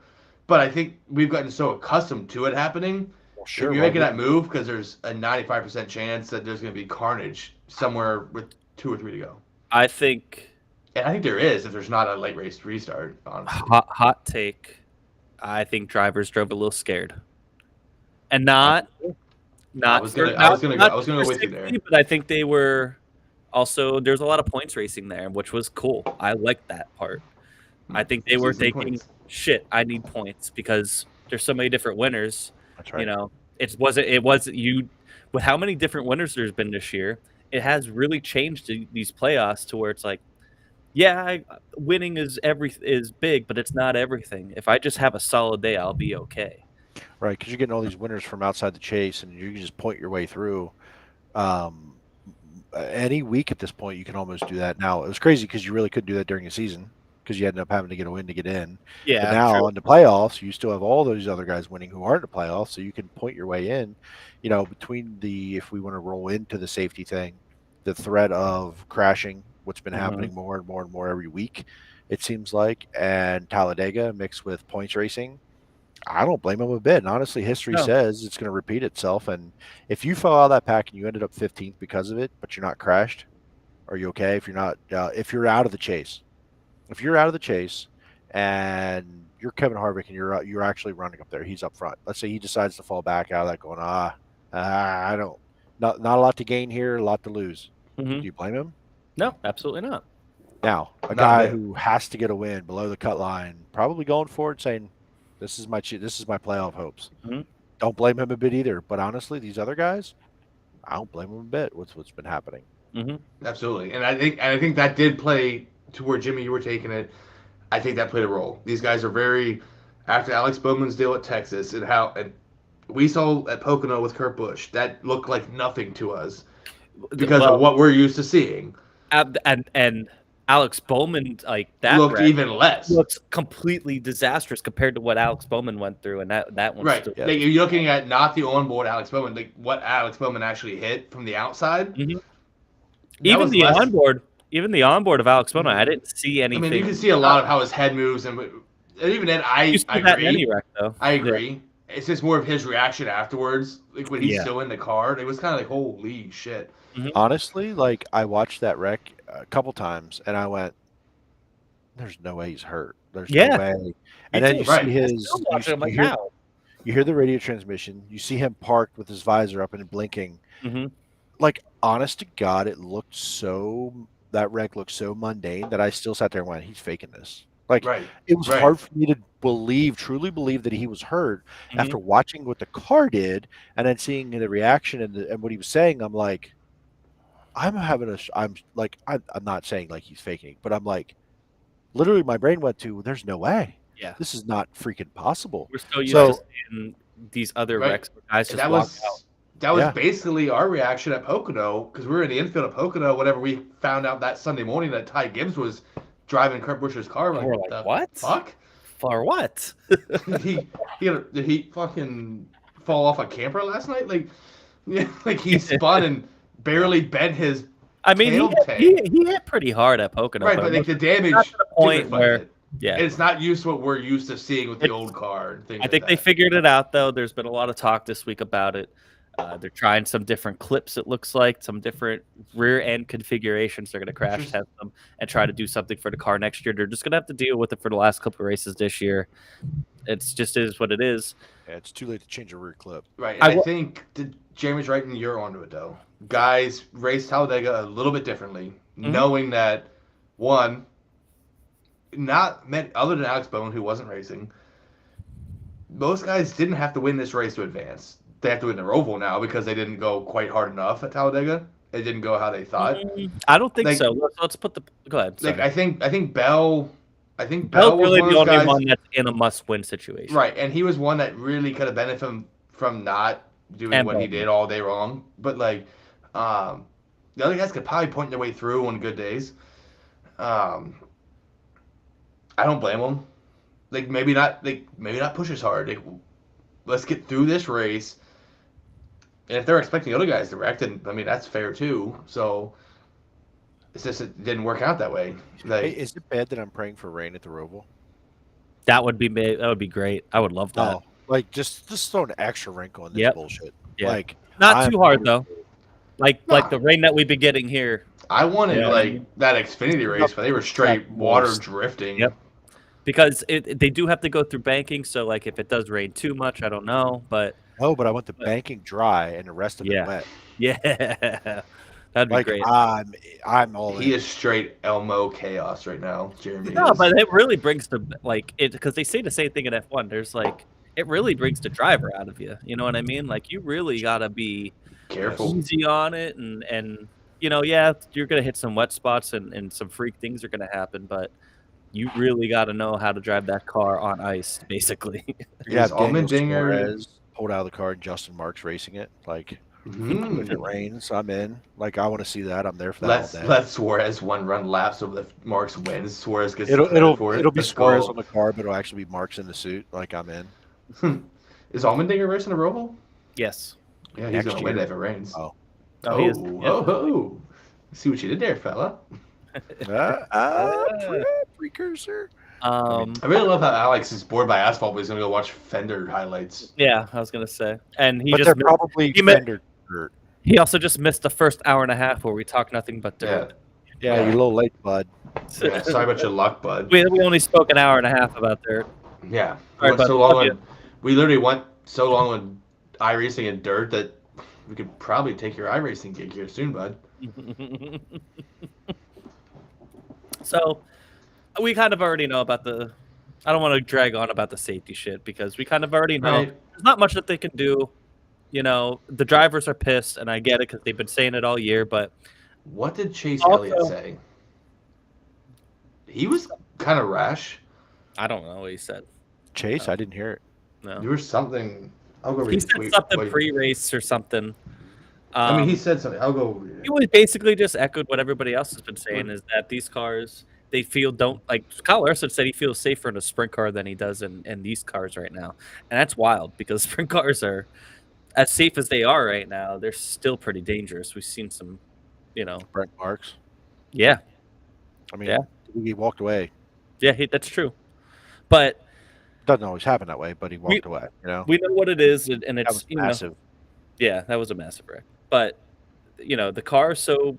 But I think we've gotten so accustomed to it happening. Well, sure. If you're making that move because there's a 95% chance that there's going to be carnage somewhere with 2 or 3 to go. I think there is if there's not a late race restart. Honestly. Hot take. I think drivers drove a little scared, and not. I was gonna go with you there. But I think they were Also, there's a lot of points racing there, which was cool. I liked that part. I think they were Season thinking, points. shit, I need points because there's so many different winners. That's right. You know, it wasn't you with how many different winners there's been this year. It has really changed these playoffs to where it's like, yeah, winning is big, but it's not everything. If I just have a solid day, I'll be okay. Right, because you're getting all these winners from outside the chase, and you can just point your way through. Any week at this point, you can almost do that. Now, it was crazy because you really could do that during a season because you ended up having to get a win to get in. Yeah, But now true. in the playoffs, you still have all those other guys winning who aren't in the playoffs, so you can point your way in. You know, between if we want to roll into the safety thing, the threat of crashing, what's been happening more and more and more every week, it seems like, and Talladega mixed with points racing. I don't blame him a bit. And honestly, history says it's going to repeat itself. And if you fell out of that pack and you ended up 15th because of it, but you're not crashed, are you okay? If you're not, if you're out of the chase, and you're Kevin Harvick and you're actually running up there, he's up front. Let's say he decides to fall back out of that, going, I don't, not a lot to gain here, a lot to lose. Do you blame him? No, absolutely not. Now, a guy who has to get a win below the cut line, probably going forward saying, this is my playoff hopes. Don't blame him a bit either. But honestly, these other guys, I don't blame them a bit. What's been happening? Absolutely, and I think that did play to where Jimmy, you were taking it. I think that played a role. These guys are very after Alex Bowman's deal at Texas and we saw at Pocono with Kurt Busch that looked like nothing to us because of what we're used to seeing. And Alex Bowman, like that, looked even less. Looks completely disastrous compared to what Alex Bowman went through, and that one. Right, like, you're looking at not the onboard Alex Bowman, like what Alex Bowman actually hit from the outside. Even the onboard of Alex Bowman, I didn't see anything. I mean, you can see a lot of how his head moves, and even then, I agree. I agree. Yeah. It's just more of his reaction afterwards, like when he's still in the car. It was kind of like, holy shit. Honestly, like I watched that wreck a couple times, and I went, "There's no way he's hurt. There's no way." And then you see you hear the radio transmission. You see him parked with his visor up and blinking. Like, honest to God, that wreck looked so mundane that I still sat there and went, "He's faking this." Like, it was hard for me to truly believe that he was hurt after watching what the car did and then seeing the reaction and what he was saying. I'm like, I'm not saying like he's faking, but I'm like, literally my brain went to, there's no way. Yeah. This is not freaking possible. We're so used to seeing these other wrecks where guys just walk out. That was basically our reaction at Pocono because we were in the infield at Pocono whenever we found out that Sunday morning that Ty Gibbs was driving Kurt Busch's car. We're like, what? Fuck? For what? Did he fucking fall off a camper last night? Like he spun and barely bent his. I mean, he hit pretty hard at Pocono. Right, but like the damage to the point where it's not used to what we're used to seeing with the old car. And things I think they figured it out though. There's been a lot of talk this week about it. They're trying some different clips, it looks like, some different rear end configurations. They're going to crash test them and try to do something for the car next year. They're just going to have to deal with it for the last couple of races this year. It's just is what it is. Yeah, it's too late to change a rear clip. Right. I think Jamie's right, and you're onto it, though. Guys race Talladega a little bit differently, knowing that, one, other than Alex Bowman, who wasn't racing, most guys didn't have to win this race to advance. They have to win their oval now because they didn't go quite hard enough at Talladega. It didn't go how they thought. I don't think so. Let's put the. Go ahead. Like I think Bell. I think Bell's Bell was really one the of those only guys, one that's in a must-win situation. Right, and he was one that really could have benefited from not doing what he did all day long. But the other guys could probably point their way through on good days. I don't blame them. Maybe not push as hard. Let's get through this race. And if they're expecting other guys to wreck, then that's fair too. So it's just it didn't work out that way. Hey, is it bad that I'm praying for rain at the Roval? That would be great. I would love that. No, just throw an extra wrinkle in this bullshit. Yeah. Not too hard though. Like the rain that we've been getting here. I wanted that Xfinity race, but they were straight water drifting. Yep. Because they do have to go through banking, so if it does rain too much, I don't know, but. Oh, but I want the banking dry and the rest of it wet. Yeah. That'd be Like great. I'm all He in. is straight Elmo chaos right now. Jeremy No, is. but it really brings the it because they say the same thing in F1. There's it really brings the driver out of you. You know what I mean? Like you really gotta be Careful. easy on it, and yeah, you're gonna hit some wet spots and some freak things are gonna happen, but you really got to know how to drive that car on ice, basically. You have Daniel Allmendinger- Suarez pulled out of the car and Justin Marks racing it. Like if it Hmm. rains, I'm in. Like I want to see that. I'm there for that all day. Let Suarez run lap so that Marks wins. Suarez gets It'll the credit for it. it'll be Let's Suarez go. on the car, but it'll actually be Marks in the suit. Like I'm in. Is Allmendinger racing a Roval? Yes. Yeah, he's Next gonna win year. if it rains. Oh. He is. Oh. See what you did there, fella. Precursor. I really love how Alex is bored by asphalt, but he's gonna go watch Fender highlights. Yeah, I was gonna say, and But they're probably Fender dirt. He also just missed the first hour and a half where we talk nothing but dirt. Yeah, you're a little late, bud. Yeah, sorry about your luck, bud. We only spoke an hour and a half about dirt. Yeah, Sorry, we, bud. so long on, we literally went so long on iRacing and dirt that we could probably take your iRacing gig here soon, bud. So we kind of already know about the. I don't want to drag on about the safety shit because we kind of already know there's not much that they can do. You know, the drivers are pissed, and I get it because they've been saying it all year. But what did Chase Elliott say? He was kind of rash. I don't know what he said. Chase, I didn't hear it. No, there was something. I'll go read he the said tweet. something pre-race or something. I mean, he said something. I'll go. He was basically just echoed what everybody else has been saying: is that these cars they feel don't like. Kyle Larson said he feels safer in a sprint car than he does in these cars right now, and that's wild because sprint cars are as safe as they are right now. They're still pretty dangerous. We've seen some, Brent Marks. Yeah, I mean, he walked away. Yeah, that's true, but doesn't always happen that way. But he walked away. We know what it is, and it's that was massive. Yeah, that was a massive wreck. But the car, so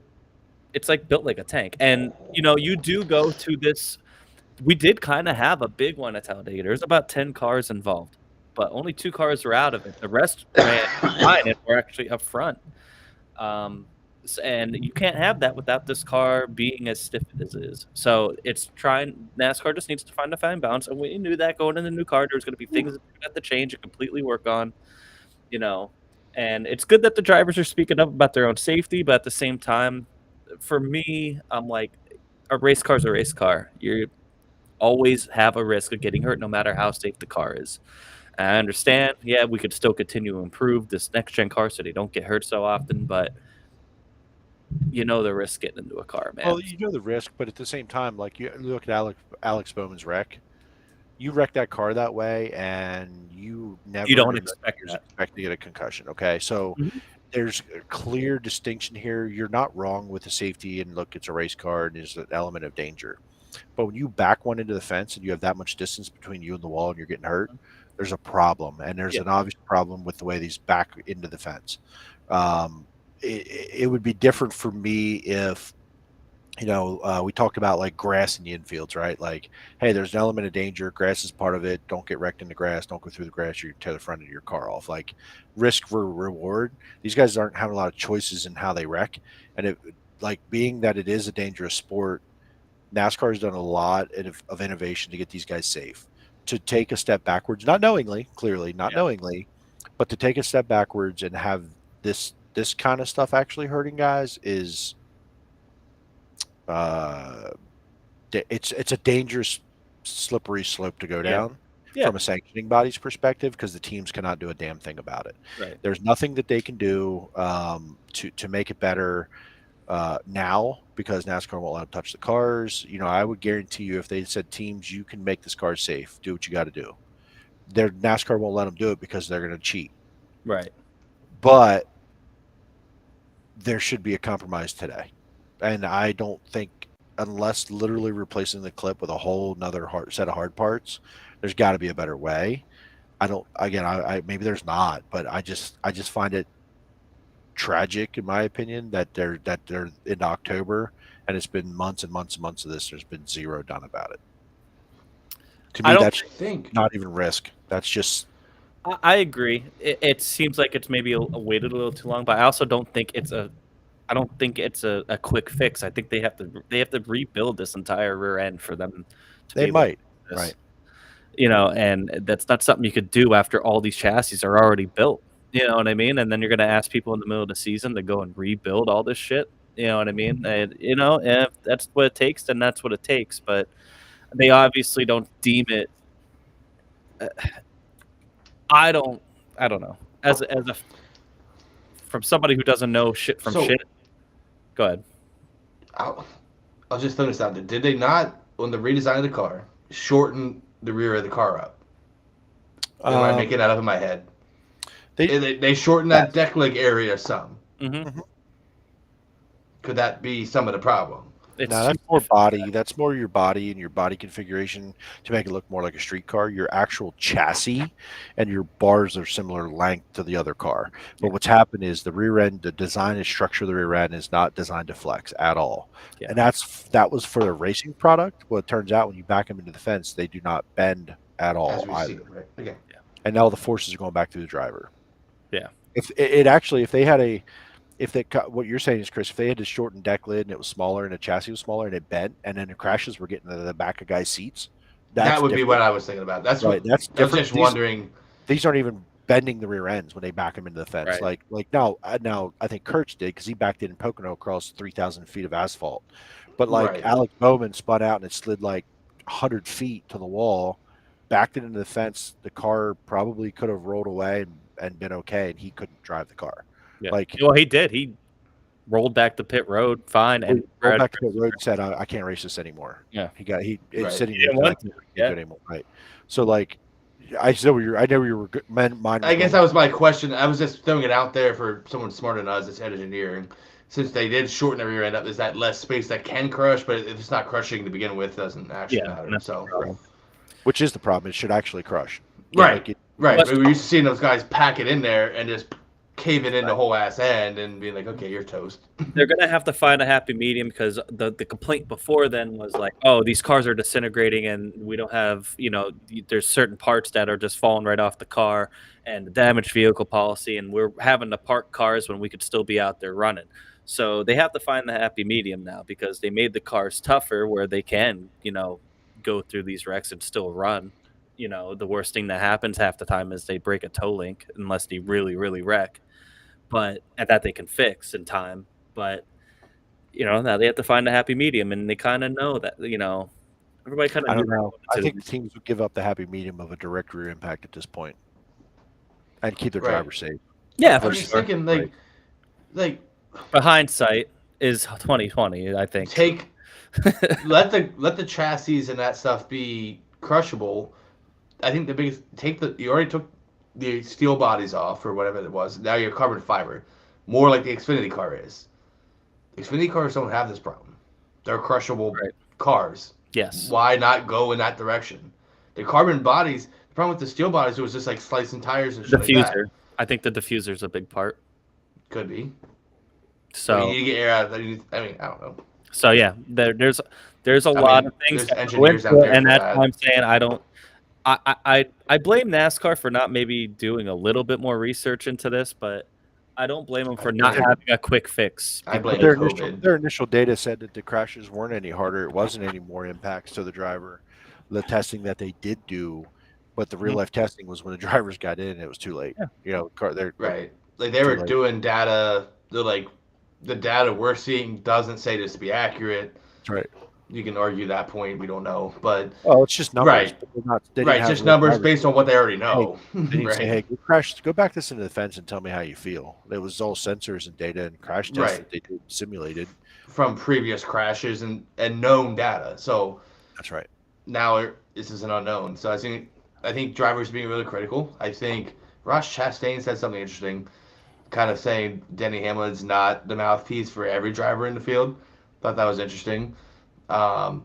it's like built like a tank, and you do go to this. We did kind of have a big one at Talladega. There's about 10 cars involved, but only 2 cars were out of it. The rest ran behind and were actually up front. And you can't have that without this car being as stiff as it is. So NASCAR just needs to find a fine balance. And we knew that going in the new car, there's going to be things that we have to change and completely work on, And it's good that the drivers are speaking up about their own safety, but at the same time, for me, I'm like, a race car is a race car. You always have a risk of getting hurt no matter how safe the car is. And I understand, we could still continue to improve this next-gen car so they don't get hurt so often, but the risk getting into a car, man. Well, the risk, but at the same time, like you look at Alex Bowman's wreck. You wreck that car that way, and you don't expect to get a concussion. Okay, so there's a clear distinction here. You're not wrong with the safety, and look, it's a race car, and there's an element of danger. But when you back one into the fence, and you have that much distance between you and the wall, and you're getting hurt, there's a problem, and there's an obvious problem with the way these back into the fence. It would be different for me if. We talked about like grass in the infields, right? Like, hey, there's an element of danger. Grass is part of it. Don't get wrecked in the grass. Don't go through the grass. You tear the front of your car off. Like, risk for reward. These guys aren't having a lot of choices in how they wreck. And being that it is a dangerous sport, NASCAR has done a lot of innovation to get these guys safe. To take a step backwards, not knowingly, clearly, not knowingly, but to take a step backwards and have this kind of stuff actually hurting guys is. It's a dangerous, slippery slope to go down from a sanctioning body's perspective because the teams cannot do a damn thing about it. Right. There's nothing that they can do to make it better now because NASCAR won't let them touch the cars. I would guarantee you if they said teams, you can make this car safe, do what you got to do. NASCAR won't let them do it because they're going to cheat. Right. But there should be a compromise today. And I don't think, unless literally replacing the clip with a whole nother set of hard parts, there's got to be a better way. I maybe there's not, but I just find it tragic, in my opinion, that they're in October and it's been months and months and months of this. There's been zero done about it. To me, that's not even risk. That's just. I agree. It seems like it's maybe waited a little too long, but I also don't think it's a I don't think it's a quick fix. I think they have to rebuild this entire rear end for them to They be able to might, do this. right? And that's not something you could do after all these chassis are already built. You know what I mean? And then you're going to ask people in the middle of the season to go and rebuild all this shit. You know what I mean? And, if that's what it takes, then that's what it takes. But they obviously don't deem it. I don't know. As a from somebody who doesn't know shit from shit. Go ahead. I'll just throw this out there. Did they not, on the redesign of the car, shorten the rear of the car up? Am I making that up in my head? They shortened that deck leg area some. Mm-hmm. Could that be some of the problem? No, that's more body. That's more your body and your body configuration to make it look more like a street car. Your actual chassis and your bars are similar length to the other car. But what's happened is the rear end, the design and structure of the rear end is not designed to flex at all. Yeah. And that was for the racing product. Well, it turns out when you back them into the fence, they do not bend at all. As we see, right? Okay. Yeah. And now the forces are going back to the driver. Yeah. If what you're saying is, Chris, if they had to shorten deck lid and it was smaller and the chassis was smaller and it bent and then the crashes were getting to the back of guys' seats, that would be what I was thinking about. That's right. I was just wondering. These aren't even bending the rear ends when they back them into the fence. Right. Like now I think Kurtz did because he backed it in Pocono across 3,000 feet of asphalt. But Alex Bowman spun out and it slid like 100 feet to the wall, backed it into the fence. The car probably could have rolled away and been okay, and he couldn't drive the car. Yeah. He did. He rolled back to pit road, fine, and rolled back to pit road and said, "I can't race this anymore." Yeah, it's sitting there like, good anymore, right? So I know you were good. I guess that was my question. I was just throwing it out there for someone smarter than us that's head engineering. Since they did shorten the rear end up, is that less space that can crush? But if it's not crushing to begin with, it doesn't actually matter. So, which is the problem? It should actually crush. Right. But we're used to seeing those guys pack it in there and just cave it in the whole ass end and being like, okay, you're toast. They're going to have to find a happy medium because the complaint before then was like, oh, these cars are disintegrating and we don't have, there's certain parts that are just falling right off the car and the damaged vehicle policy, and we're having to park cars when we could still be out there running. So they have to find the happy medium now because they made the cars tougher where they can, go through these wrecks and still run. The worst thing that happens half the time is they break a toe link unless they really, really wreck. But at that they can fix in time. But now they have to find a happy medium, and they kind of know that. Everybody kind of. I don't know. I think teams would give up the happy medium of a direct rear impact at this point, and keep their driver safe. Yeah, I'm just thinking like. But hindsight is 2020. I think. Let the chassis and that stuff be crushable. I think the biggest you already took the steel bodies off or whatever it was. Now you're carbon fiber, more like the Xfinity car is. Xfinity cars don't have this problem. They're crushable cars. Yes. Why not go in that direction? The carbon bodies. The problem with the steel bodies was just like slicing tires and shit like that. I think the diffuser is a big part. Could be. So you need to get air out of that. I don't know. So yeah, there's a lot of things that go into it, and that's why I'm saying I don't. I blame NASCAR for not maybe doing a little bit more research into this, but I don't blame them for not having a quick fix. I blame their initial data said that the crashes weren't any harder. It wasn't any more impacts to the driver. The testing that they did do, but the real life testing was when the drivers got in, it was too late. Yeah. They're right. Like they were doing data. They're like the data we're seeing doesn't say this to be accurate. That's right. You can argue that point. We don't know, but it's just numbers. Right, just numbers based on what they already know. Say, hey, go back this into the fence and tell me how you feel. It was all sensors and data and crash tests that they did simulated from previous crashes and known data. So that's right. Now this is an unknown. So I think drivers being really critical. I think Ross Chastain said something interesting, kind of saying Denny Hamlin's not the mouthpiece for every driver in the field. Thought that was interesting. Not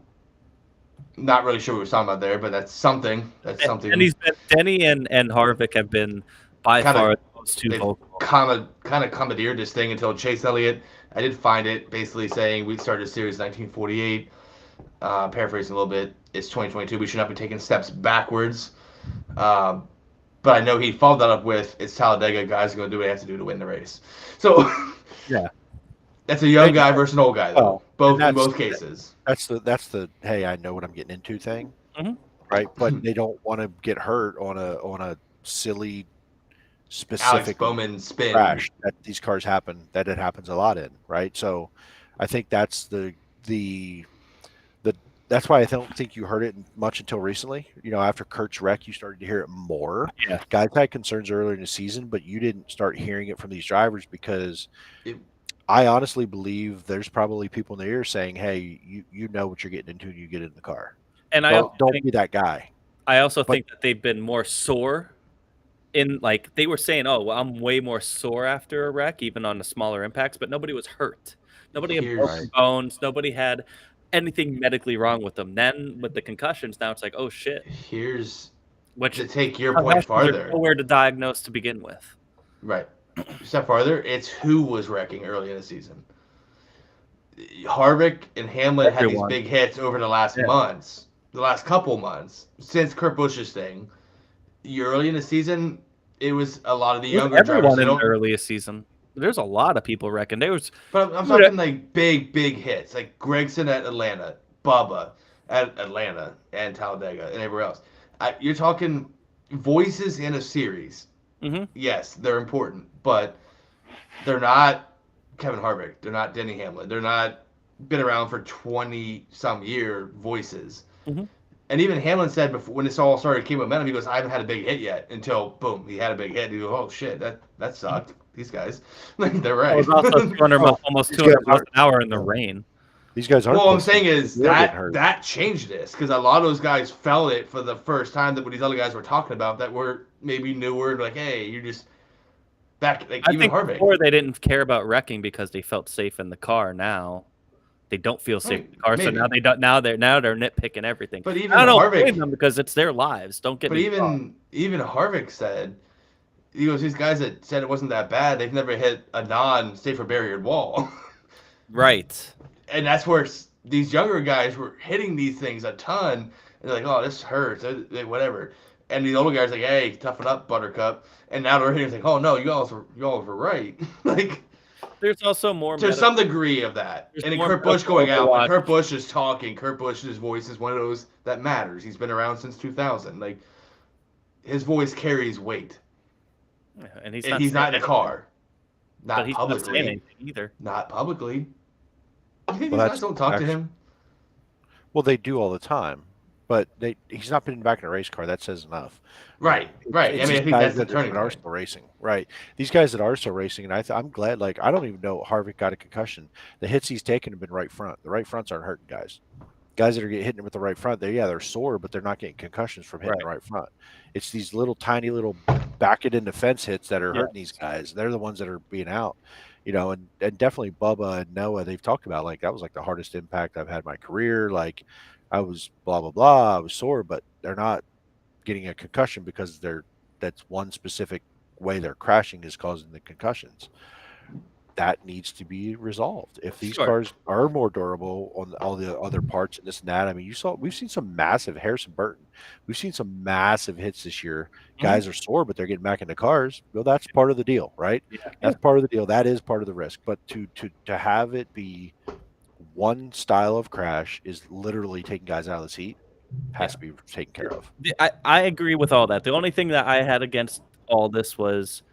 really sure what we're talking about there, but that's something. Denny and Harvick have been by far those two vocal. Kind of commandeered this thing until Chase Elliott. I did find it basically saying we started series 1948. Paraphrasing a little bit, it's 2022. We should not be taking steps backwards. But I know he followed that up with it's Talladega. Guys are going to do what they have to do to win the race. So yeah. That's a young guy versus an old guy, though. Well, In both cases. That's the hey, I know what I'm getting into thing, Mhm. right? But they don't want to get hurt on a silly Alex specific Bowman spin. crash that these cars happen, that it happens a lot in, right? So I think that's the that's why I don't think you heard it much until recently. After Kurt's wreck, you started to hear it more. Yeah. Guys had concerns earlier in the season, but you didn't start hearing it from these drivers because I honestly believe there's probably people in the ear saying, "Hey, you know what you're getting into when you get in the car, And don't be that guy." I also think that they've been more sore. They were saying, "Oh, well, I'm way more sore after a wreck, even on the smaller impacts," but nobody was hurt. Nobody had broken bones. Nobody had anything medically wrong with them. Then with the concussions, now it's like, oh shit. To take your point farther. Nowhere to diagnose to begin with. Right. Step farther, it's who was wrecking early in the season. Harvick and Hamlin had these big hits over the last months, the last couple months since Kurt Busch's thing. Early in the season, it was a lot of the younger drivers. In the earliest season. There's a lot of people wrecking. But I'm talking like big hits, like Gregson at Atlanta, Bubba at Atlanta and Talladega and everywhere else. You're talking voices in a series. Mm-hmm. Yes, they're important, but they're not Kevin Harvick. They're not Denny Hamlin. They're not been around for 20-some year voices. Mm-hmm. And even Hamlin said before, when this all started, came momentum, he goes, I haven't had a big hit yet, until, boom, he had a big hit. He goes, oh, shit, that sucked. These guys, they're right. It was also almost 200 miles an hour in the rain. These guys aren't. Well, what I'm saying is that changed this, because a lot of those guys felt it for the first time that what these other guys were talking about that were maybe newer, like, hey, you're just back. Like, I even think Harvick. before they didn't care about wrecking because they felt safe in the car. Now they don't feel safe in the car, maybe. so now they don't. Now they're nitpicking everything. But even I don't Harvick, blame them because it's their lives. Don't get me wrong. Even Harvick said, he goes, these guys that said it wasn't that bad, they've never hit a non-safer barriered wall. Right. And that's where these younger guys were hitting these things a ton. And they're like, oh, this hurts, whatever. And the older guys like, hey, toughen up, Buttercup. And now they're hitting like, oh no, you all were right. Like, there's also more to some degree of that. And then Kurt Busch going out, when Kurt Busch is talking, Kurt Busch's voice is one of those that matters. He's been around since 2000. Like, his voice carries weight. Yeah, and he's not in a car. Not he's publicly. Not saying anything either. Not publicly. You think these guys don't talk to him? Well, they do all the time, but he's not been back in a race car. That says enough. Right. I mean, I think that's the turning point. Are still racing, right? These guys that are still racing, and I'm glad. Like, I don't even know Harvick got a concussion. The hits he's taken have been right front. The right fronts aren't hurting guys. Guys that are getting hit with the right front, they're sore, but they're not getting concussions from hitting the right front. It's these little tiny little back it into fence hits that are hurting these guys. They're the ones that are being out. And definitely Bubba and Noah, they've talked about, like, that was like the hardest impact I've had in my career. Like, I was blah, blah, blah. I was sore, but they're not getting a concussion because that's one specific way they're crashing is causing the concussions. That needs to be resolved. If these cars are more durable on all the other parts and this and that, I mean, we've seen some massive Harrison Burton. We've seen some massive hits this year. Guys are sore, but they're getting back into cars. Well, that's part of the deal, right? Yeah. That's part of the deal. That is part of the risk. But to have it be one style of crash is literally taking guys out of the seat has to be taken care of. I agree with all that. The only thing that I had against all this was,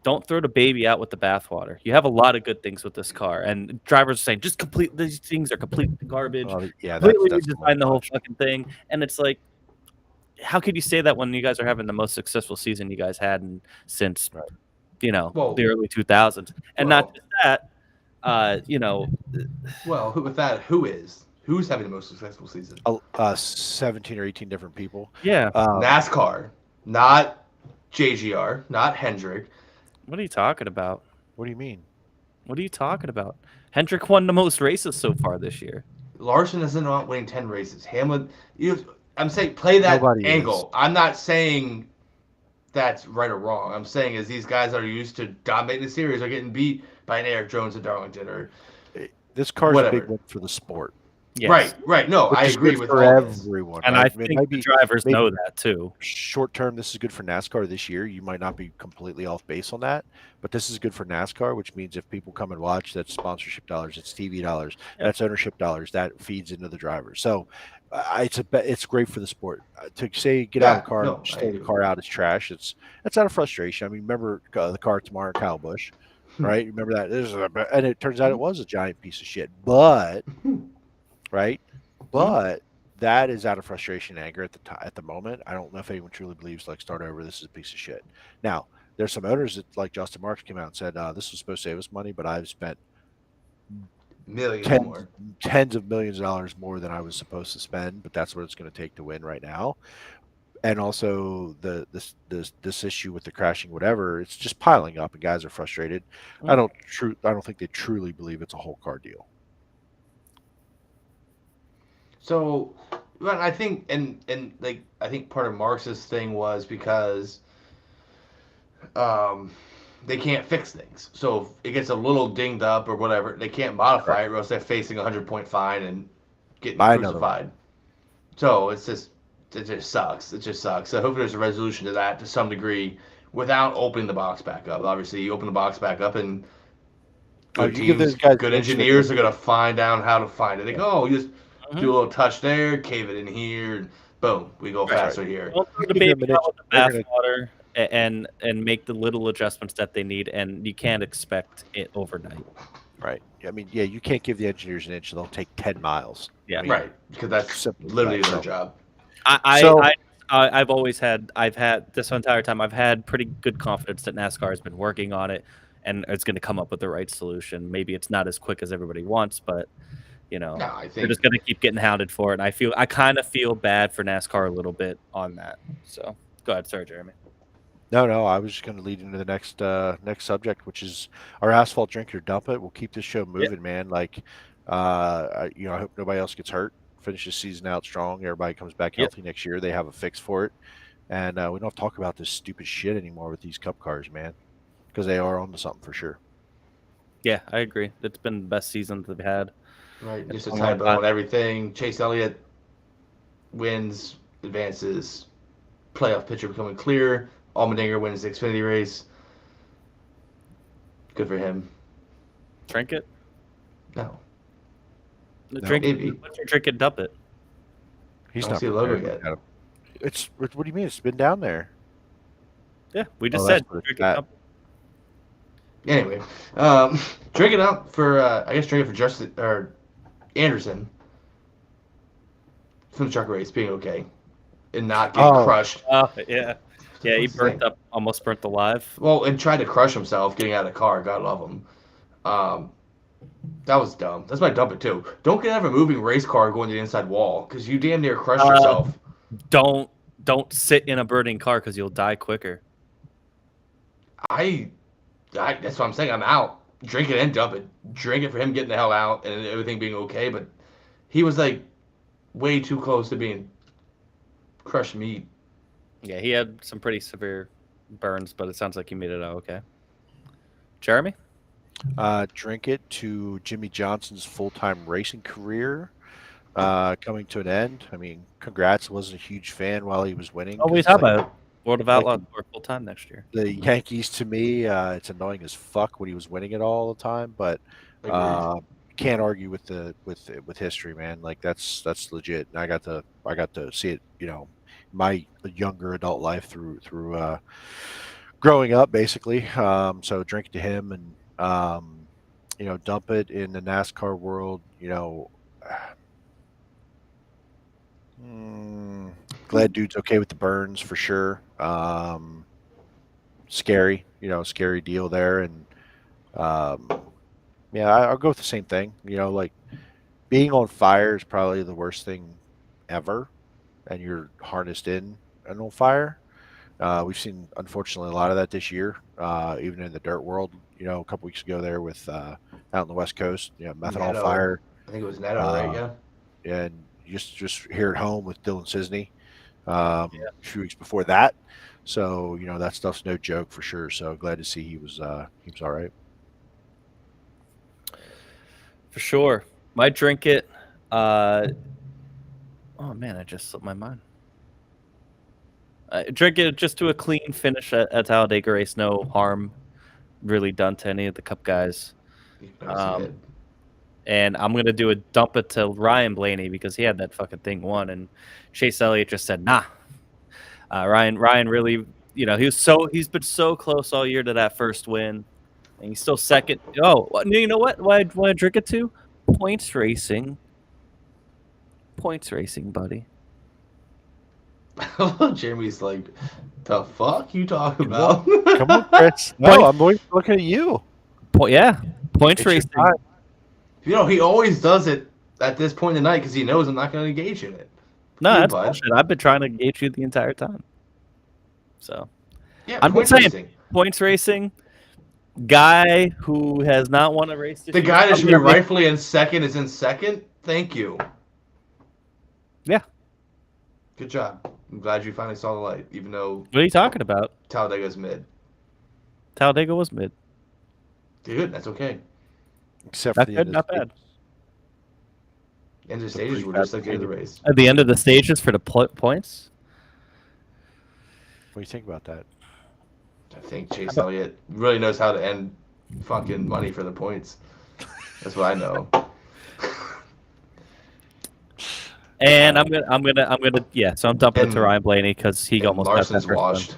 don't throw the baby out with the bathwater. You have a lot of good things with this car, and drivers are saying these things are complete garbage. Completely redesign the whole fucking thing, and it's like, how could you say that when you guys are having the most successful season you guys had since the early 2000s? And not just that, Well, with that, who's having the most successful season? 17 or 18 different people. Yeah, NASCAR, not JGR, not Hendrick. What are you talking about? What do you mean? What are you talking about? Hendrick won the most races so far this year. Larson isn't not winning 10 races. Hamlin, I'm saying play that angle. I'm not saying that's right or wrong. I'm saying is these guys that are used to dominating the series are getting beat by an Eric Jones at Darlington or this car's a big one for the sport. Yes. Right. No, which I is agree good with for all this. everyone. And right? I think the drivers know that too. Short term, this is good for NASCAR this year. You might not be completely off base on that, but this is good for NASCAR, which means if people come and watch, that's sponsorship dollars, it's TV dollars, that's ownership dollars, that feeds into the drivers. So it's great for the sport. To say get out of the car and just throw the car out, it's trash. That's out of frustration. I mean, remember the car tomorrow, Kyle Busch, right? Remember that? And it turns out it was a giant piece of shit, but right, but. That is out of frustration and anger at the moment. I don't know if anyone truly believes like start over. This is a piece of shit. Now there's some owners that like Justin Marks came out and said this was supposed to save us money, but I've spent tens of millions of dollars more than I was supposed to spend. But that's what it's going to take to win right now. And also this issue with the crashing, whatever, it's just piling up, and guys are frustrated. I don't think they truly believe it's a whole car deal. So, but I think, and like I think part of Marx's thing was because they can't fix things. So if it gets a little dinged up or whatever, they can't modify it, or else they're facing a 100-point fine and getting crucified. So it just sucks. It just sucks. So hopefully there's a resolution to that to some degree without opening the box back up. Obviously, you open the box back up and good teams, good engineers are gonna find out how to find it. They go, you just do a little touch there, cave it in here, and boom, we go faster here. Don't throw the baby out with the bathwater and make the little adjustments that they need, and you can't expect it overnight. Right. I mean, yeah, you can't give the engineers an inch; they'll take 10 miles. Yeah. I mean, right. Because that's literally their job. I've had this entire time. I've had pretty good confidence that NASCAR has been working on it, and it's going to come up with the right solution. Maybe it's not as quick as everybody wants, but. They're just going to keep getting hounded for it. And I kind of feel bad for NASCAR a little bit on that. So go ahead, sir, Jeremy. No, I was just going to lead into the next subject, which is our asphalt drink or dump it. We'll keep this show moving, man. Like, I hope nobody else gets hurt. Finish the season out strong. Everybody comes back healthy next year. They have a fix for it, and we don't have to talk about this stupid shit anymore with these Cup cars, man, because they are onto something for sure. Yeah, I agree. It's been the best season they've had. Right, just a typo and everything. Chase Elliott wins, advances, playoff picture becoming clear. Allmendinger wins the Xfinity race. Good for him. Trinket? No. Maybe. What's your Trinket dump it? He's not see the logo yet. What do you mean? It's been down there. Yeah, we just said Trinket dump. Anyway, drink it up for drink it for Justin or Anderson from the truck race being okay and not getting crushed. Oh yeah, he almost burnt alive. Well, and tried to crush himself getting out of the car. God love him. That was dumb. That's my dump it too. Don't get out of a moving race car going to the inside wall because you damn near crushed yourself. Don't sit in a burning car because you'll die quicker. That's what I'm saying. I'm out. Drink it and dump it. Drink it for him getting the hell out and everything being okay. But he was like way too close to being crushed meat. Yeah, he had some pretty severe burns, but it sounds like he made it out okay. Jeremy? Drink it to Jimmy Johnson's full-time racing career coming to an end. I mean, congrats. I wasn't a huge fan while he was winning. Oh, we talk about World of Outlaws full time next year. The Yankees, to me, it's annoying as fuck when he was winning it all the time, but can't argue with history, man. Like that's legit. And I got to see it, my younger adult life through growing up, basically. So drink it to him and dump it in the NASCAR world. Glad dude's okay with the burns for sure. Scary deal there. And I'll go with the same thing. Like being on fire is probably the worst thing ever, and you're harnessed in and on fire. We've seen, unfortunately, a lot of that this year, even in the dirt world. A couple weeks ago there with out on the West Coast, methanol fire. I think it was Neto, right? Yeah. And just here at home with Dylan Cisney a few weeks before that. So, that stuff's no joke for sure. So glad to see he was all right. For sure. My drink it Oh man, I just slipped my mind. Drink it just to a clean finish at Talladega race. No harm really done to any of the Cup guys. And I'm gonna do a dump it to Ryan Blaney because he had that fucking thing won, and Chase Elliott just said nah. Ryan really, he's been so close all year to that first win, and he's still second. Oh, you know what? Why I drink it to? Points racing, buddy. Jeremy's like, the fuck you talking about? Come on, Chris. No, I'm looking at you. Points racing. He always does it at this point in the night because he knows I'm not going to engage in it. No, that's bullshit. I've been trying to engage you the entire time. So, yeah, I'm just saying, points racing. Guy who has not won a race. The guy that should be rightfully in second is in second. Thank you. Yeah. Good job. I'm glad you finally saw the light, even though. What are you talking about? Talladega's mid. Talladega was mid. Good. That's okay. Except not for the good, not bad. End of the stages were just like the end of the race. At the end of the stages for the points? What do you think about that? I think Chase Elliott really knows how to end fucking money for the points. That's what I know. And I'm gonna so I'm dumping it to Ryan Blaney because he almost Larson's got that washed.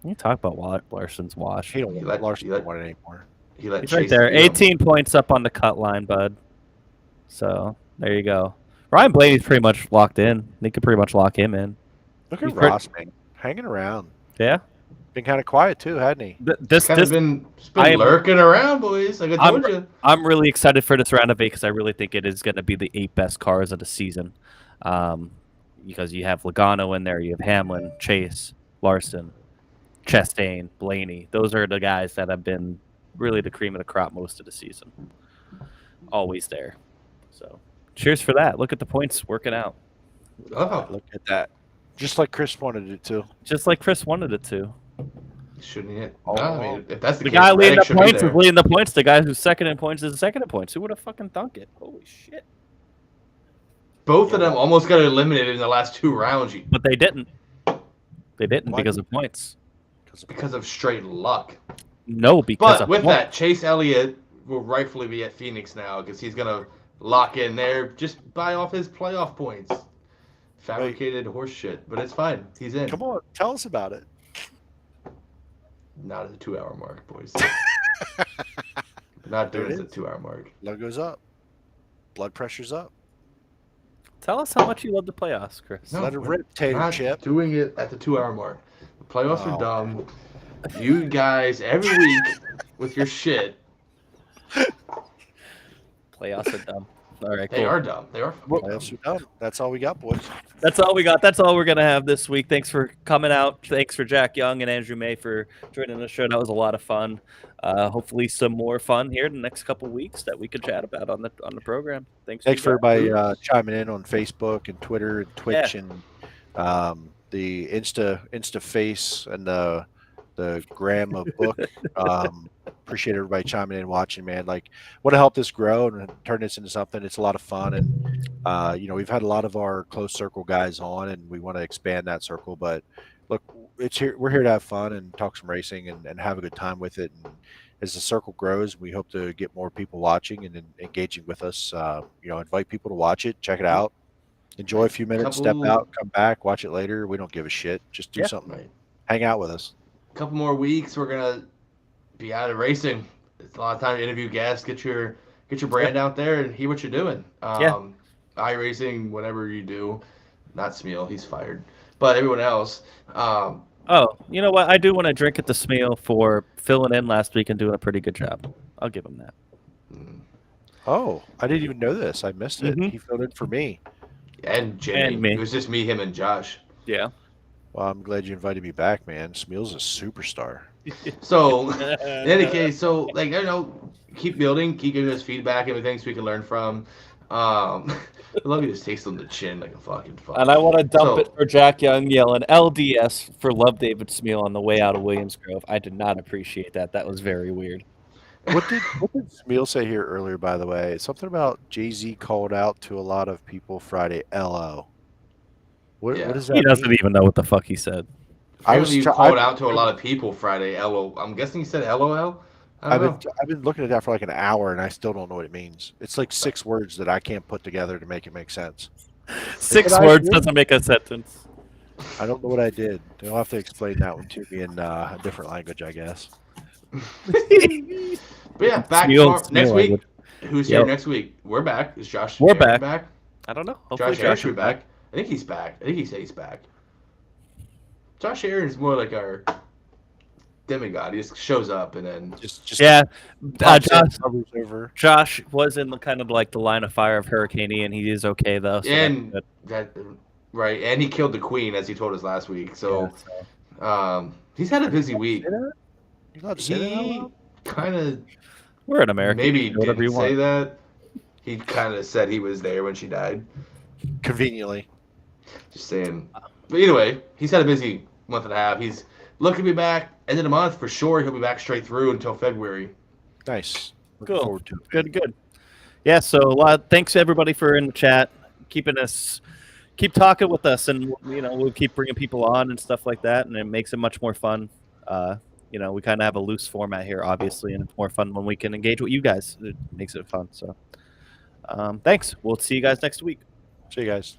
You talk about Larson's washed. He don't want Larson don't want it anymore. He's right there, 18 points up on the cut line, bud. So there you go. Ryan Blaney's pretty much locked in. They could pretty much lock him in. Look at Ross, man, hanging around. Yeah, been kind of quiet too, hadn't he? This been lurking around, boys. Like I told you. I'm really excited for this round of 8 because I really think it is going to be the 8 best cars of the season. Because you have Logano in there, you have Hamlin, Chase, Larson, Chastain, Blaney. Those are the guys that have been really the cream of the crop most of the season. Always there. So, cheers for that. Look at the points working out. Oh, look at that. Just like Chris wanted it to. Shouldn't he? Oh, no, I mean, if that's the case, guy leading the points is leading the points. The guy who's second in points is second in points. Who would have fucking thunk it? Holy shit. Both of them almost got eliminated in the last 2 rounds. But they didn't. They didn't because of points. Because of straight luck. No, because But with that, Chase Elliott will rightfully be at Phoenix now because he's going to lock in there, just buy off his playoff points. Fabricated horse shit, but it's fine. He's in. Come on, tell us about it. Not at the 2-hour mark, boys. Not doing it at the 2-hour mark. Logo's up. Blood pressure's up. Tell us how much you love the playoffs, Chris. No, let it rip, Tater Chip. Doing it at the 2-hour mark. The playoffs are dumb. You guys every week with your shit. Playoffs are dumb. All right, They are dumb. They are playoffs are dumb. That's all we got, boys. That's all we got. That's all we're gonna have this week. Thanks for coming out. Thanks for Jack Young and Andrew May for joining the show. That was a lot of fun. Hopefully, some more fun here in the next couple of weeks that we could chat about on the program. Thanks for everybody chiming in on Facebook and Twitter and Twitch and the Insta face and the gram of book. Appreciate everybody chiming in, watching, man. Like, want to help this grow and turn this into something. It's a lot of fun, and we've had a lot of our close circle guys on, and we want to expand that circle. But look, it's here. We're here to have fun and talk some racing and have a good time with it. And as the circle grows, we hope to get more people watching and engaging with us. Invite people to watch it, check it out, enjoy a few minutes, step out, come back, watch it later. We don't give a shit. Just do something. Right. Hang out with us. A couple more weeks, we're gonna be out of racing. It's a lot of time to interview guests, get your brand out there, and hear what you're doing. iRacing, whatever you do, not Smeal, he's fired, but everyone else. You know what? I do want to drink at the Smeal for filling in last week and doing a pretty good job. I'll give him that. Oh, I didn't even know this. I missed it. He filled in for me. And Jimmy. And me. It was just me, him, and Josh. Yeah. Well, I'm glad you invited me back, man. Smeal's a superstar. So, in any case, keep building, keep giving us feedback, everything so we can learn from. I love you just takes on the chin like a fucking fuck. And I want to dump it for Jack Young yelling LDS for Love David Smeal on the way out of Williams Grove. I did not appreciate that. That was very weird. What did Smeel say here earlier? By the way, something about Jay-Z called out to a lot of people Friday. LO. What Yeah. does that He doesn't mean? even know what the fuck he said. Apparently, you called out to a lot of people Friday. LO. I'm guessing you said LOL. I don't know. I've been looking at that for like an hour, and I still don't know what it means. It's like 6 words that I can't put together to make it make sense. 6 words doesn't make a sentence. I don't know what I did. They'll have to explain that one to me in a different language, I guess. But yeah, back next week. Who's here next week? We're back. Is Josh? We're Aaron back. I don't know. Hopefully Josh should be back. I think he's back. I think he said he's back. Josh Aaron is more like our demigod. He just shows up and then just yeah. Josh was in the kind of like the line of fire of Hurricane Ian. He is okay though. So and that right, and he killed the Queen as he told us last week. So, he's had a busy week. He kind of. We're in America. Maybe didn't say that. He kind of said he was there when she died. Conveniently. Just saying. But either way, he's had a busy month and a half. He's looking to be back end of the month for sure. He'll be back straight through until February. Nice. Looking forward to it. Good. Yeah. So thanks everybody for in the chat, keep talking with us, and we'll keep bringing people on and stuff like that, and it makes it much more fun. We kind of have a loose format here, obviously, and it's more fun when we can engage with you guys. It makes it fun. So, thanks. We'll see you guys next week. See you guys.